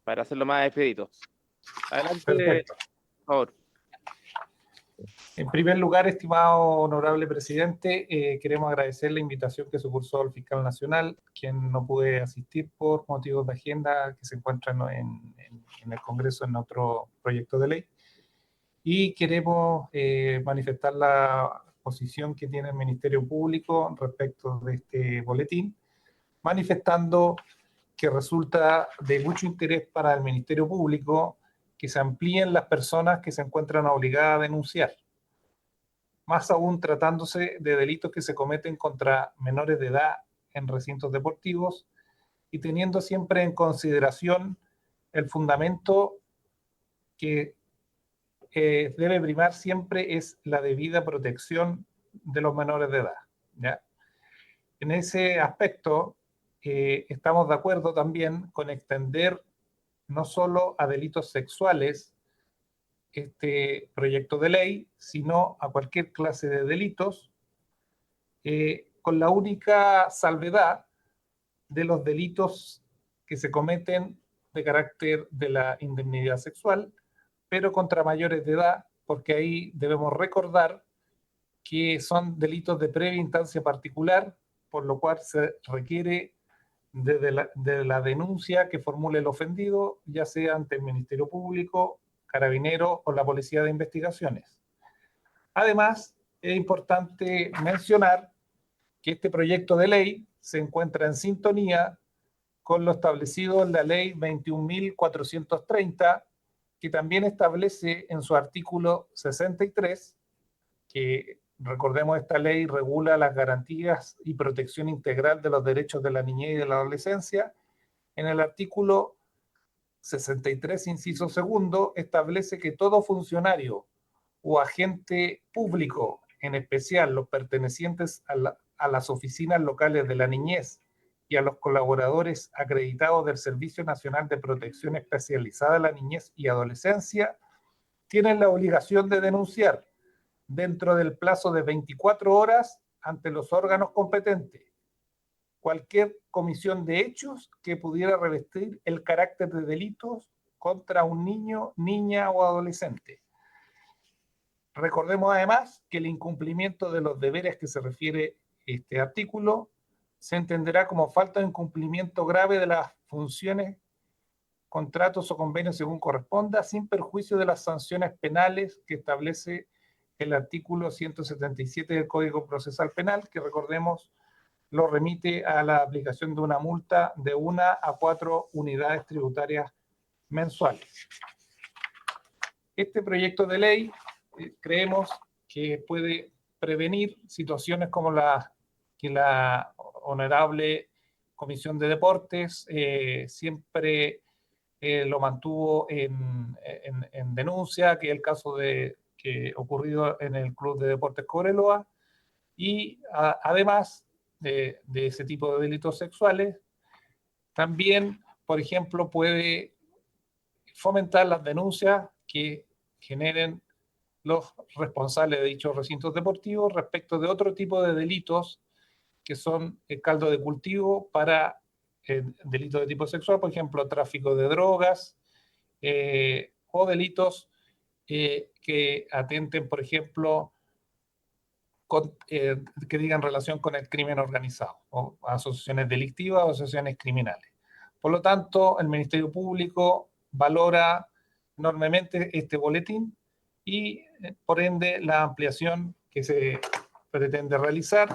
para hacerlo más expedito. Adelante, Perfecto. por favor. En primer lugar, estimado honorable presidente, queremos agradecer la invitación que se cursó al fiscal nacional, quien no pude asistir por motivos de agenda que se encuentran en el Congreso en otro proyecto de ley. Y queremos manifestar la posición que tiene el Ministerio Público respecto de este boletín, manifestando que resulta de mucho interés para el Ministerio Público que se amplíen las personas que se encuentran obligadas a denunciar, más aún tratándose de delitos que se cometen contra menores de edad en recintos deportivos y teniendo siempre en consideración el fundamento que debe primar siempre es la debida protección de los menores de edad, ¿ya? En ese aspecto, estamos de acuerdo también con extender no solo a delitos sexuales este proyecto de ley, sino a cualquier clase de delitos, con la única salvedad de los delitos que se cometen de carácter de la indemnidad sexual, pero contra mayores de edad, porque ahí debemos recordar que son delitos de previa instancia particular, por lo cual se requiere de la denuncia que formule el ofendido, ya sea ante el Ministerio Público, Carabinero o la Policía de Investigaciones. Además, es importante mencionar que este proyecto de ley se encuentra en sintonía con lo establecido en la Ley 21.430, que también establece en su artículo 63, que recordemos esta ley regula las garantías y protección integral de los derechos de la niñez y de la adolescencia. En el artículo 63, inciso segundo, establece que todo funcionario o agente público, en especial los pertenecientes a las oficinas locales de la niñez y a los colaboradores acreditados del Servicio Nacional de Protección Especializada de la Niñez y Adolescencia, tienen la obligación de denunciar dentro del plazo de 24 horas ante los órganos competentes cualquier comisión de hechos que pudiera revestir el carácter de delitos contra un niño, niña o adolescente. Recordemos además que el incumplimiento de los deberes que se refiere este artículo se entenderá como falta de incumplimiento grave de las funciones, contratos o convenios según corresponda, sin perjuicio de las sanciones penales que establece el artículo 177 del Código Procesal Penal, que recordemos lo remite a la aplicación de una multa de 1 a 4 unidades tributarias mensuales. Este proyecto de ley creemos que puede prevenir situaciones como que la honorable Comisión de Deportes siempre lo mantuvo en denuncia, que es el caso que ocurrido en el Club de Deportes Cobreloa, y además de ese tipo de delitos sexuales, también, por ejemplo, puede fomentar las denuncias que generen los responsables de dichos recintos deportivos respecto de otro tipo de delitos que son el caldo de cultivo para delitos de tipo sexual, por ejemplo, tráfico de drogas o delitos que atenten, por ejemplo, que digan relación con el crimen organizado, o asociaciones delictivas o asociaciones criminales. Por lo tanto, el Ministerio Público valora enormemente este boletín y, por ende, la ampliación que se pretende realizar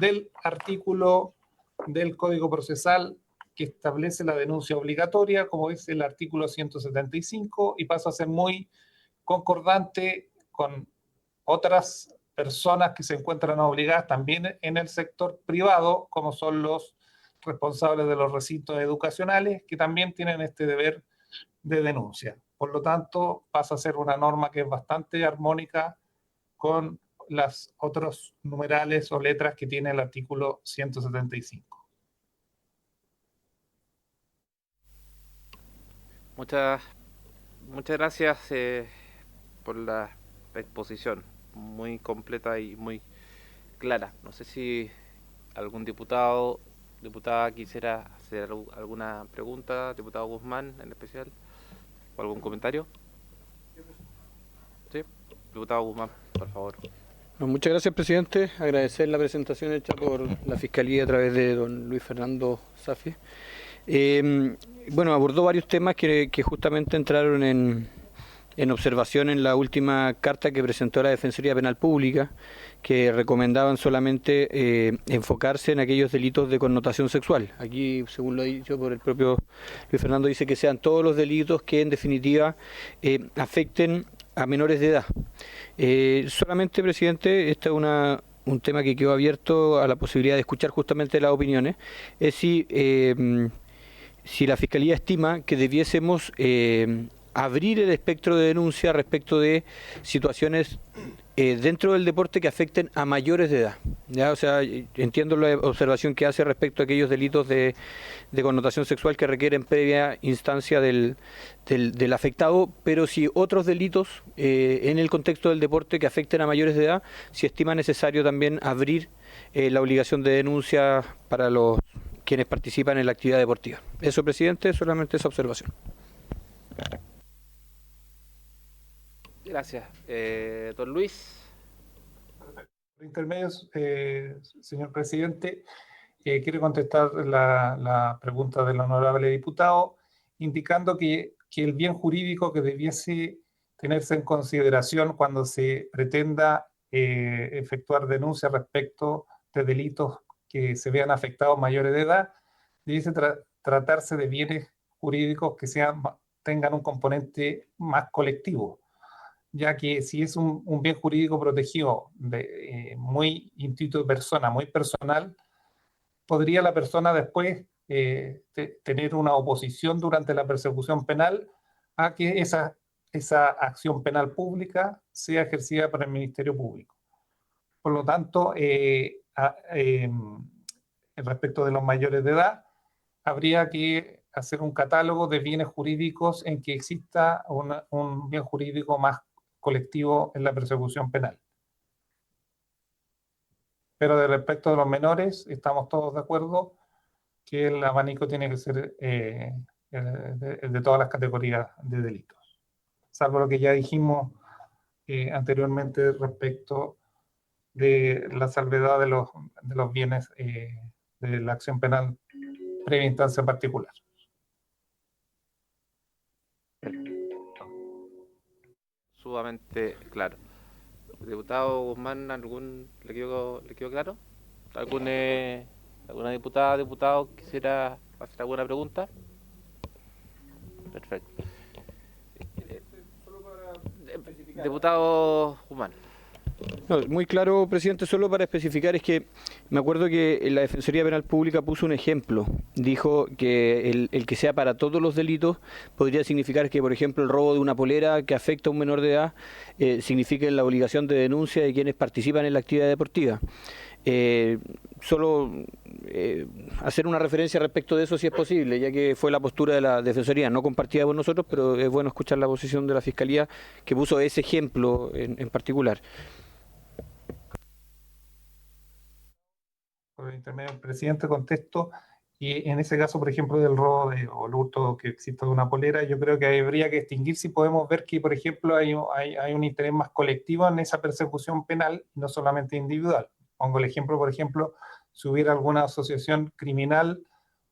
del artículo del Código Procesal que establece la denuncia obligatoria, como es el artículo 175, y pasa a ser muy concordante con otras personas que se encuentran obligadas también en el sector privado, como son los responsables de los recintos educacionales, que también tienen este deber de denuncia. Por lo tanto, pasa a ser una norma que es bastante armónica con las otros numerales o letras que tiene el artículo 175. Muchas gracias por la exposición, muy completa y muy clara. No sé si algún diputada quisiera hacer alguna pregunta, diputado Guzmán en especial, o algún comentario. Sí, diputado Guzmán, por favor. Bueno, muchas gracias, presidente. Agradecer la presentación hecha por la Fiscalía a través de don Luis Fernando Safi. Bueno, abordó varios temas que justamente entraron en observación en la última carta que presentó la Defensoría Penal Pública, que recomendaban solamente enfocarse en aquellos delitos de connotación sexual. Aquí, según lo ha dicho por el propio Luis Fernando, dice que sean todos los delitos que en definitiva afecten a menores de edad. Solamente, presidente, este es un tema que quedó abierto a la posibilidad de escuchar justamente las opiniones, es si la Fiscalía estima que debiésemos abrir el espectro de denuncia respecto de situaciones dentro del deporte que afecten a mayores de edad. ¿Ya? O sea, entiendo la observación que hace respecto a aquellos delitos de connotación sexual que requieren previa instancia del afectado, pero si otros delitos en el contexto del deporte que afecten a mayores de edad, si estima necesario también abrir la obligación de denuncia para quienes participan en la actividad deportiva. Eso, presidente, solamente esa observación. Gracias. Don Luis. Por intermedios, señor presidente, quiero contestar la pregunta del honorable diputado, indicando que el bien jurídico que debiese tenerse en consideración cuando se pretenda efectuar denuncias respecto de delitos que se vean afectados mayores de edad, debiese tratarse de bienes jurídicos que tengan un componente más colectivo, ya que si es un bien jurídico protegido muy instinto de persona, muy personal, podría la persona después tener una oposición durante la persecución penal a que esa acción penal pública sea ejercida por el Ministerio Público. Por lo tanto, respecto de los mayores de edad, habría que hacer un catálogo de bienes jurídicos en que exista un bien jurídico más colectivo en la persecución penal. Pero de respecto de los menores, estamos todos de acuerdo que el abanico tiene que ser de todas las categorías de delitos, salvo lo que ya dijimos anteriormente respecto de la salvedad de los bienes de la acción penal previa instancia particular. Sumamente claro. Diputado Guzmán, ¿le quedó claro? ¿Alguna diputado quisiera hacer alguna pregunta? Perfecto. Diputado Guzmán. No, muy claro, presidente, solo para especificar es que me acuerdo que la Defensoría Penal Pública puso un ejemplo. Dijo que el que sea para todos los delitos podría significar que, por ejemplo, el robo de una polera que afecta a un menor de edad signifique la obligación de denuncia de quienes participan en la actividad deportiva. Solo hacer una referencia respecto de eso si es posible, ya que fue la postura de la Defensoría, no compartida por nosotros, pero es bueno escuchar la posición de la Fiscalía que puso ese ejemplo en particular. Por el intermedio del presidente contesto, y en ese caso, por ejemplo, del robo o el hurto que existe de una polera, yo creo que habría que distinguir si podemos ver que, por ejemplo, hay un interés más colectivo en esa persecución penal, no solamente individual. Pongo el ejemplo, por ejemplo, si hubiera alguna asociación criminal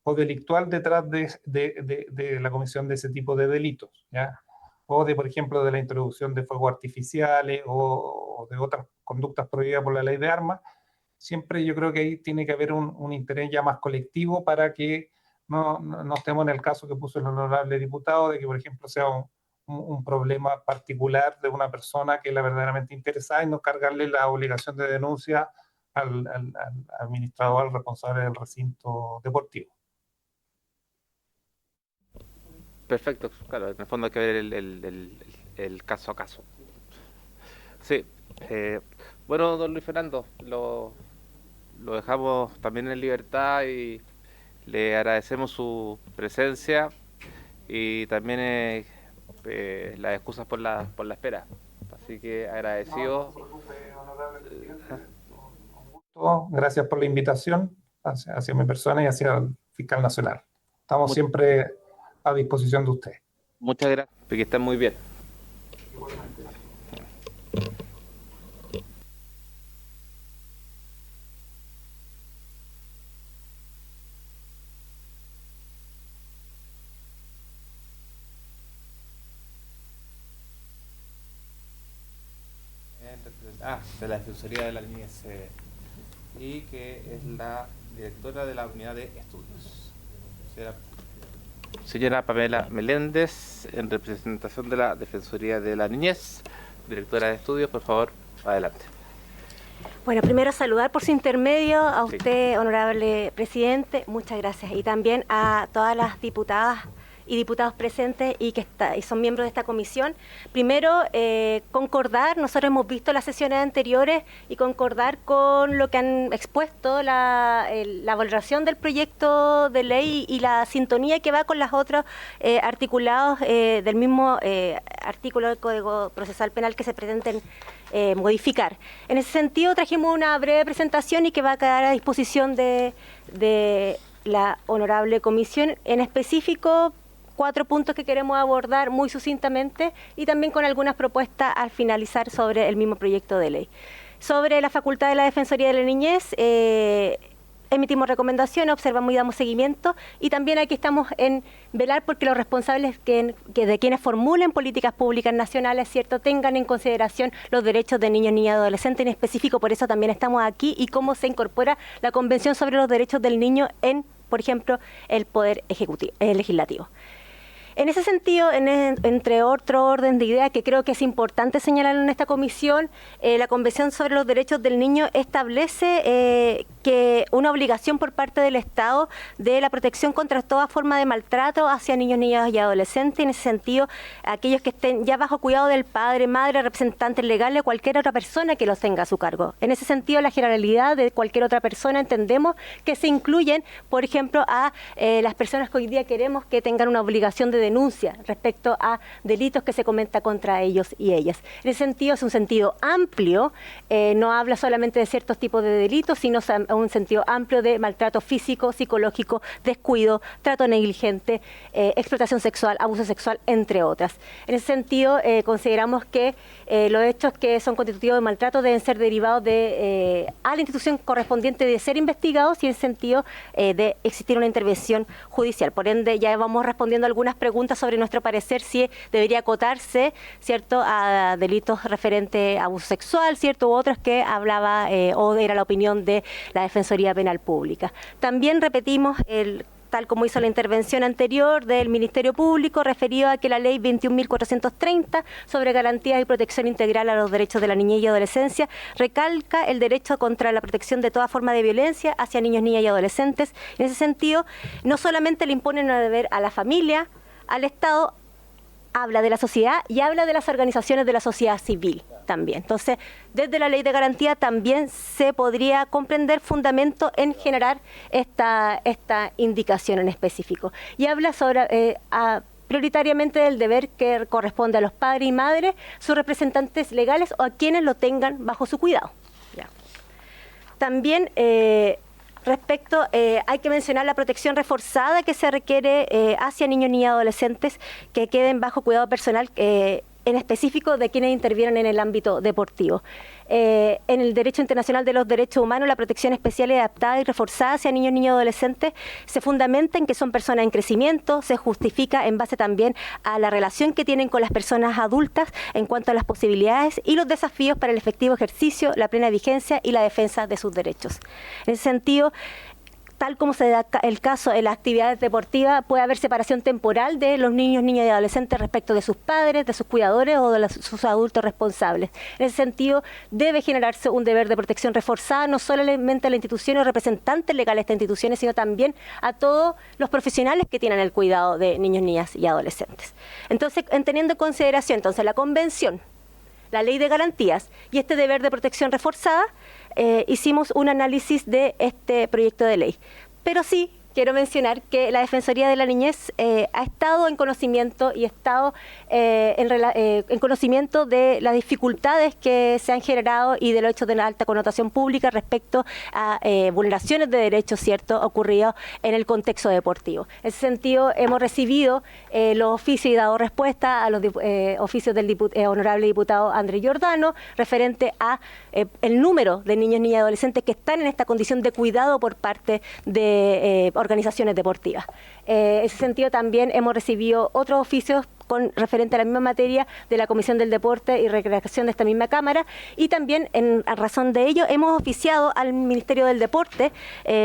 o delictual detrás de la comisión de ese tipo de delitos, ¿ya? O de, por ejemplo, de la introducción de fuegos artificiales o de otras conductas prohibidas por la ley de armas. Siempre yo creo que ahí tiene que haber un interés ya más colectivo para que no estemos en el caso que puso el honorable diputado de que, por ejemplo, sea un problema particular de una persona que es la verdaderamente interesada y no cargarle la obligación de denuncia al administrador, al responsable del recinto deportivo. Perfecto, claro, en el fondo hay que ver el caso a caso. Sí, bueno, don Luis Fernando, lo dejamos también en libertad y le agradecemos su presencia y también las excusas por la espera. Así que agradecido. Gracias por la invitación hacia mi persona y hacia el fiscal nacional. Estamos siempre a disposición de usted. Muchas gracias, que estén muy bien. De la Defensoría de la Niñez y que es la directora de la unidad de estudios. Señora Pamela Meléndez, en representación de la Defensoría de la Niñez, directora de estudios, por favor, adelante. Bueno, primero saludar por su intermedio a usted, honorable presidente, muchas gracias, y también a todas las diputadas y diputados presentes y son miembros de esta comisión. Primero, concordar, nosotros hemos visto las sesiones anteriores y concordar con lo que han expuesto, la valoración del proyecto de ley y la sintonía que va con los otros articulados del mismo artículo del Código Procesal Penal que se pretenden modificar. En ese sentido, trajimos una breve presentación y que va a quedar a disposición de la honorable comisión, en específico 4 puntos que queremos abordar muy sucintamente y también con algunas propuestas al finalizar sobre el mismo proyecto de ley. Sobre la facultad de la Defensoría de la Niñez, emitimos recomendaciones, observamos y damos seguimiento, y también aquí estamos en velar porque los responsables de quienes formulen políticas públicas nacionales, ¿cierto?, tengan en consideración los derechos de niños, niñas y adolescentes en específico. Por eso también estamos aquí y cómo se incorpora la Convención sobre los Derechos del Niño en, por ejemplo, el Poder Legislativo. En ese sentido, entre otro orden de ideas que creo que es importante señalar en esta comisión, la Convención sobre los Derechos del Niño establece que una obligación por parte del Estado de la protección contra toda forma de maltrato hacia niños, niñas y adolescentes. En ese sentido, aquellos que estén ya bajo cuidado del padre, madre, representantes legales o cualquier otra persona que los tenga a su cargo. En ese sentido, la generalidad de cualquier otra persona entendemos que se incluyen, por ejemplo, a las personas que hoy día queremos que tengan una obligación de denuncia respecto a delitos que se cometa contra ellos y ellas. En ese sentido, es un sentido amplio, no habla solamente de ciertos tipos de delitos, sino un sentido amplio de maltrato físico, psicológico, descuido, trato negligente, explotación sexual, abuso sexual, entre otras. En ese sentido, consideramos que los hechos que son constitutivos de maltrato deben ser derivados a la institución correspondiente de ser investigados y en ese sentido de existir una intervención judicial. Por ende, ya vamos respondiendo algunas preguntas sobre nuestro parecer si debería acotarse, ¿cierto?, a delitos referentes a abuso sexual, ¿cierto?, u otros que hablaba o era la opinión de la Defensoría Penal Pública. También repetimos tal como hizo la intervención anterior del Ministerio Público, referido a que la ley 21.430 sobre garantías y protección integral a los derechos de la niñez y adolescencia recalca el derecho contra la protección de toda forma de violencia hacia niños, niñas y adolescentes. En ese sentido, no solamente le imponen un deber a la familia, al Estado, habla de la sociedad y habla de las organizaciones de la sociedad civil también. Entonces, desde la ley de garantía también se podría comprender fundamento en generar esta indicación en específico. Y habla sobre prioritariamente del deber que corresponde a los padres y madres, sus representantes legales o a quienes lo tengan bajo su cuidado. Ya. También respecto, hay que mencionar la protección reforzada que se requiere hacia niños, niñas y adolescentes que queden bajo cuidado personal, en específico de quienes intervienen en el ámbito deportivo. En el Derecho Internacional de los Derechos Humanos, la protección especial y adaptada y reforzada hacia niños, niñas y adolescentes se fundamenta en que son personas en crecimiento, se justifica en base también a la relación que tienen con las personas adultas en cuanto a las posibilidades y los desafíos para el efectivo ejercicio, la plena vigencia y la defensa de sus derechos. En ese sentido, tal como se da el caso en las actividades deportivas, puede haber separación temporal de los niños, niñas y adolescentes respecto de sus padres, de sus cuidadores o de sus adultos responsables. En ese sentido, debe generarse un deber de protección reforzada, no solamente a la institución o representantes legales de estas instituciones, sino también a todos los profesionales que tienen el cuidado de niños, niñas y adolescentes. Entonces, teniendo en consideración la Convención, la Ley de Garantías y este deber de protección reforzada, hicimos un análisis de este proyecto de ley. Pero sí, quiero mencionar que la Defensoría de la Niñez ha estado en conocimiento y estado en conocimiento de las dificultades que se han generado y de los hechos de alta connotación pública respecto a vulneraciones de derechos, ¿cierto?, ocurridos en el contexto deportivo. En ese sentido, hemos recibido los oficios y dado respuesta a los oficios del honorable diputado Andrés Giordano referente a el número de niños, niñas y adolescentes que están en esta condición de cuidado por parte de organizaciones deportivas. En ese sentido también hemos recibido otros oficios referente a la misma materia de la Comisión del Deporte y Recreación de esta misma Cámara, y también a razón de ello hemos oficiado al Ministerio del Deporte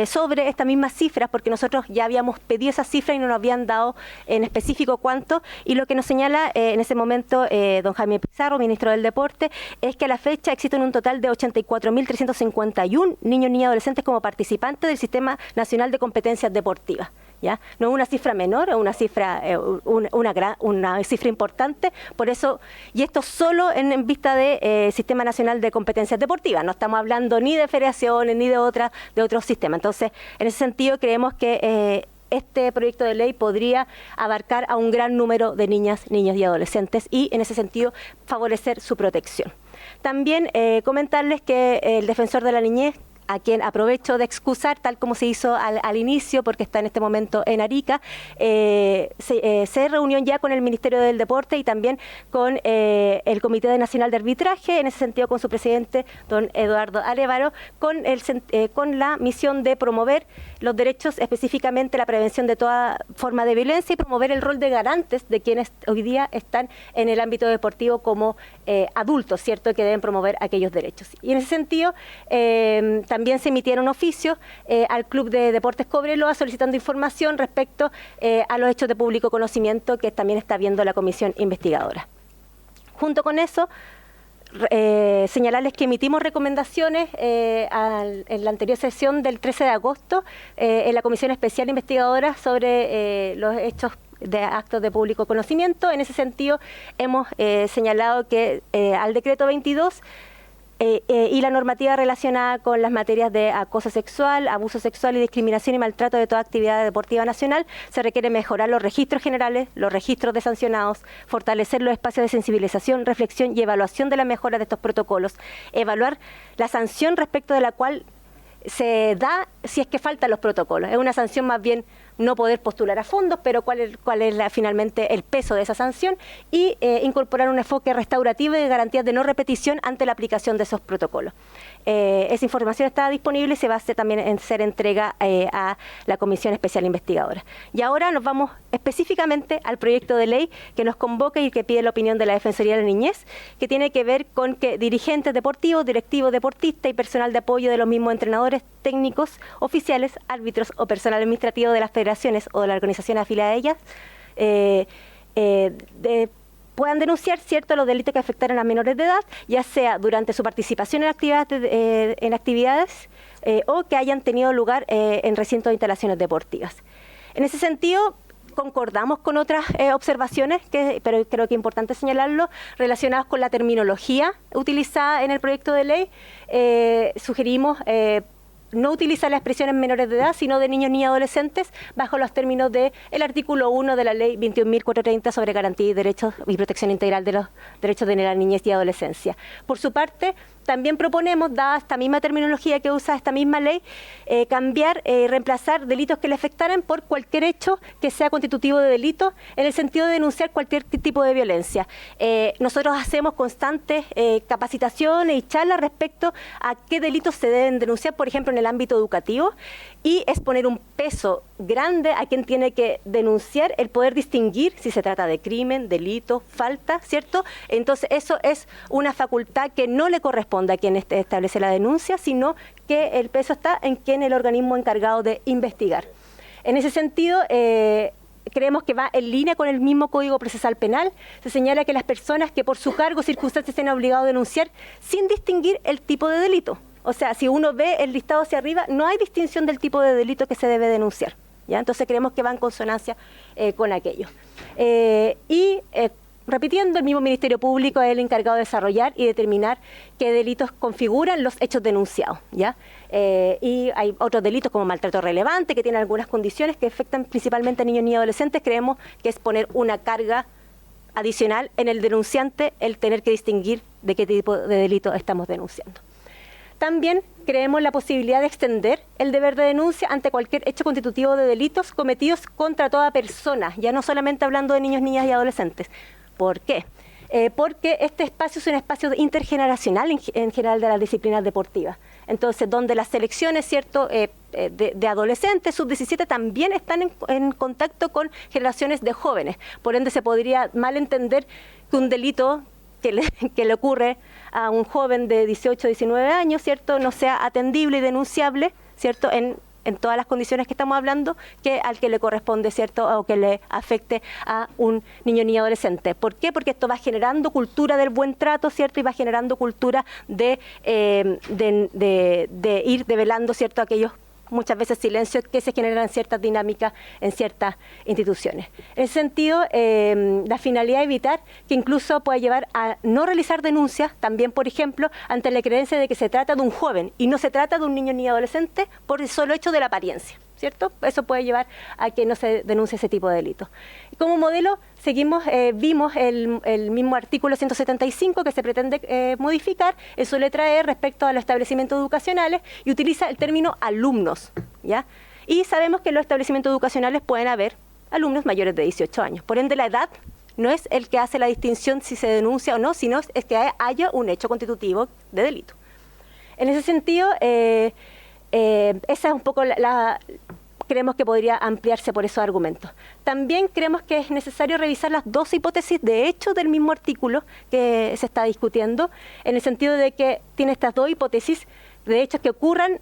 sobre estas mismas cifras, porque nosotros ya habíamos pedido esas cifras y no nos habían dado en específico cuánto, y lo que nos señala en ese momento don Jaime Pizarro, ministro del Deporte, es que a la fecha existen un total de 84.351 niños, niñas y adolescentes como participantes del Sistema Nacional de Competencias Deportivas. ¿Ya? No es una cifra menor, es una cifra, una cifra importante, por eso, y esto solo en vista de Sistema Nacional de Competencias Deportivas, no estamos hablando ni de federaciones ni de otros sistemas. Entonces, en ese sentido creemos que este proyecto de ley podría abarcar a un gran número de niñas, niños y adolescentes y en ese sentido favorecer su protección. También comentarles que el defensor de la niñez, a quien aprovecho de excusar, tal como se hizo al inicio, porque está en este momento en Arica, se reunió ya con el Ministerio del Deporte y también con el Comité Nacional de Arbitraje, en ese sentido con su presidente, don Eduardo Arévalo, con la misión de promover los derechos, específicamente la prevención de toda forma de violencia y promover el rol de garantes de quienes hoy día están en el ámbito deportivo como adultos, ¿cierto?, que deben promover aquellos derechos. Y en ese sentido, también se emitieron oficios al Club de Deportes Cobreloa solicitando información respecto a los hechos de público conocimiento que también está viendo la comisión investigadora. Junto con eso, señalarles que emitimos recomendaciones en la anterior sesión del 13 de agosto en la Comisión Especial Investigadora sobre los hechos de actos de público conocimiento. En ese sentido, hemos señalado que al decreto 22 y la normativa relacionada con las materias de acoso sexual, abuso sexual y discriminación y maltrato de toda actividad deportiva nacional, se requiere mejorar los registros generales, los registros de sancionados, fortalecer los espacios de sensibilización, reflexión y evaluación de la mejora de estos protocolos, evaluar la sanción respecto de la cual se da si es que faltan los protocolos. Es una sanción más bien no poder postular a fondos, pero cuál es finalmente el peso de esa sanción y incorporar un enfoque restaurativo y de garantías de no repetición ante la aplicación de esos protocolos. Esa información está disponible y se va a hacer también ser entrega a la Comisión Especial Investigadora. Y ahora nos vamos específicamente al proyecto de ley que nos convoca y que pide la opinión de la Defensoría de la Niñez, que tiene que ver con que dirigentes deportivos, directivos deportistas y personal de apoyo de los mismos entrenadores, técnicos, oficiales, árbitros o personal administrativo de las federaciones confederaciones o de la organización afiliada a ellas puedan denunciar, ¿cierto?, los delitos que afectaron a menores de edad, ya sea durante su participación en actividades o que hayan tenido lugar en recintos de instalaciones deportivas. En ese sentido, concordamos con otras observaciones, pero creo que es importante señalarlo, relacionadas con la terminología utilizada en el proyecto de ley. Sugerimos no utilizar las expresiones menores de edad, sino de niños y adolescentes, bajo los términos del artículo 1 de la Ley 21.430 sobre garantía y derechos y protección integral de los derechos de la niñez y adolescencia. Por su parte, también proponemos, dada esta misma terminología que usa esta misma ley, cambiar y reemplazar delitos que le afectaran por cualquier hecho que sea constitutivo de delito, en el sentido de denunciar cualquier tipo de violencia. Nosotros hacemos constantes capacitaciones y charlas respecto a qué delitos se deben denunciar, por ejemplo, en el ámbito educativo, y es poner un peso grande a quien tiene que denunciar, el poder distinguir si se trata de crimen, delito, falta, ¿cierto? Entonces eso es una facultad que no le corresponde a quien establece la denuncia, sino que el peso está en quien el organismo encargado de investigar. En ese sentido, creemos que va en línea con el mismo Código Procesal Penal. Se señala que las personas que por su cargo o circunstancias estén obligados a denunciar sin distinguir el tipo de delito. O sea, si uno ve el listado hacia arriba, no hay distinción del tipo de delito que se debe denunciar, ¿ya? Entonces creemos que va en consonancia con aquello. Repitiendo, el mismo Ministerio Público es el encargado de desarrollar y determinar qué delitos configuran los hechos denunciados, ¿ya? Y hay otros delitos como maltrato relevante, que tienen algunas condiciones que afectan principalmente a niños y adolescentes. Creemos que es poner una carga adicional en el denunciante el tener que distinguir de qué tipo de delito estamos denunciando. También creemos la posibilidad de extender el deber de denuncia ante cualquier hecho constitutivo de delitos cometidos contra toda persona, ya no solamente hablando de niños, niñas y adolescentes. ¿Por qué? Porque este espacio es un espacio intergeneracional en general de las disciplinas deportivas. Entonces, donde las selecciones, ¿cierto?, de adolescentes, sub-17, también están en contacto con generaciones de jóvenes. Por ende, se podría malentender que un delito que le ocurre a un joven de 18, 19 años, ¿cierto?, no sea atendible y denunciable, ¿cierto?, en todas las condiciones que estamos hablando, que al que le corresponde, ¿cierto?, o que le afecte a un niño ni adolescente. ¿Por qué? Porque esto va generando cultura del buen trato, ¿cierto?, y va generando cultura de ir develando, ¿cierto?, aquellos muchas veces silencios que se generan ciertas dinámicas en ciertas instituciones. En ese sentido, la finalidad es evitar que incluso pueda llevar a no realizar denuncias, también, por ejemplo, ante la creencia de que se trata de un joven y no se trata de un niño ni adolescente por el solo hecho de la apariencia, ¿cierto? Eso puede llevar a que no se denuncie ese tipo de delitos. Como modelo, vimos el mismo artículo 175 que se pretende modificar en su letra E respecto a los establecimientos educacionales, y utiliza el término alumnos, ¿ya? Y sabemos que en los establecimientos educacionales pueden haber alumnos mayores de 18 años. Por ende, la edad no es el que hace la distinción si se denuncia o no, sino es que haya un hecho constitutivo de delito. En ese sentido, esa es un poco creemos que podría ampliarse por esos argumentos. También creemos que es necesario revisar las dos hipótesis de hecho del mismo artículo que se está discutiendo, en el sentido de que tiene estas dos hipótesis de hechos que ocurran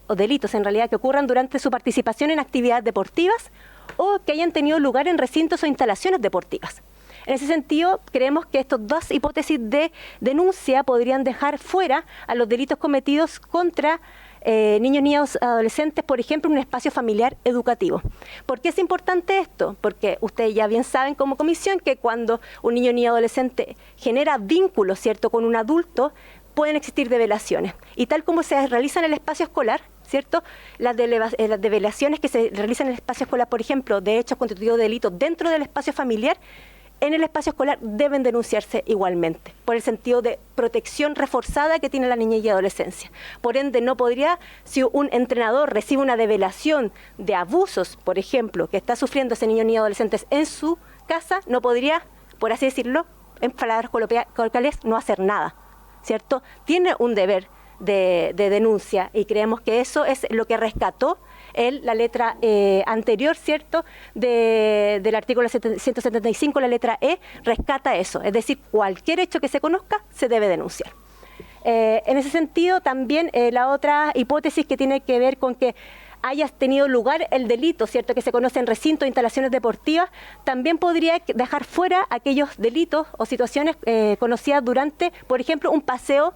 o delitos en realidad, que ocurran durante su participación en actividades deportivas o que hayan tenido lugar en recintos o instalaciones deportivas. En ese sentido, creemos que estas dos hipótesis de denuncia podrían dejar fuera a los delitos cometidos contra niños, niñas, adolescentes, por ejemplo, en un espacio familiar educativo. ¿Por qué es importante esto? Porque ustedes ya bien saben como comisión que cuando un niño, niña, adolescente genera vínculos, ¿cierto?, con un adulto, pueden existir develaciones. Y tal como se realiza en el espacio escolar, ¿cierto?, las develaciones que se realizan en el espacio escolar, por ejemplo, de hechos constitutivos de delitos dentro del espacio familiar, en el espacio escolar deben denunciarse igualmente, por el sentido de protección reforzada que tiene la niñez y adolescencia. Por ende, no podría, si un entrenador recibe una develación de abusos, por ejemplo, que está sufriendo ese niño ni adolescentes en su casa, no podría, por así decirlo, en palabras coloquiales, no hacer nada, ¿cierto? Tiene un deber de denuncia, y creemos que eso es lo que rescató la letra anterior, ¿cierto?, del artículo 175, la letra E, rescata eso, es decir, cualquier hecho que se conozca se debe denunciar. En ese sentido, también la otra hipótesis que tiene que ver con que haya tenido lugar el delito, ¿cierto?, que se conoce en recintos e instalaciones deportivas, también podría dejar fuera aquellos delitos o situaciones conocidas durante, por ejemplo, un paseo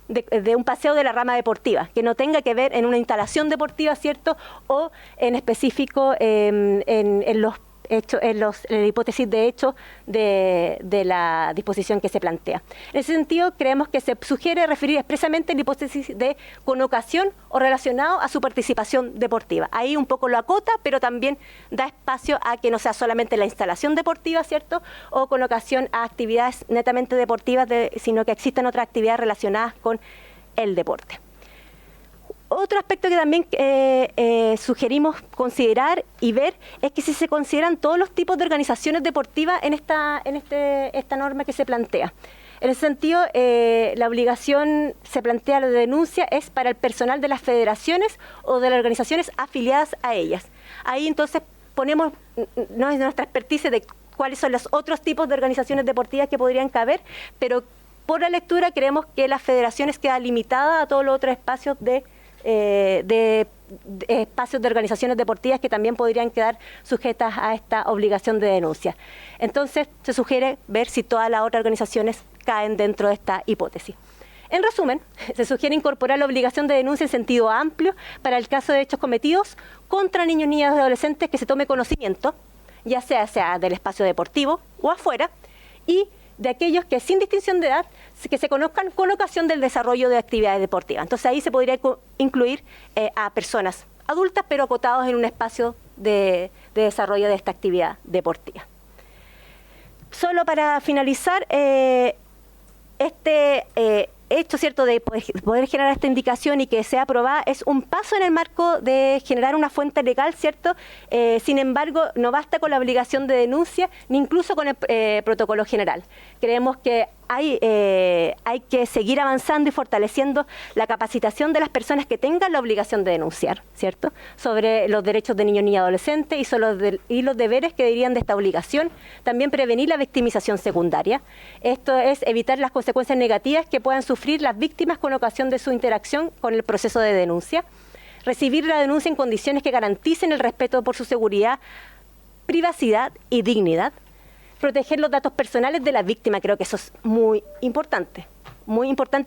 un paseo de la rama deportiva, que no tenga que ver en una instalación deportiva, ¿cierto?, o en específico en la hipótesis de hecho de la disposición que se plantea. En ese sentido, creemos que se sugiere referir expresamente la hipótesis de con ocasión o relacionado a su participación deportiva. Ahí un poco lo acota, pero también da espacio a que no sea solamente la instalación deportiva, ¿cierto?, o con ocasión a actividades netamente deportivas, sino que existan otras actividades relacionadas con el deporte. Otro aspecto que también sugerimos considerar y ver es que si se consideran todos los tipos de organizaciones deportivas en esta norma que se plantea. En ese sentido, la obligación se plantea la denuncia es para el personal de las federaciones o de las organizaciones afiliadas a ellas. Ahí entonces ponemos, no es nuestra expertise de cuáles son los otros tipos de organizaciones deportivas que podrían caber, pero por la lectura creemos que las federaciones quedan limitadas a todos los otros espacios de espacios de organizaciones deportivas que también podrían quedar sujetas a esta obligación de denuncia. Entonces, se sugiere ver si todas las otras organizaciones caen dentro de esta hipótesis. En resumen, se sugiere incorporar la obligación de denuncia en sentido amplio para el caso de hechos cometidos contra niños, niñas y adolescentes que se tome conocimiento, ya sea del espacio deportivo o afuera, y de aquellos que sin distinción de edad que se conozcan con ocasión del desarrollo de actividades deportivas. Entonces ahí se podría incluir a personas adultas pero acotados en un espacio de desarrollo de esta actividad deportiva. Solo para finalizar, este hecho, ¿cierto?, de poder generar esta indicación y que sea aprobada es un paso en el marco de generar una fuente legal, ¿cierto? Sin embargo, no basta con la obligación de denuncia ni incluso con el protocolo general. Creemos que hay que seguir avanzando y fortaleciendo la capacitación de las personas que tengan la obligación de denunciar, ¿cierto?, sobre los derechos de niños, niñas y adolescentes y los deberes que derivan de esta obligación. También prevenir la victimización secundaria. Esto es evitar las consecuencias negativas que puedan sufrir las víctimas con ocasión de su interacción con el proceso de denuncia. Recibir la denuncia en condiciones que garanticen el respeto por su seguridad, privacidad y dignidad. Proteger los datos personales de la víctima, creo que eso es muy importante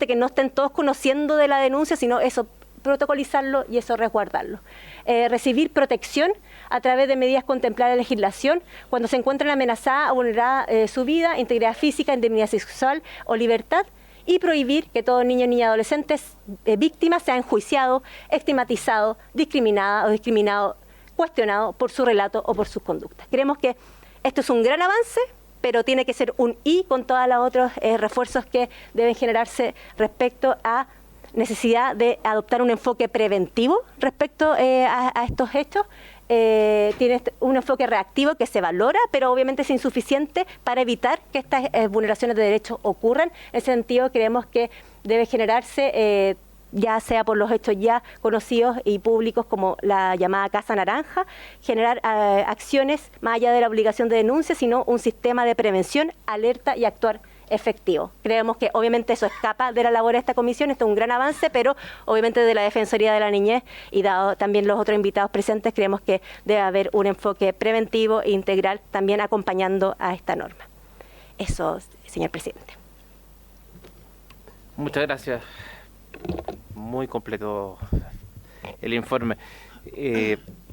que no estén todos conociendo de la denuncia, sino eso, protocolizarlo y eso resguardarlo. Recibir protección a través de medidas contempladas en la legislación cuando se encuentran amenazada o vulnerada su vida, integridad física, indemnidad sexual o libertad, y prohibir que todo niño, niña y adolescentes víctimas sea enjuiciado, estigmatizado, discriminado, cuestionado por su relato o por sus conductas. Creemos que esto es un gran avance, pero tiene que ser un y con todos los otros refuerzos que deben generarse respecto a necesidad de adoptar un enfoque preventivo respecto a estos hechos. Tiene un enfoque reactivo que se valora, pero obviamente es insuficiente para evitar que estas vulneraciones de derechos ocurran. En ese sentido, creemos que debe generarse ya sea por los hechos ya conocidos y públicos como la llamada Casa Naranja, generar acciones más allá de la obligación de denuncia, sino un sistema de prevención, alerta y actuar efectivo. Creemos que obviamente eso escapa de la labor de esta comisión, esto es un gran avance, pero obviamente de la Defensoría de la Niñez y dado también los otros invitados presentes, creemos que debe haber un enfoque preventivo e integral también acompañando a esta norma. Eso, señor presidente. Muchas gracias. Muy completo el informe.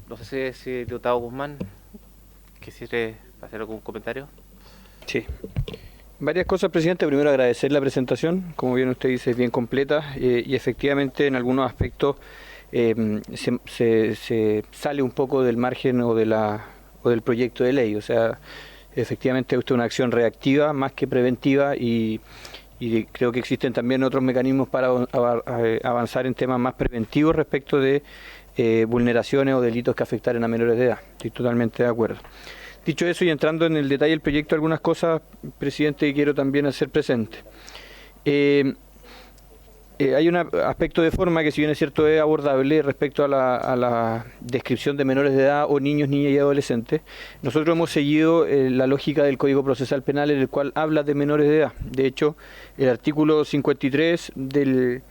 No sé si el diputado Guzmán quisiera hacer algún comentario. Sí. Varias cosas, presidente. Primero, agradecer la presentación. Como bien usted dice, es bien completa y efectivamente en algunos aspectos se sale un poco del margen o del proyecto de ley. O sea, efectivamente usted es una acción reactiva más que preventiva y creo que existen también otros mecanismos para avanzar en temas más preventivos respecto de vulneraciones o delitos que afectaren a menores de edad. Estoy totalmente de acuerdo. Dicho eso y entrando en el detalle del proyecto, algunas cosas, presidente, que quiero también hacer presente. Hay un aspecto de forma que, si bien es cierto, es abordable respecto a la descripción de menores de edad o niños, niñas y adolescentes. Nosotros hemos seguido la lógica del Código Procesal Penal, en el cual habla de menores de edad. De hecho, el artículo 53 del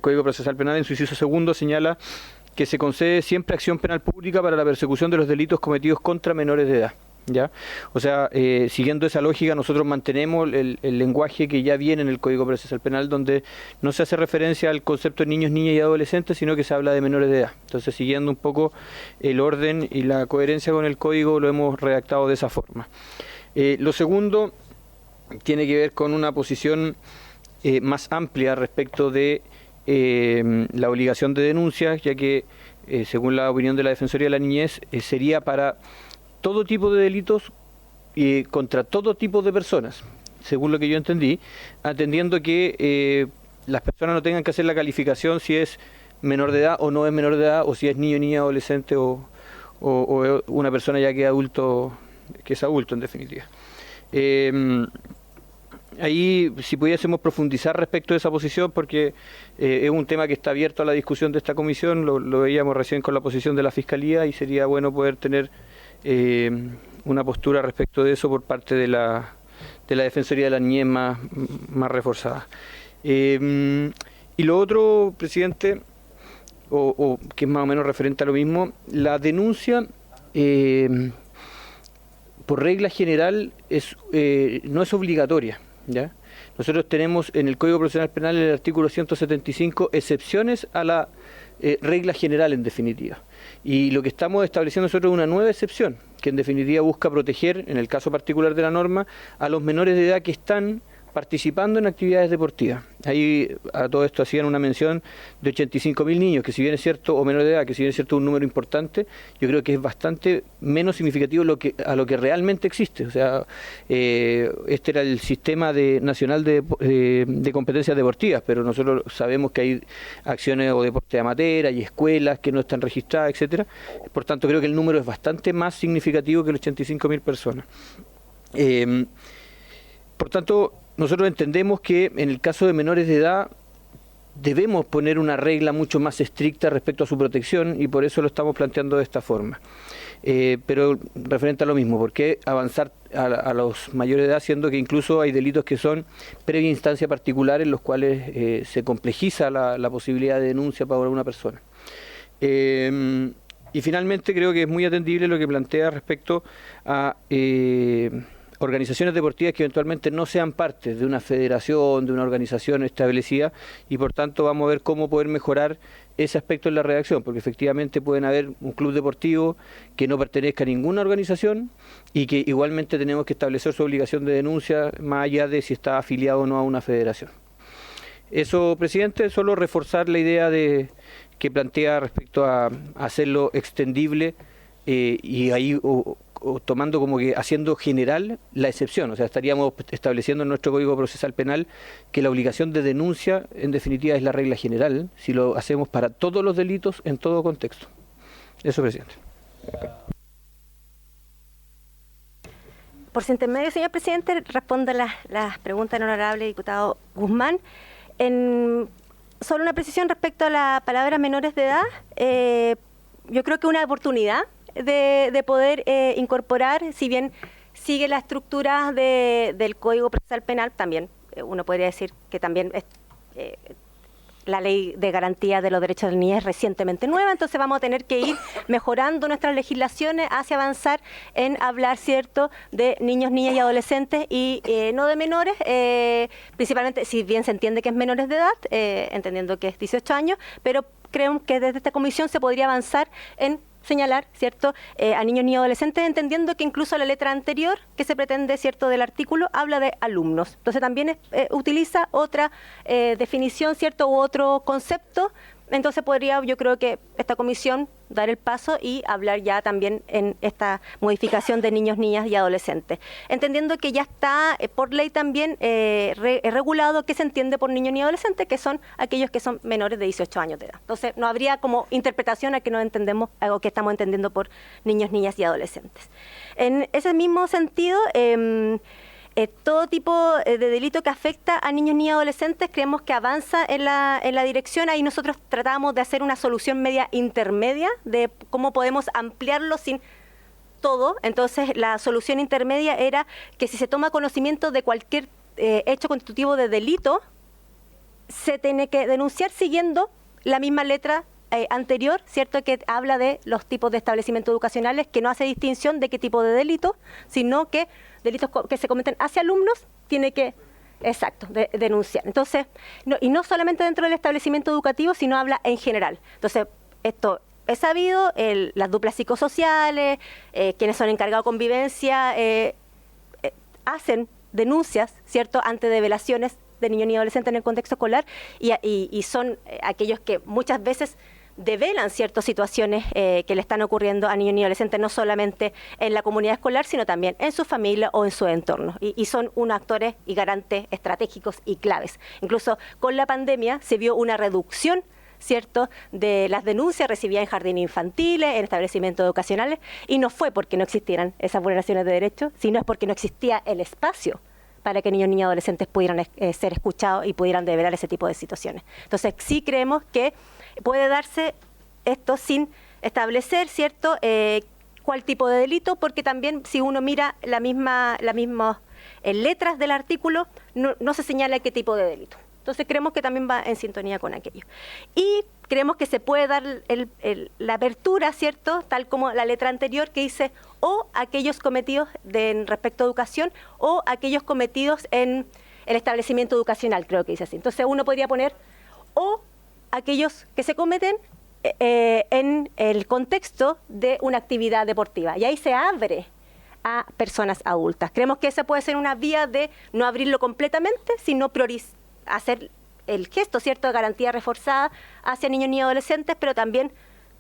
Código Procesal Penal, en su inciso segundo, señala que se concede siempre acción penal pública para la persecución de los delitos cometidos contra menores de edad. ¿Ya? O sea, siguiendo esa lógica, nosotros mantenemos el lenguaje que ya viene en el Código Procesal Penal, donde no se hace referencia al concepto de niños, niñas y adolescentes, sino que se habla de menores de edad. Entonces, siguiendo un poco el orden y la coherencia con el Código, lo hemos redactado de esa forma. Lo segundo tiene que ver con una posición más amplia respecto de la obligación de denuncia, ya que, según la opinión de la Defensoría de la Niñez, sería para todo tipo de delitos y contra todo tipo de personas, según lo que yo entendí, atendiendo que las personas no tengan que hacer la calificación si es menor de edad o no es menor de edad, o si es niño, niña, adolescente o una persona ya que es adulto, en definitiva. Ahí, si pudiésemos profundizar respecto de esa posición, porque es un tema que está abierto a la discusión de esta comisión, lo veíamos recién con la posición de la Fiscalía, y sería bueno poder tener una postura respecto de eso por parte de la Defensoría de la Niñez más reforzada. Y lo otro, presidente, o que es más o menos referente a lo mismo, la denuncia por regla general no es obligatoria, ¿ya? Nosotros tenemos en el Código Procesal Penal, en el artículo 175, excepciones a la regla general, en definitiva. Y lo que estamos estableciendo nosotros es una nueva excepción, que en definitiva busca proteger, en el caso particular de la norma, a los menores de edad que están participando en actividades deportivas. Ahí a todo esto hacían una mención de 85.000 niños, que si bien es cierto, o menores de edad, que si bien es cierto un número importante, yo creo que es bastante menos significativo a lo que realmente existe. O sea, este era el sistema nacional de competencias deportivas, pero nosotros sabemos que hay acciones o deporte amateur, hay escuelas que no están registradas, etcétera. Por tanto, creo que el número es bastante más significativo que los 85.000 personas. Por tanto, nosotros entendemos que en el caso de menores de edad debemos poner una regla mucho más estricta respecto a su protección, y por eso lo estamos planteando de esta forma. Pero referente a lo mismo, ¿por qué avanzar a los mayores de edad, siendo que incluso hay delitos que son previa instancia particular en los cuales se complejiza la posibilidad de denuncia para una persona? Y finalmente creo que es muy atendible lo que plantea respecto a organizaciones deportivas que eventualmente no sean parte de una federación, de una organización establecida, y por tanto vamos a ver cómo poder mejorar ese aspecto en la redacción, porque efectivamente pueden haber un club deportivo que no pertenezca a ninguna organización y que igualmente tenemos que establecer su obligación de denuncia más allá de si está afiliado o no a una federación. Eso, presidente, solo reforzar la idea que plantea respecto a hacerlo extendible y ahí tomando como que haciendo general la excepción. O sea, estaríamos estableciendo en nuestro Código Procesal Penal que la obligación de denuncia en definitiva es la regla general, si lo hacemos para todos los delitos en todo contexto. Eso, presidente. Por su intermedio, señor presidente, respondo las preguntas del honorable diputado Guzmán. Solo una precisión respecto a la palabra menores de edad. Yo creo que una oportunidad de poder incorporar, si bien sigue la estructura del Código Procesal Penal, también uno podría decir que también la Ley de Garantía de los Derechos del Niño es recientemente nueva, entonces vamos a tener que ir mejorando nuestras legislaciones hacia avanzar en hablar, ¿cierto?, de niños, niñas y adolescentes y no de menores, principalmente, si bien se entiende que es menores de edad, entendiendo que es 18 años, pero creo que desde esta comisión se podría avanzar en señalar, ¿cierto?, a niños y adolescentes, entendiendo que incluso la letra anterior que se pretende, ¿cierto?, del artículo habla de alumnos. Entonces también utiliza otra definición, ¿cierto?, u otro concepto. Entonces podría, yo creo que esta comisión dar el paso y hablar ya también en esta modificación de niños, niñas y adolescentes. Entendiendo que ya está por ley también regulado qué se entiende por niños y adolescentes, que son aquellos que son menores de 18 años de edad. Entonces no habría como interpretación a que no entendemos algo que estamos entendiendo por niños, niñas y adolescentes. En ese mismo sentido, todo tipo de delito que afecta a niños y adolescentes creemos que avanza en la dirección. Ahí nosotros tratamos de hacer una solución media intermedia de cómo podemos ampliarlo sin todo. Entonces la solución intermedia era que si se toma conocimiento de cualquier hecho constitutivo de delito, se tiene que denunciar siguiendo la misma letra anterior, ¿cierto?, que habla de los tipos de establecimientos educacionales, que no hace distinción de qué tipo de delito, sino que delitos que se cometen hacia alumnos tiene que, exacto, denunciar. Entonces, y no solamente dentro del establecimiento educativo, sino habla en general. Entonces, esto es sabido, las duplas psicosociales, quienes son encargados de convivencia, hacen denuncias, ¿cierto?, ante develaciones de niños y adolescentes en el contexto escolar, y son aquellos que muchas veces develan ciertas situaciones que le están ocurriendo a niños y adolescentes, no solamente en la comunidad escolar, sino también en su familia o en su entorno. Y son unos actores y garantes estratégicos y claves. Incluso con la pandemia se vio una reducción, ¿cierto?, de las denuncias recibidas en jardines infantiles, en establecimientos educacionales, y no fue porque no existieran esas vulneraciones de derechos, sino es porque no existía el espacio para que niños, niñas y adolescentes pudieran ser escuchados y pudieran develar ese tipo de situaciones. Entonces, sí creemos que puede darse esto sin establecer, ¿cierto?, cuál tipo de delito, porque también si uno mira las mismas letras del artículo, no se señala qué tipo de delito. Entonces creemos que también va en sintonía con aquello. Y creemos que se puede dar la apertura, ¿cierto?, tal como la letra anterior que dice o aquellos cometidos respecto a educación o aquellos cometidos en el establecimiento educacional, creo que dice así. Entonces uno podría poner o aquellos que se cometen en el contexto de una actividad deportiva. Y ahí se abre a personas adultas. Creemos que esa puede ser una vía de no abrirlo completamente, sino hacer el gesto, ¿cierto?, de garantía reforzada hacia niños y adolescentes, pero también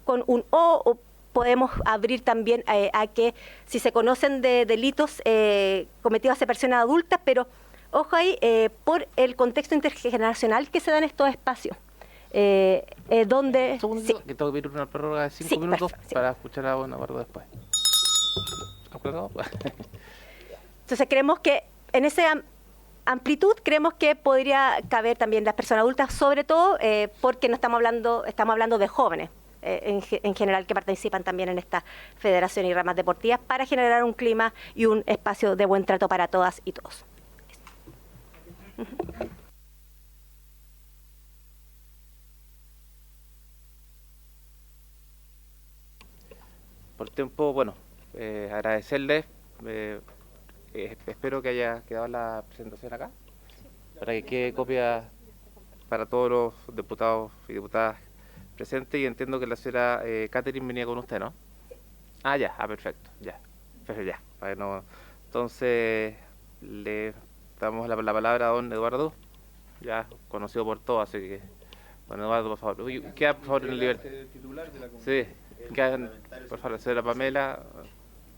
con un o podemos abrir también a que si se conocen de delitos cometidos hacia personas adultas, pero ojo ahí, por el contexto intergeneracional que se da en estos espacios. Donde... Sí. Que tengo que pedir una prórroga de 5 minutos perfecto, para escuchar a Navarro después. Entonces creemos que en esa amplitud creemos que podría caber también las personas adultas, sobre todo porque no estamos hablando de jóvenes en general que participan también en esta federación y ramas deportivas para generar un clima y un espacio de buen trato para todas y todos. Por tiempo, bueno, agradecerles. Espero que haya quedado la presentación acá, para que quede copia para todos los diputados y diputadas presentes, y entiendo que la señora Catherine venía con usted, ¿no? Ah, ya, perfecto, ya, para que no... Entonces, le damos la palabra a don Eduardo, ya conocido por todos, así que... Bueno, Eduardo, por favor. Queda, por favor, en libertad. Sí, queda, por favor, señora Pamela,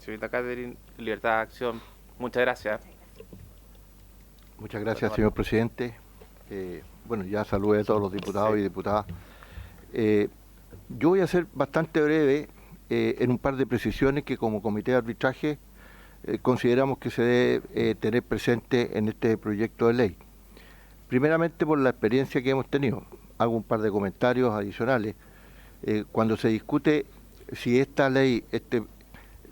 señorita Catherine, libertad de acción. Muchas gracias. Muchas gracias, señor presidente. Bueno, ya saludé a todos los diputados y diputadas. Yo voy a ser bastante breve en un par de precisiones que como comité de arbitraje consideramos que se debe tener presente en este proyecto de ley. Primeramente por la experiencia que hemos tenido. Hago un par de comentarios adicionales. Cuando se discute si esta ley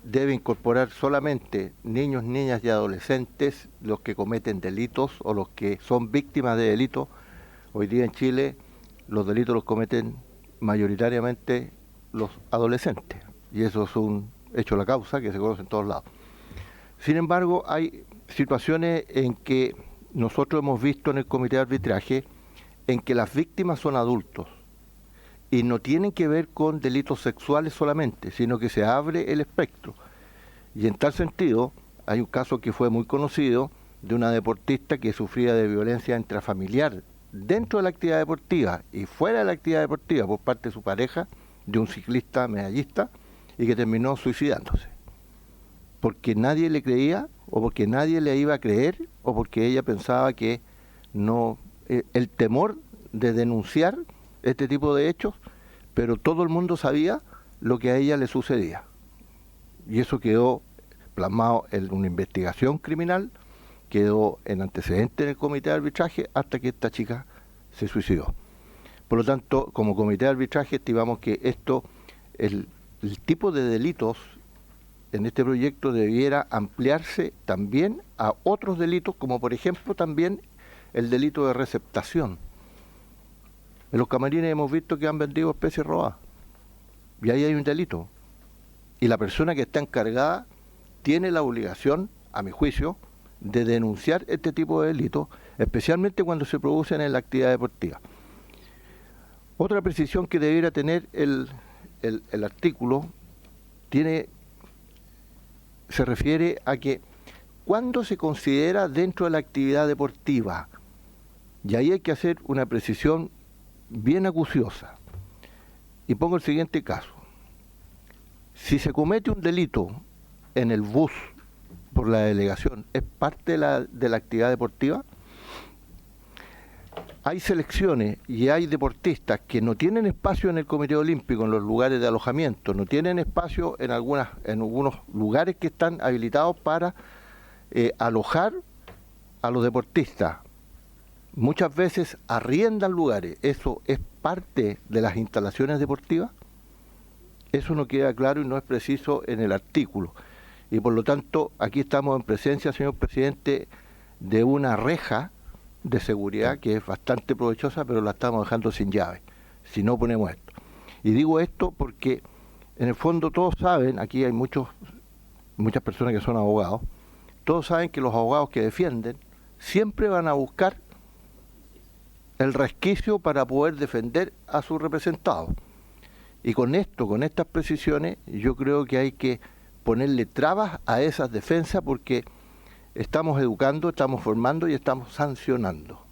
debe incorporar solamente niños, niñas y adolescentes, los que cometen delitos o los que son víctimas de delitos. Hoy día en Chile los delitos los cometen mayoritariamente los adolescentes, y eso es un hecho de la causa que se conoce en todos lados. Sin embargo, hay situaciones en que nosotros hemos visto en el comité de arbitraje en que las víctimas son adultos y no tienen que ver con delitos sexuales solamente, sino que se abre el espectro. Y en tal sentido, hay un caso que fue muy conocido de una deportista que sufría de violencia intrafamiliar dentro de la actividad deportiva y fuera de la actividad deportiva por parte de su pareja, de un ciclista medallista, y que terminó suicidándose. Porque nadie le creía, o porque nadie le iba a creer, o porque ella pensaba que no, el temor de denunciar este tipo de hechos, pero todo el mundo sabía lo que a ella le sucedía. Y eso quedó plasmado en una investigación criminal, quedó en antecedente en el comité de arbitraje hasta que esta chica se suicidó. Por lo tanto, como comité de arbitraje estimamos que el tipo de delitos en este proyecto debiera ampliarse también a otros delitos, como por ejemplo también el delito de receptación. En los camarines hemos visto que han vendido especies robadas. Y ahí hay un delito. Y la persona que está encargada tiene la obligación, a mi juicio, de denunciar este tipo de delitos, especialmente cuando se producen en la actividad deportiva. Otra precisión que debiera tener el artículo se refiere a que cuando se considera dentro de la actividad deportiva, y ahí hay que hacer una precisión bien acuciosa. Y pongo el siguiente caso. Si se comete un delito en el bus por la delegación, ¿es parte de la actividad deportiva? Hay selecciones y hay deportistas que no tienen espacio en el Comité Olímpico, en los lugares de alojamiento, no tienen espacio en algunos lugares que están habilitados para alojar a los deportistas. Muchas veces arriendan lugares. ¿Eso es parte de las instalaciones deportivas? Eso no queda claro y no es preciso en el artículo. Y por lo tanto, aquí estamos en presencia, señor presidente, de una reja de seguridad que es bastante provechosa, pero la estamos dejando sin llave, si no ponemos esto. Y digo esto porque, en el fondo, todos saben, aquí hay muchas personas que son abogados, todos saben que los abogados que defienden siempre van a buscar el resquicio para poder defender a sus representados. Y con estas precisiones, yo creo que hay que ponerle trabas a esas defensas porque estamos educando, estamos formando y estamos sancionando.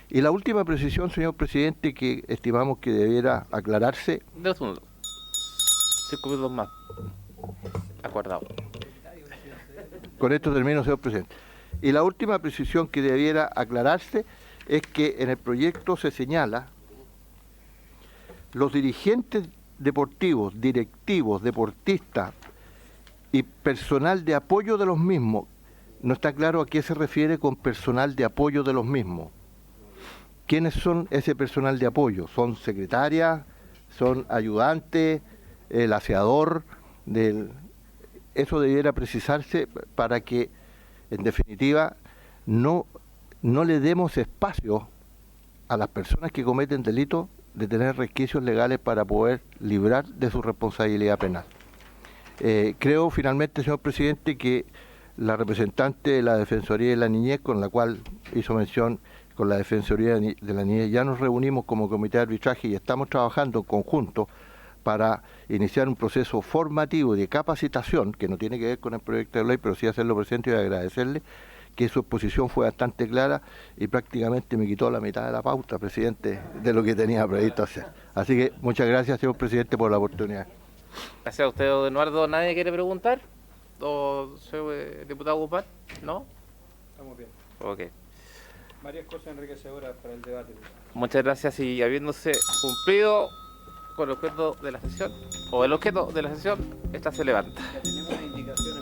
Y la última precisión, señor presidente, que estimamos que debiera aclararse. 2 segundos. 5 minutos más. Acordado. Con esto termino, señor presidente. Y la última precisión que debiera aclararse es que en el proyecto se señala los dirigentes deportivos, directivos, deportistas y personal de apoyo de los mismos. No está claro a qué se refiere con personal de apoyo de los mismos. ¿Quiénes son ese personal de apoyo? ¿Son secretarias? ¿Son ayudantes? ¿El aseador? Eso debiera precisarse para que, en definitiva, no le demos espacio a las personas que cometen delitos de tener resquicios legales para poder librar de su responsabilidad penal. Creo finalmente, señor presidente, que la representante de la Defensoría de la Niñez, con la cual hizo mención con la Defensoría de la Niñez, ya nos reunimos como comité de arbitraje y estamos trabajando en conjunto para iniciar un proceso formativo de capacitación, que no tiene que ver con el proyecto de ley, pero sí hacerlo presente y agradecerle que su exposición fue bastante clara y prácticamente me quitó la mitad de la pauta, presidente, de lo que tenía previsto hacer. Así que muchas gracias, señor presidente, por la oportunidad. Gracias a usted, don Eduardo. ¿Nadie quiere preguntar? ¿O señor diputado Guzmán? ¿No? Estamos bien. Ok. Varias cosas enriquecedoras para el debate. Muchas gracias y habiéndose cumplido con el objeto de la sesión, o el objeto de la sesión, esta se levanta. Ya tenemos una indicación